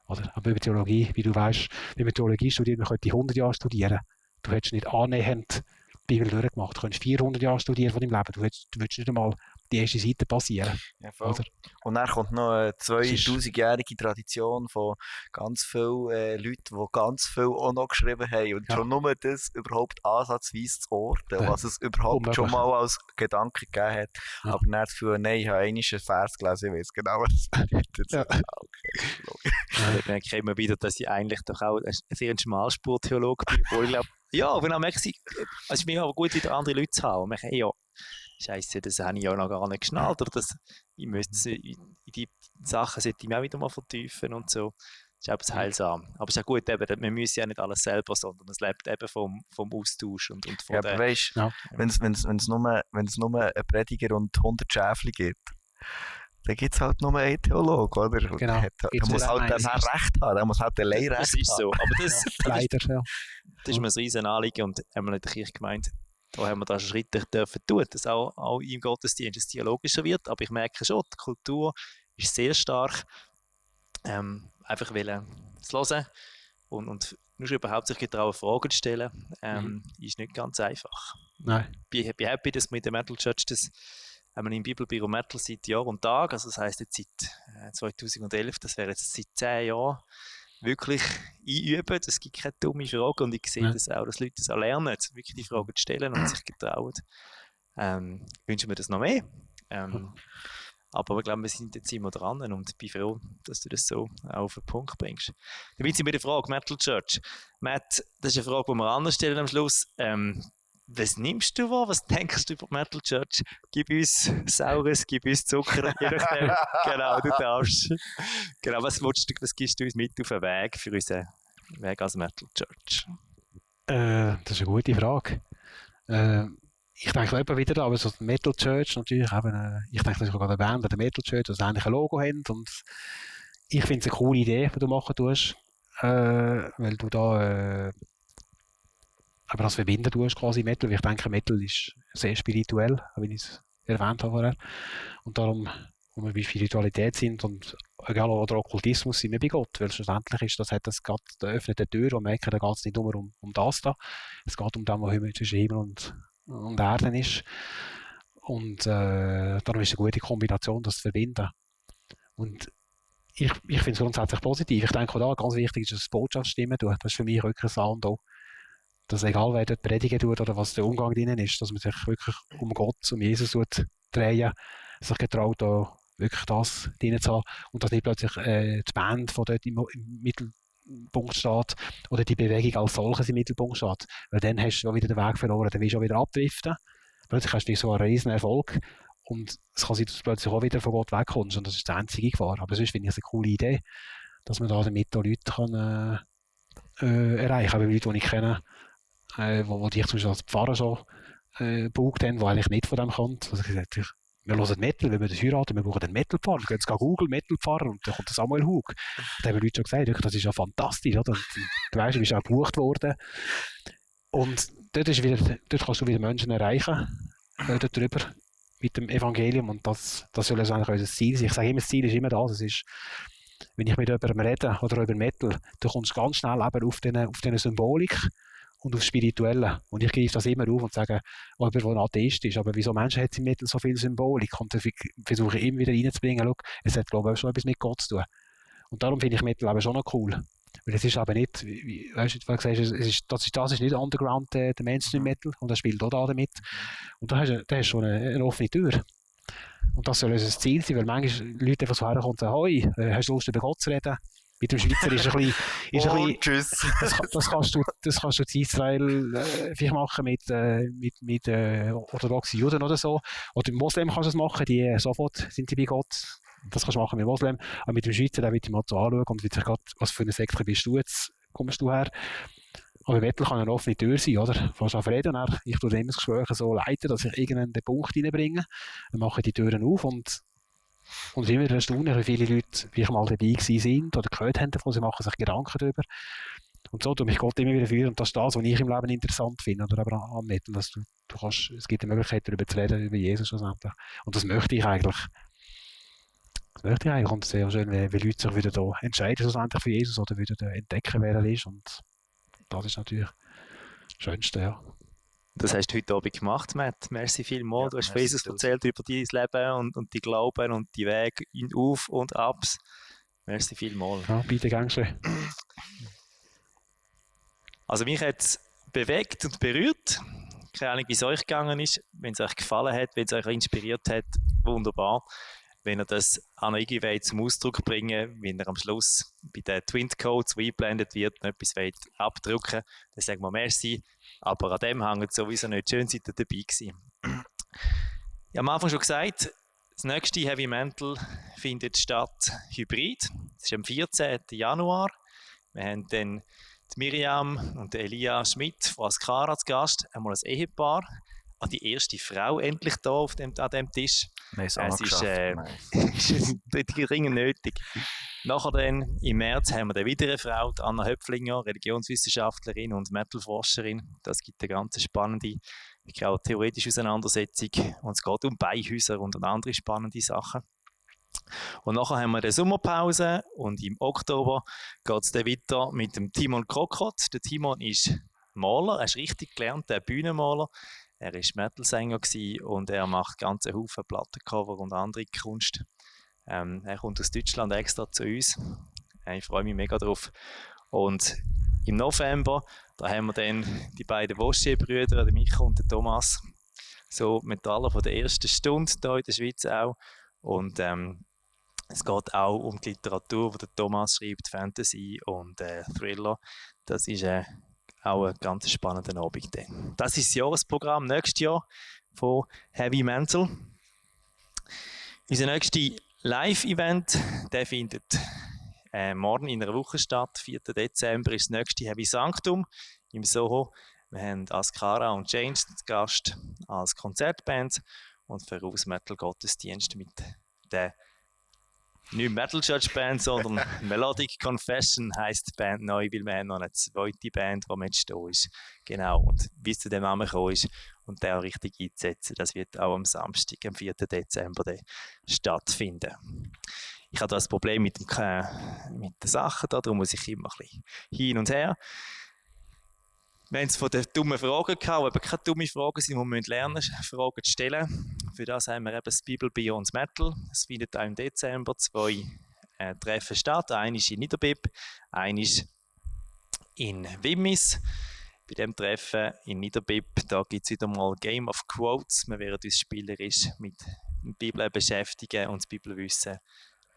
Oder? Aber über Theologie, wie du weißt, wenn man Theologie studiert, man könnte 100 Jahre studieren. Du hättest nicht annähernd die Bibel durchgemacht. Du könntest 400 Jahre studieren von deinem Leben. Du würdest nicht einmal die erste Seite passieren. Ja, oder? Und dann kommt noch eine 2000-jährige Tradition von ganz vielen Leuten, die ganz viel auch noch geschrieben haben. Und schon nur das überhaupt ansatzweise zu orten, was es überhaupt schon mal als Gedanke gegeben hat. Ja. Aber nicht das Gefühl, nein, ich habe einen Vers gelesen, ich weiß genau, was es bedeutet. Ja. Okay, ich merke immer wieder, dass ich eigentlich doch auch ein sehr Schmalspur-Theologe bin. Obwohl ich glaube, ja, wenn merke ich, es ist mir aber gut, wieder andere Leute zu haben. Und merke, ja, Scheiße, das habe ich ja noch gar nicht geschnallt. Oder das, ich müsste in die Sachen sollte ich mich auch wieder mal vertiefen und so. Das ist auch heilsam. Aber es ist ja gut, eben, wir müssen ja nicht alles selber, sondern es lebt eben vom Austausch und von ja, aber weißt, wenn es nur einen Prediger und 100 Schäfli gibt, dann gibt es halt nur einen Theologe, oder? Genau. Der muss halt dann recht haben, der muss halt allein recht haben. Das ist so, aber das, leider, das ist mir ein riesen Anliegen und haben wir in der Kirche gemeint, da haben wir da Schritte dürfen tun, dass auch im Gottesdienst es dialogischer wird, aber ich merke schon, die Kultur ist sehr stark, einfach zu hören und nur schon überhaupt sich getrauen, Fragen zu stellen, ist nicht ganz einfach. Nein. Ich bin happy, dass wir in der Metal Church das haben wir im Bibelbüro Metal seit Jahr und Tag, also das heisst jetzt seit 2011, das wäre jetzt seit 10 Jahren, wirklich einüben. Es gibt keine dumme Fragen und ich sehe das auch, dass Leute das auch lernen, wirklich die Fragen zu stellen und sich getrauen. Wünschen wir das noch mehr. Aber ich glaube, wir sind jetzt immer dran und ich bin froh, dass du das so auf den Punkt bringst. Damit sind wir bei der Frage Metal Church. Matt, das ist eine Frage, die wir anders stellen am Schluss. was nimmst du wahr? Was denkst du über die Metal Church? Gib uns Saures, gib uns Zucker, je nachdem. Genau, du darfst. Genau, was gibst du uns mit auf den Weg für unseren Weg als Metal Church? Das ist eine gute Frage. Ich denke immer wieder da, aber so die Metal Church natürlich eben, ich denke, das ist gerade eine Band, der Metal Church, das ähnliche Logo haben und ich finde es eine coole Idee, die du machen tust, weil du da aber das verbinden tust quasi Metal, weil ich denke, Metal ist sehr spirituell, wie ich es erwähnt habe vorher. Und darum, wo wir bei Spiritualität sind und egal oder Okkultismus sind wir bei Gott, weil schlussendlich ist das, hat das gerade die öffnete Tür und merken, da geht es nicht nur um das da, es geht um das, was zwischen Himmel und Erde ist. Und darum ist es eine gute Kombination, das zu verbinden. Und ich finde es grundsätzlich positiv. Ich denke auch da, ganz wichtig ist, dass es Botschaftsstimmen tut. Das ist für mich wirklich ein Sound auch. Dass egal wer dort predigen tut oder was der Umgang drinnen ist, dass man sich wirklich um Gott, um Jesus drehen, sich getraut, da wirklich das drin zu haben und dass nicht plötzlich die Band von dort im Mittelpunkt steht oder die Bewegung als solches im Mittelpunkt steht. Weil dann hast du auch wieder den Weg verloren, dann willst du auch wieder abdriften. Plötzlich hast du so einen riesen Erfolg und es kann sein, dass du plötzlich auch wieder von Gott wegkommst und das ist die einzige Gefahr. Aber sonst finde ich es eine coole Idee, dass man da damit auch Leute kann, erreichen kann, Leute, die ich kenne, wo dich zum Beispiel als Pfarrer schon gebucht haben, die eigentlich nicht von dem kommt. Also gesagt, wir hören Metal, wenn wir das heiraten, wir brauchen einen Metal-Pfarrer. Wir gehen jetzt Google Metal-Pfarrer und dann kommt der Samuel Hug. Da haben Leute schon gesagt, das ist ja fantastisch. Oder? Du weißt, du bist auch gebucht worden. Und dort kannst du wieder Menschen erreichen, darüber, mit dem Evangelium. Und das soll also eigentlich unser Ziel sein. Ich sage immer, das Ziel ist immer das. Es ist, wenn ich mit jemandem rede oder über Metal, dann kommst du ganz schnell eben auf diese Symbolik und aufs Spirituelle. Und ich greife das immer auf und sage, oh, jemand, der ein Atheist ist, aber wieso Menschen hat im Mittel so viel Symbolik? Und dann versuche ich immer wieder reinzubringen, schau, es hat, glaube ich, auch schon etwas mit Gott zu tun. Und darum finde ich Mittel eben schon noch cool. Weil es ist aber nicht, weißt du, du sagst, das ist nicht Underground, der Mainstream-Metal, und das spielt auch da damit. Und da hast du schon eine offene Tür. Und das soll unser Ziel sein, weil manchmal Leute einfach so herkommen und sagen, hoi, hast du Lust, über Gott zu reden? Mit dem Schweizer ist ein bisschen, Tschüss. das kannst du in Israel vielleicht machen mit orthodoxen Juden oder so. Oder mit Moslem kannst du es machen, die sofort sind die bei Gott. Das kannst du machen mit Moslem. Aber mit dem Schweizer, der wird dich mal so anschauen und wird sich gerade, was für eine Sekte bist du jetzt, kommst du her. Aber Metal kann eine offene Tür sein, oder? Du kannst auch reden, ich tue immer das Gespräch so leiten, dass ich irgendeinen Punkt reinbringe. Dann mache ich die Türen auf und immer wieder erstaunen, wie viele Leute vielleicht mal dabei gewesen sind oder gehört haben davon, sie machen sich Gedanken darüber. Und so tut mich Gott immer wieder führen. Und das ist das, was ich im Leben interessant finde, oder aber am Metal, dass du kannst, es gibt eine Möglichkeit, darüber zu reden, über Jesus schlussendlich. Und das möchte ich eigentlich. Und es ist sehr schön, wenn Leute sich wieder da entscheiden, schlussendlich für Jesus, oder wieder entdecken, wer er ist. Und das ist natürlich das Schönste, ja. Das hast du heute Abend gemacht, Matt. Merci vielmals. Ja, du hast von merci, Jesus erzählt, über dein Leben und die Glauben und die Wege auf und abs. Merci vielmals. Ja, bitte gern schön. Also mich hat es bewegt und berührt. Keine Ahnung, wie es euch gegangen ist. Wenn es euch gefallen hat, wenn es euch inspiriert hat, wunderbar. Wenn ihr das auch noch irgendwie zum Ausdruck bringen, wenn ihr am Schluss bei den Twin Codes, die eingeblendet wird, noch etwas abdrucken wollt, dann sagen wir merci. Aber an dem hängt sowieso nicht. Schön, seid ihr dabei gewesen. Ich habe am Anfang schon gesagt, das nächste Heavy Mental findet statt hybrid. Das ist am 14. Januar. Wir haben dann die Miriam und Elia Schmidt von Askara zu Gast, einmal ein Ehepaar. Die erste Frau endlich da an dem Tisch. Es ist dringend nötig. Nachher dann, im März haben wir dann wieder eine Frau, die Anna Höpflinger, Religionswissenschaftlerin und Metal-Forscherin. Das gibt eine ganz spannende, ich glaube, theoretische Auseinandersetzung. Und es geht um Beihäuser und andere spannende Sachen. Und nachher haben wir eine Sommerpause und im Oktober geht es dann weiter mit dem Timon Krokot. Der Timon ist Maler, er ist richtig gelernter Bühnenmaler. Er war Metal-Sänger und er macht ganze Haufen Plattencover und andere Kunst. Er kommt aus Deutschland extra zu uns. Ich freue mich mega drauf. Und im November, da haben wir dann die beiden Wosche-Brüder, der Micha und der Thomas, so Metaller von der ersten Stunde hier in der Schweiz auch. Und es geht auch um die Literatur, die der Thomas schreibt, Fantasy und Thriller. Das ist auch ein ganz spannender Abend. Dann. Das ist das Jahresprogramm nächstes Jahr von Heavy Mental. Unser nächster Live-Event, der findet morgen in einer Woche statt. 4. Dezember ist das nächste Heavy Sanctum im Soho. Wir haben Ascara und Change zu Gast als Konzertband und voraus Metal Gottesdienst mit der nicht Metal Church Band, sondern Melodic Confession heisst die Band neu, weil wir haben noch eine zweite Band, die jetzt da ist. Genau, und wie es zu dem Namen gekommen ist und der auch richtig einzusetzen, das wird auch am Samstag, am 4. Dezember stattfinden. Ich habe das Problem mit den Sachen da, darum muss ich immer ein bisschen hin und her. Wir haben es von den dummen Fragen gehabt, aber keine dummen Fragen sind, die wir lernen müssen, Fragen zu stellen. Für das haben wir eben das Bible Beyond Metal. Es findet auch im Dezember 2 Treffen statt. Eines in Niederbipp, eines in Wimmis. Bei diesem Treffen in Niederbipp, da gibt es wieder mal Game of Quotes. Wir werden uns spielerisch mit der Bibel beschäftigen und das Bibelwissen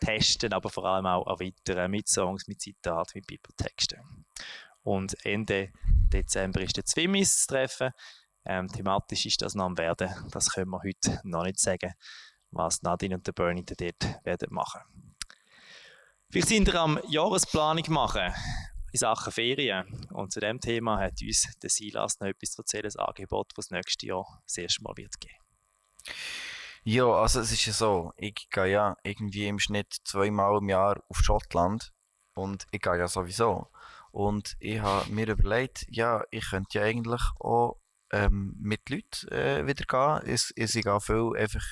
testen, aber vor allem auch erweitern mit Songs, mit Zitaten, mit Bibeltexten. Und Ende Dezember ist der Wimmis-Treffen. Thematisch ist das noch am Werden. Das können wir heute noch nicht sagen, was Nadine und der Bernie dort werden machen. Vielleicht sind wir am Jahresplanung machen in Sachen Ferien. Und zu diesem Thema hat uns der Silas noch etwas zu erzählen, das Angebot, das das nächste Jahr das erste Mal wird geben. Ja, also es ist ja so, ich gehe ja irgendwie im Schnitt 2-mal im Jahr auf Schottland und ich gehe ja sowieso. Und ich habe mir überlegt, ja, ich könnte ja eigentlich auch mit Leuten wieder gehen. Ich gehe viel einfach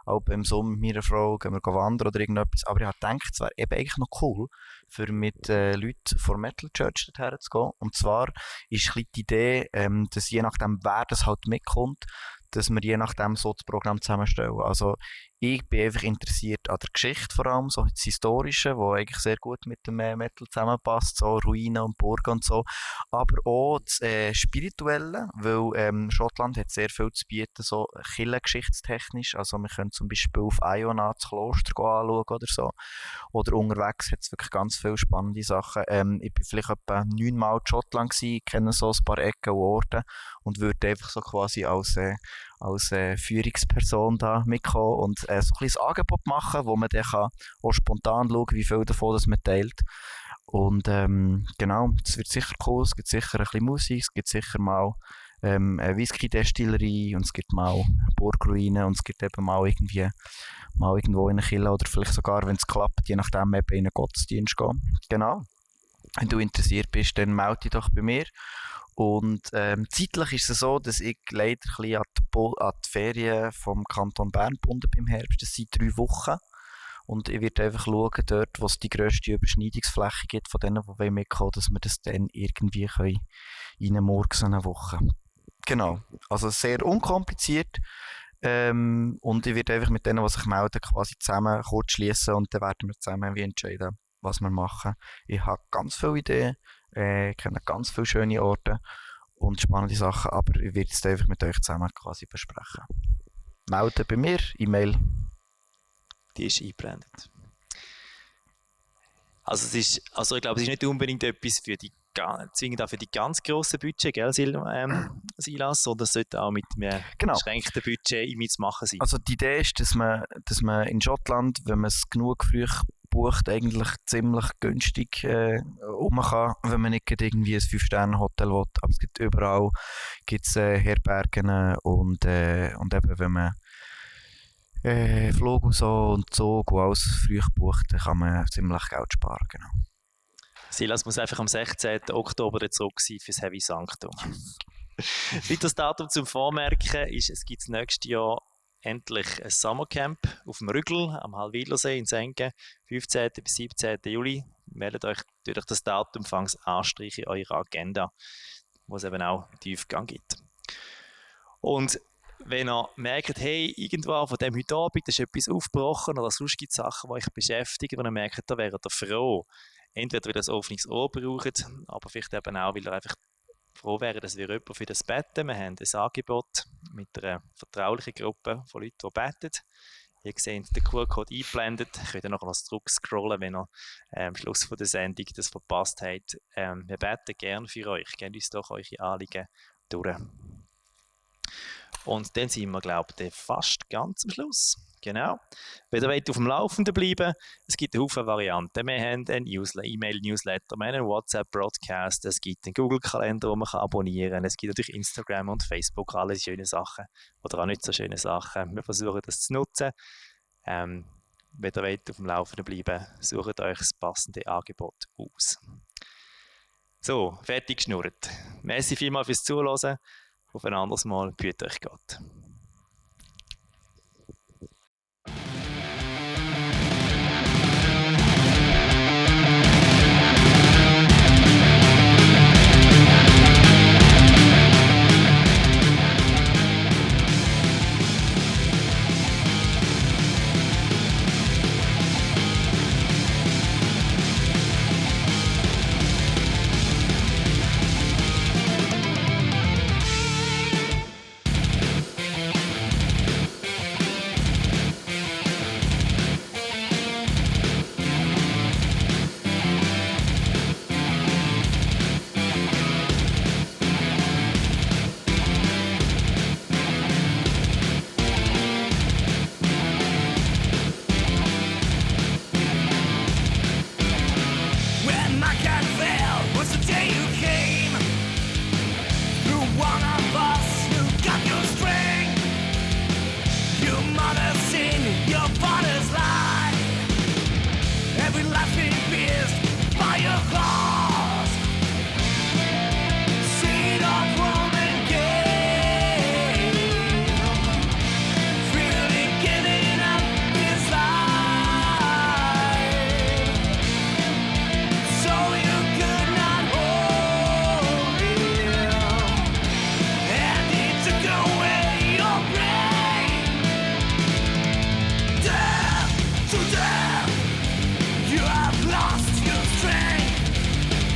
auch beim Sommer mit meiner Frau, gehen wir wandern oder irgendetwas. Aber ich habe gedacht, es wäre eben eigentlich noch cool, für mit Leuten von Metal Church dorthin zu gehen. Und zwar ist ein bisschen die Idee, dass je nachdem, wer das halt mitkommt, dass wir je nachdem so das Programm zusammenstellen. Also ich bin einfach interessiert an der Geschichte vor allem, so das Historische, wo eigentlich sehr gut mit dem Metal zusammenpasst, so Ruinen und Burgen und so, aber auch das Spirituelle, weil Schottland hat sehr viel zu bieten, so kirchengeschichtstechnisch, also wir können zum Beispiel auf Iona das Kloster anschauen oder so, oder unterwegs hat es wirklich ganz viele spannende Sachen. Ich bin vielleicht etwa 9-mal in Schottland gewesen, kenne so ein paar Ecken und Orte und würde einfach so quasi als Führungsperson da mitkommen und so ein kleines Angebot machen, wo man dann auch spontan schauen kann, wie viel davon das man teilt. Und genau, es wird sicher cool, es gibt sicher ein bisschen Musik, es gibt sicher mal eine Whisky-Destillerie und es gibt mal Burgruinen und es gibt eben mal irgendwo in einer Kirche oder vielleicht sogar, wenn es klappt, je nachdem eben in einen Gottesdienst gehen. Genau. Wenn du interessiert bist, dann melde dich doch bei mir. Und zeitlich ist es so, dass ich leider ein bisschen an die Ferien vom Kanton Bern gebunden bin im Herbst. Das sind 3 Wochen. Und ich werde einfach schauen, dort, wo es die grösste Überschneidungsfläche gibt von denen, die mitkommen, dass wir das dann irgendwie reinmurksen eine Woche. Genau. Also sehr unkompliziert. Und ich werde einfach mit denen, die sich melden, quasi zusammen kurz schließen und dann werden wir zusammen entscheiden, was wir machen. Ich habe ganz viele Ideen. Ich kenne ganz viele schöne Orte und spannende Sachen, aber ich werde es einfach mit euch zusammen quasi besprechen. Melden bei mir, E-Mail. Die ist eingeblendet. Also ich glaube, es ist nicht unbedingt etwas zwingend auch für die ganz grossen Budget, gell, Silas, sondern es sollte auch mit einem beschränkten Budget mitzumachen sein. Also die Idee ist, dass man in Schottland, wenn man es genug früh bucht, eigentlich ziemlich günstig kann, wenn man nicht irgendwie ein 5-Sterne-Hotel will. Aber es gibt überall Herbergen und eben, wenn man Flug und so und Zug und alles früh bucht, dann kann man ziemlich Geld sparen. Genau. Silas muss einfach am 16. Oktober zurück sein für das Heavy Sanctum. Weiteres Datum zum Vormerken ist, es gibt nächstes Jahr endlich ein Sommercamp auf dem Rügel am Halwilersee in Senken, 15. bis 17. Juli. Meldet euch durch das Datum, fangt anstreichen in eurer Agenda, wo es eben auch Tiefgang gibt. Und wenn ihr merkt, hey, irgendwo von dem heute Abend ist etwas aufgebrochen oder sonst gibt es Sachen, die euch beschäftigen, wenn ihr merkt, da wäret ihr froh. Entweder weil ihr ein offenes Ohr braucht, aber vielleicht eben auch, weil ihr einfach froh wäre, dass wir jemanden für das beten. Wir haben ein Angebot mit einer vertraulichen Gruppe von Leuten, die beten. Ihr seht den QR-Code eingeblendet. Könnt ihr noch zurückscrollen, wenn ihr am Schluss von der Sendung das verpasst habt. Wir beten gerne für euch. Gebt uns doch eure Anliegen durch. Und dann sind wir, glaube ich, fast ganz am Schluss. Genau. Wenn ihr wollt auf dem Laufenden bleiben, es gibt eine Haufen Varianten. Wir haben einen E-Mail-Newsletter, wir haben einen WhatsApp-Broadcast, es gibt einen Google-Kalender, den man abonnieren kann. Es gibt natürlich Instagram und Facebook, alle schöne Sachen oder auch nicht so schöne Sachen. Wir versuchen das zu nutzen. Wenn ihr wollt auf dem Laufenden bleiben, sucht euch das passende Angebot aus. So, fertig geschnurrt. Merci vielmals fürs Zuhören. Auf ein anderes Mal. Behüt euch Gott. When my cat fell was the day you came. Through one of us who got your strength. Your mother's sin, your father's lie. Every life been pierced by your claws. Seed of Roman game. Freely giving up his life. So you could not hold him, and he took away your pain. Death to death, you have lost your strength.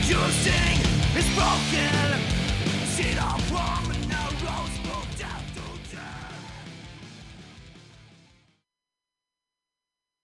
Your sting is broken. Seed of wrong.